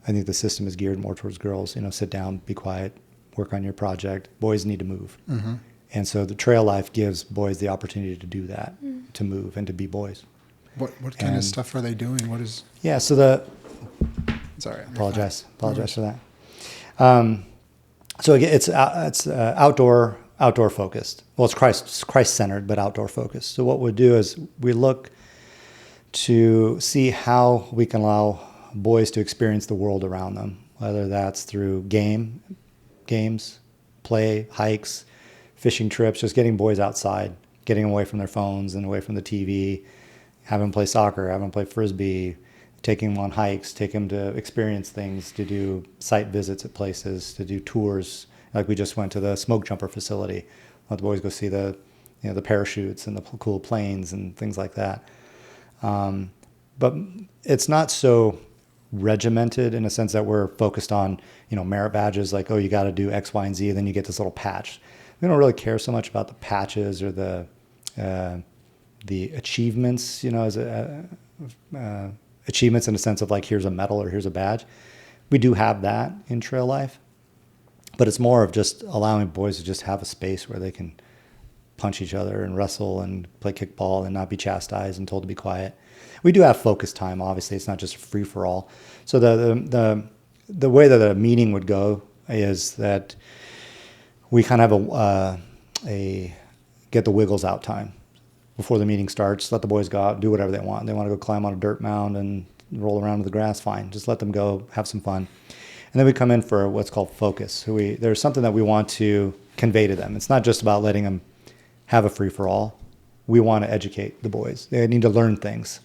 I think the system is geared more towards girls. Sit down, be quiet, work on your project. Boys need to move. And so the trail life gives boys the opportunity to do that, to move and to be boys. What kind of stuff are they doing? What is? Yeah, so Sorry, apologize for that. So again, it's outdoor focused. Well, it's Christ centered, but outdoor focused. So what we do is we look to see how we can allow boys to experience the world around them, whether that's through games, play, hikes, fishing trips, just getting boys outside, getting away from their phones and away from the TV, having them play soccer, having them play Frisbee, taking them on hikes, take them to experience things, to do site visits at places, to do tours. Like we just went to the smoke jumper facility. Let the boys go see the parachutes and the cool planes and things like that. But it's not so regimented in a sense that we're focused on, merit badges, like, oh, you got to do X, Y, and Z, and then you get this little patch. We don't really care so much about the patches or the achievements, as achievements in a sense of like, here's a medal or here's a badge. We do have that in trail life, but it's more of just allowing boys to just have a space where they can punch each other and wrestle and play kickball and not be chastised and told to be quiet. We do have focus time, obviously. It's not just a free for all. So the way that a meeting would go is that we kind of have a get the wiggles out time before the meeting starts. Let the boys go out, do whatever they want. They want to go climb on a dirt mound and roll around in the grass, fine. Just let them go, have some fun. And then we come in for what's called focus. So there's something that we want to convey to them. It's not just about letting them have a free-for-all. We want to educate the boys. They need to learn things.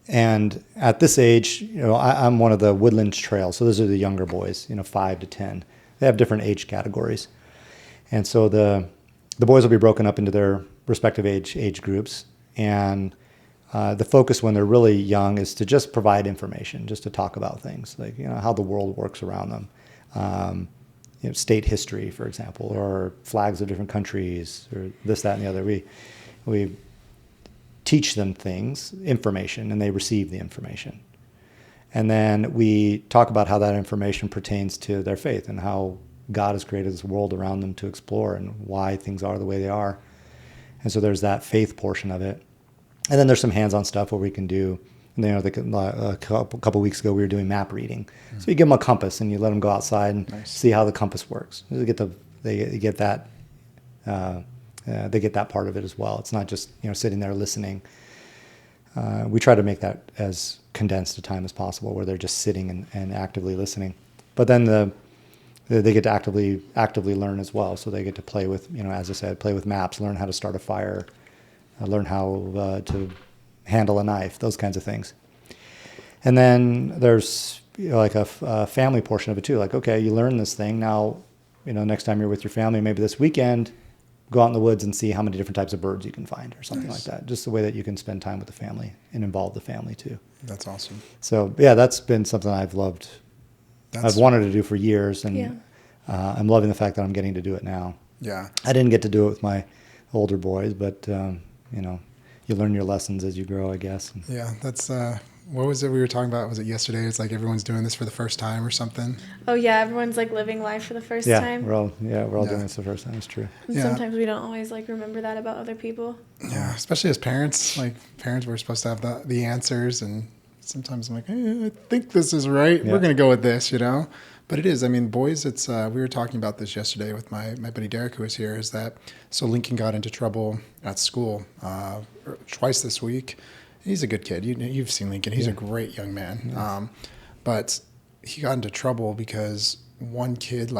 And at this age, I'm one of the Woodlands Trail. So those are the younger boys, 5 to 10. They have different age categories. And so the boys will be broken up into their respective age groups. And the focus when they're really young is to just provide information, just to talk about things, like, how the world works around them. State history, for example, or flags of different countries, or this, that, and the other. We teach them things, information, and they receive the information. And then we talk about how that information pertains to their faith and how God has created this world around them to explore and why things are the way they are. And so there's that faith portion of it. And then there's some hands-on stuff where we can do, a couple weeks ago we were doing map reading. Mm-hmm. So you give them a compass and you let them go outside and see how the compass works. They get that part of it as well. It's not just sitting there listening. We try to make that as condensed a time as possible, where they're just sitting and actively listening. But then they get to actively learn as well. So they get to play with, as I said, play with maps, learn how to start a fire, learn how to handle a knife, those kinds of things. And then there's like a family portion of it too. Like, okay, you learn this thing now. Next time you're with your family, maybe this weekend, go out in the woods and see how many different types of birds you can find, or something like that. Just the way that you can spend time with the family and involve the family too. That's awesome. So yeah, that's been something I've loved. I've wanted to do for years, and I'm loving the fact that I'm getting to do it now. Yeah. I didn't get to do it with my older boys, but you learn your lessons as you grow, I guess. Yeah, that's what was it we were talking about? Was it yesterday? It's like everyone's doing this for the first time or something. Oh yeah, everyone's like living life for the first time. We're all doing this for the first time. It's true. And sometimes we don't always remember that about other people. Yeah, especially as parents. Like parents, we're supposed to have the answers, and sometimes I'm like, hey, I think this is right. Yeah. We're gonna go with this, But it is. I mean, boys. It's. We were talking about this yesterday with my buddy Derek, who was here. Is that so? Lincoln got into trouble at school twice this week. He's a good kid. You've seen Lincoln. He's a great young man. Yeah. But he got into trouble because one kid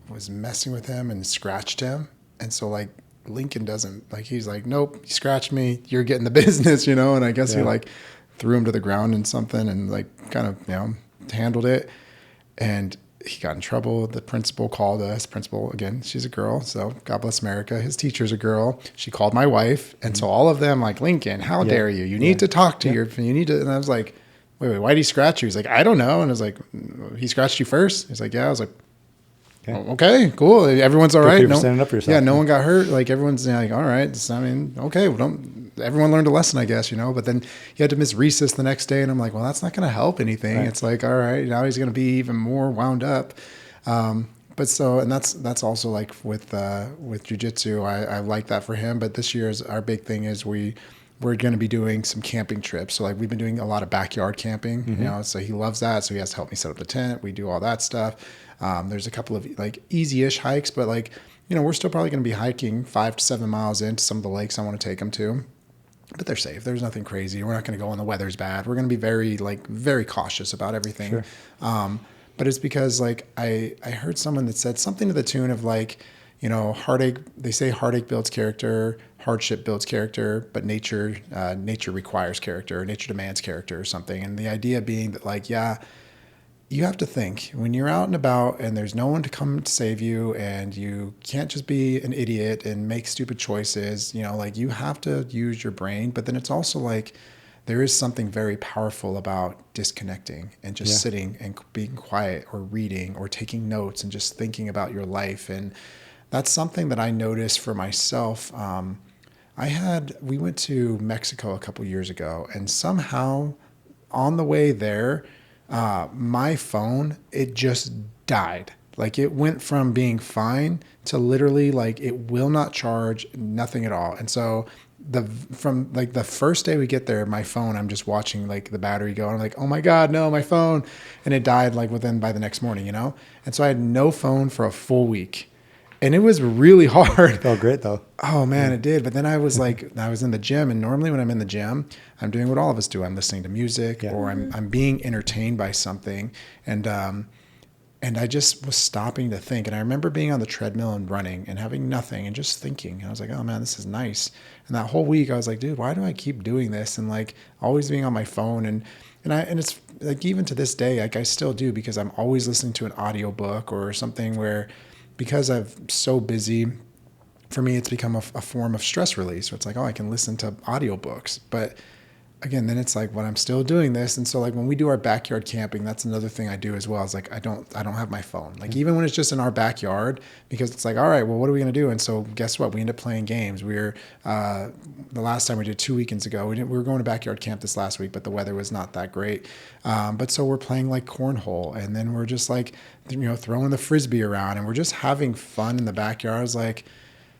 was messing with him and scratched him, and so Lincoln doesn't he's like, nope, you scratched me, you're getting the business, And I guess he threw him to the ground and something and kind of handled it, and he got in trouble. The principal called us. Principal, again, she's a girl, so God bless America. His teacher's a girl. She called my wife. And so all of them like, Lincoln, how dare you? You need to talk to you need to. And I was like, wait, why did he scratch you? He's like, I don't know. And I was like, he scratched you first? He's like, yeah. I was like, okay, cool. Everyone's all right. No, standing up for yourself. Yeah, no one got hurt. Like everyone's like, all right. I mean, okay. Well, everyone learned a lesson, I guess, But then you had to miss recess the next day, and I'm like, well, that's not going to help anything. Right. It's like, all right, now he's going to be even more wound up. But so, and that's also like with jiu-jitsu. I like that for him. But this year's our big thing is we're going to be doing some camping trips. So like we've been doing a lot of backyard camping, so he loves that. So he has to help me set up the tent. We do all that stuff. There's a couple of like easy-ish hikes, but like, we're still probably going to be hiking 5 to 7 miles into some of the lakes I want to take him to, but they're safe. There's nothing crazy. We're not going to go when the weather's bad. We're going to be very cautious about everything. Sure. But it's because like I heard someone that said something to the tune of like, heartache, they say heartache builds character, hardship builds character, but nature requires character, nature demands character or something. And the idea being that like, you have to think when you're out and about and there's no one to come to save you and you can't just be an idiot and make stupid choices, like you have to use your brain. But then it's also like there is something very powerful about disconnecting and just sitting and being quiet or reading or taking notes and just thinking about your life. And that's something that I noticed for myself. We went to Mexico a couple years ago, and somehow on the way there, my phone, it just died. Like it went from being fine to literally like it will not charge, nothing at all. And so from like the first day we get there, my phone, I'm just watching like the battery go, and I'm like, oh my God, no, my phone. And it died like by the next morning, And so I had no phone for a full week. And it was really hard. It felt great though. Oh man, it did. But then I was like, I was in the gym, and normally when I'm in the gym, I'm doing what all of us do. I'm listening to music, or I'm being entertained by something. And I just was stopping to think. And I remember being on the treadmill and running and having nothing and just thinking. And I was like, oh man, this is nice. And that whole week I was like, dude, why do I keep doing this? And like always being on my phone. And it's like, even to this day, like I still do, because I'm always listening to an audiobook or something where, because I'm so busy, for me, it's become a form of stress release. Where it's like, oh, I can listen to audiobooks. But again, then it's like, well, I'm still doing this. And so like when we do our backyard camping, that's another thing I do as well. Is like, I don't have my phone. Like even when it's just in our backyard, because it's like, all right, well, what are we going to do? And so guess what? We end up playing games. The last time we did 2 weekends ago, we were going to backyard camp this last week, but the weather was not that great. But so we're playing like cornhole, and then we're just like, throwing the Frisbee around, and we're just having fun in the backyard. I was like,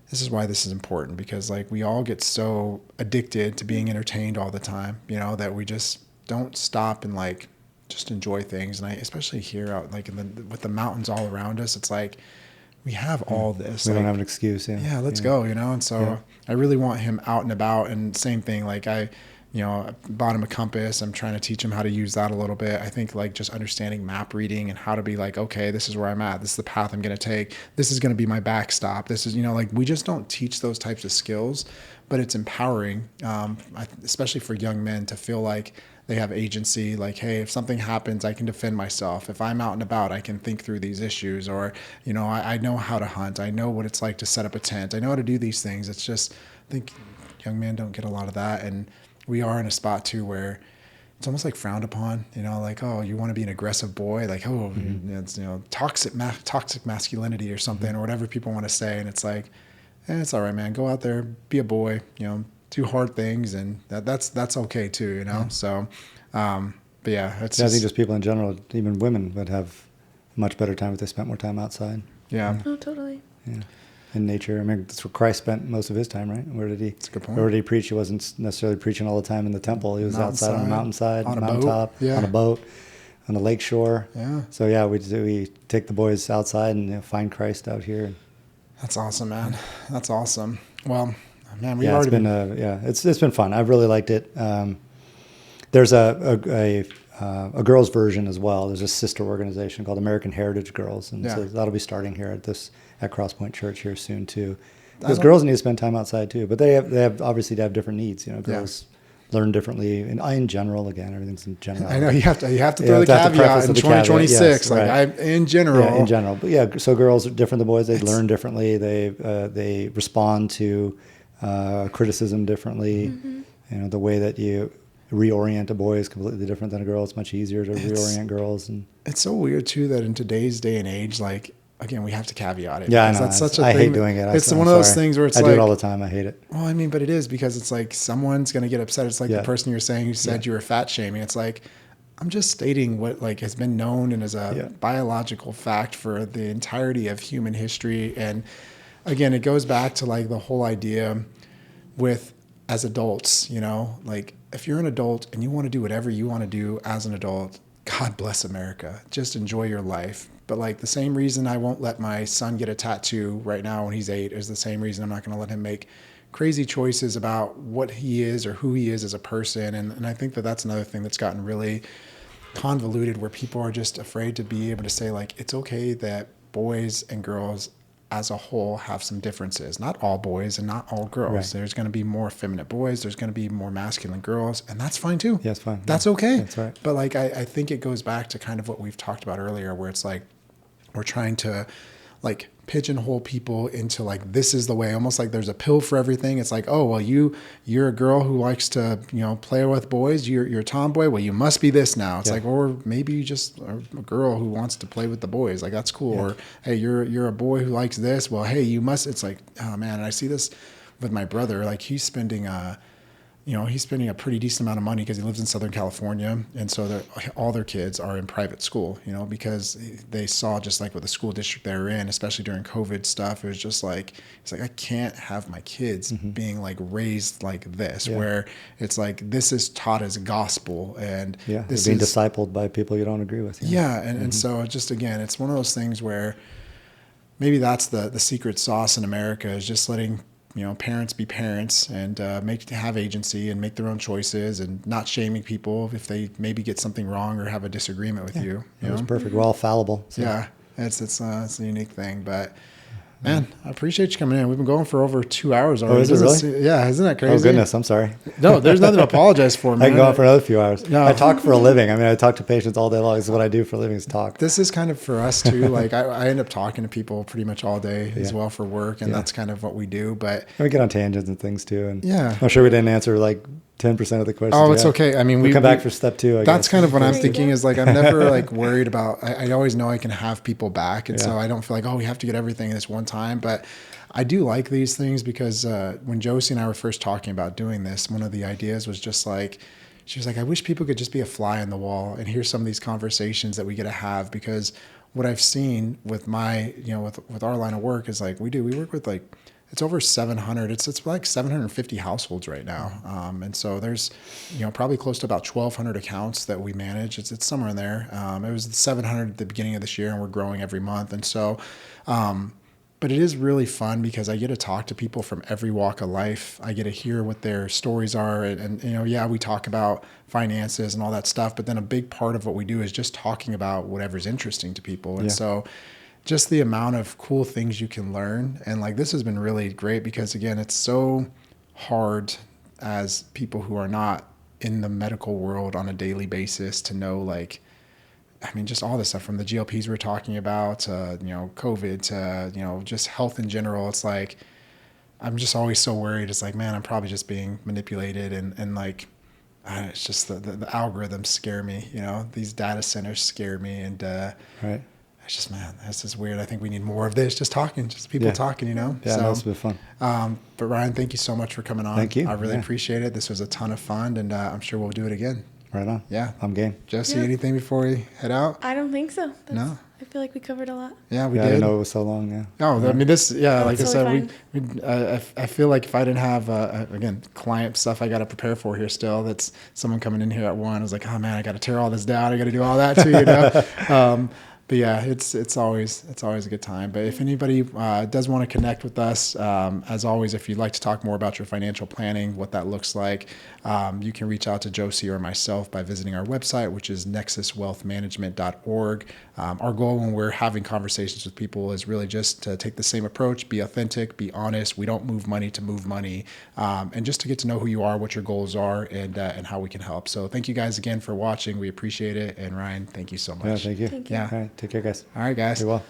this is why this is important, because like we all get so addicted to being entertained all the time, that we just don't stop and like just enjoy things. And I especially here out like with the mountains all around us, it's like we have all this. We like, don't have an excuse. Yeah, let's go. And so I really want him out and about. And same thing, like I bought him a compass. I'm trying to teach him how to use that a little bit. I think like just understanding map reading and how to be like, okay, this is where I'm at. This is the path I'm going to take. This is going to be my backstop. This is, like we just don't teach those types of skills, but it's empowering, especially for young men to feel like they have agency. Like, hey, if something happens, I can defend myself. If I'm out and about, I can think through these issues, or, I know how to hunt. I know what it's like to set up a tent. I know how to do these things. It's just, I think young men don't get a lot of that. And we are in a spot too where it's almost like frowned upon, like, oh, you want to be an aggressive boy, like, oh, it's, toxic masculinity or something, or whatever people want to say. And it's like, it's all right, man, go out there, be a boy, do hard things. And that's okay too, So, but yeah, it's I think just people in general, even women would have a much better time if they spent more time outside. Yeah. Oh, totally. Yeah. In nature. I mean, that's where Christ spent most of his time, right? That's a good point. Where did he preach? He wasn't necessarily preaching all the time in the temple. He was outside on a mountainside, on a mountaintop, boat. Yeah. on a boat, on the lake shore. Yeah. So yeah, we take the boys outside and find Christ out here. That's awesome, man. That's awesome. Well, man, we've already it's been fun. I've really liked it. There's a girls' version as well. There's a sister organization called American Heritage Girls, and so that'll be starting here at Cross Point Church here soon too. Because girls need to spend time outside too, but they have obviously to have different needs. Girls learn differently. And in general, again, everything's in general. I know you have to throw the caveat in 2026. Yes, like right. in general. Yeah, in general. But yeah, so girls are different than boys. They learn differently. They respond to criticism differently. The way that you reorient a boy is completely different than a girl. It's much easier to reorient girls. And it's so weird too that in today's day and age, like, again, we have to caveat it. Yeah, I know. That's such a I thing. hate doing it. It's one of those things where it's I like, do it all the time. I hate it. Well, I mean, but it is because it's like someone's going to get upset. It's like the person you're saying who said you were fat shaming. It's like, I'm just stating what like has been known and is a biological fact for the entirety of human history. And again, it goes back to like the whole idea with as adults, like if you're an adult and you want to do whatever you want to do as an adult, God bless America. Just enjoy your life. But like the same reason I won't let my son get a tattoo right now when he's 8 is the same reason I'm not going to let him make crazy choices about what he is or who he is as a person. And I think that that's another thing that's gotten really convoluted where people are just afraid to be able to say like, it's okay that boys and girls as a whole have some differences. Not all boys and not all girls. Right. There's going to be more effeminate boys. There's going to be more masculine girls, and that's fine too. Yeah, it's fine. That's okay. That's right. But like, I think it goes back to kind of what we've talked about earlier, where it's like we're trying to like pigeonhole people into like, this is the way, almost like there's a pill for everything. It's like, oh, well, you're a girl who likes to, play with boys. You're a tomboy. Well, you must be this now. It's like, or maybe you just are a girl who wants to play with the boys. Like, that's cool. Yeah. Or, hey, you're a boy who likes this. Well, hey, you must, it's like, oh man. And I see this with my brother, like he's spending a pretty decent amount of money because he lives in Southern California. And so all their kids are in private school, because they saw just like with the school district they were in, especially during COVID stuff, it was just like, it's like, I can't have my kids being like raised like this, where it's like, this is taught as gospel. And this being discipled by people you don't agree with. Yeah. And so just, again, it's one of those things where maybe that's the secret sauce in America is just letting parents be parents and have agency and make their own choices and not shaming people if they maybe get something wrong or have a disagreement with you. It's perfect. We're all fallible. So. Yeah, it's a unique thing. But man, I appreciate you coming in. We've been going for over 2 hours already. Oh, is it really? Yeah, isn't that crazy? Oh, goodness. I'm sorry. No, there's nothing to apologize for, man. I can go on for another few hours. No. I talk for a living. I talk to patients all day long. This is what I do for a living is talk. This is kind of for us too. Like I end up talking to people pretty much all day as well for work. And that's kind of what we do. But and we get on tangents and things too. And yeah, I'm sure we didn't answer like 10% of the questions. Oh, it's okay. I mean, we come back for step 2. That's kind of what I'm thinking is like, I'm never like worried about, I always know I can have people back. And so I don't feel like, oh, we have to get everything this one time. But I do like these things because when Josie and I were first talking about doing this, one of the ideas was just like, she was like, I wish people could just be a fly on the wall and hear some of these conversations that we get to have, because what I've seen with my, with our line of work is like, we work with like, it's over 700. It's like 750 households right now. And so there's, probably close to about 1,200 accounts that we manage. It's somewhere in there. It was 700 at the beginning of this year and we're growing every month. And so, but it is really fun because I get to talk to people from every walk of life. I get to hear what their stories are. And we talk about finances and all that stuff, but then a big part of what we do is just talking about whatever's interesting to people. And so just the amount of cool things you can learn. And like, this has been really great because again, it's so hard as people who are not in the medical world on a daily basis to know, like, just all this stuff from the GLPs we're talking about, COVID to, just health in general. It's like, I'm just always so worried. It's like, man, I'm probably just being manipulated. And like, it's just the algorithms scare me, these data centers scare me. And, right. It's just, man, this is weird. I think we need more of this, just talking, just people talking, Yeah, so, that's been fun. But Ryan, thank you so much for coming on. Thank you. I really appreciate it. This was a ton of fun, and I'm sure we'll do it again. Right on. Yeah. I'm game. Josie, anything before we head out? I don't think so. No. I feel like we covered a lot. Yeah, we did. I didn't know it was so long, Oh, I mean, this, like totally I said, I feel like if I didn't have, again, client stuff I got to prepare for here still, that's someone coming in here at 1. I was like, oh man, I got to tear all this down. I got to do all that too, But yeah, it's always a good time. But if anybody does want to connect with us, as always, if you'd like to talk more about your financial planning, what that looks like, you can reach out to Josie or myself by visiting our website, which is nexuswealthmanagement.org. Our goal when we're having conversations with people is really just to take the same approach, be authentic, be honest. We don't move money to move money, and just to get to know who you are, what your goals are, and how we can help. So thank you guys again for watching. We appreciate it. And Ryan, thank you so much. Yeah, thank you. Thank you. All right, take care, guys. All right, guys. Be well.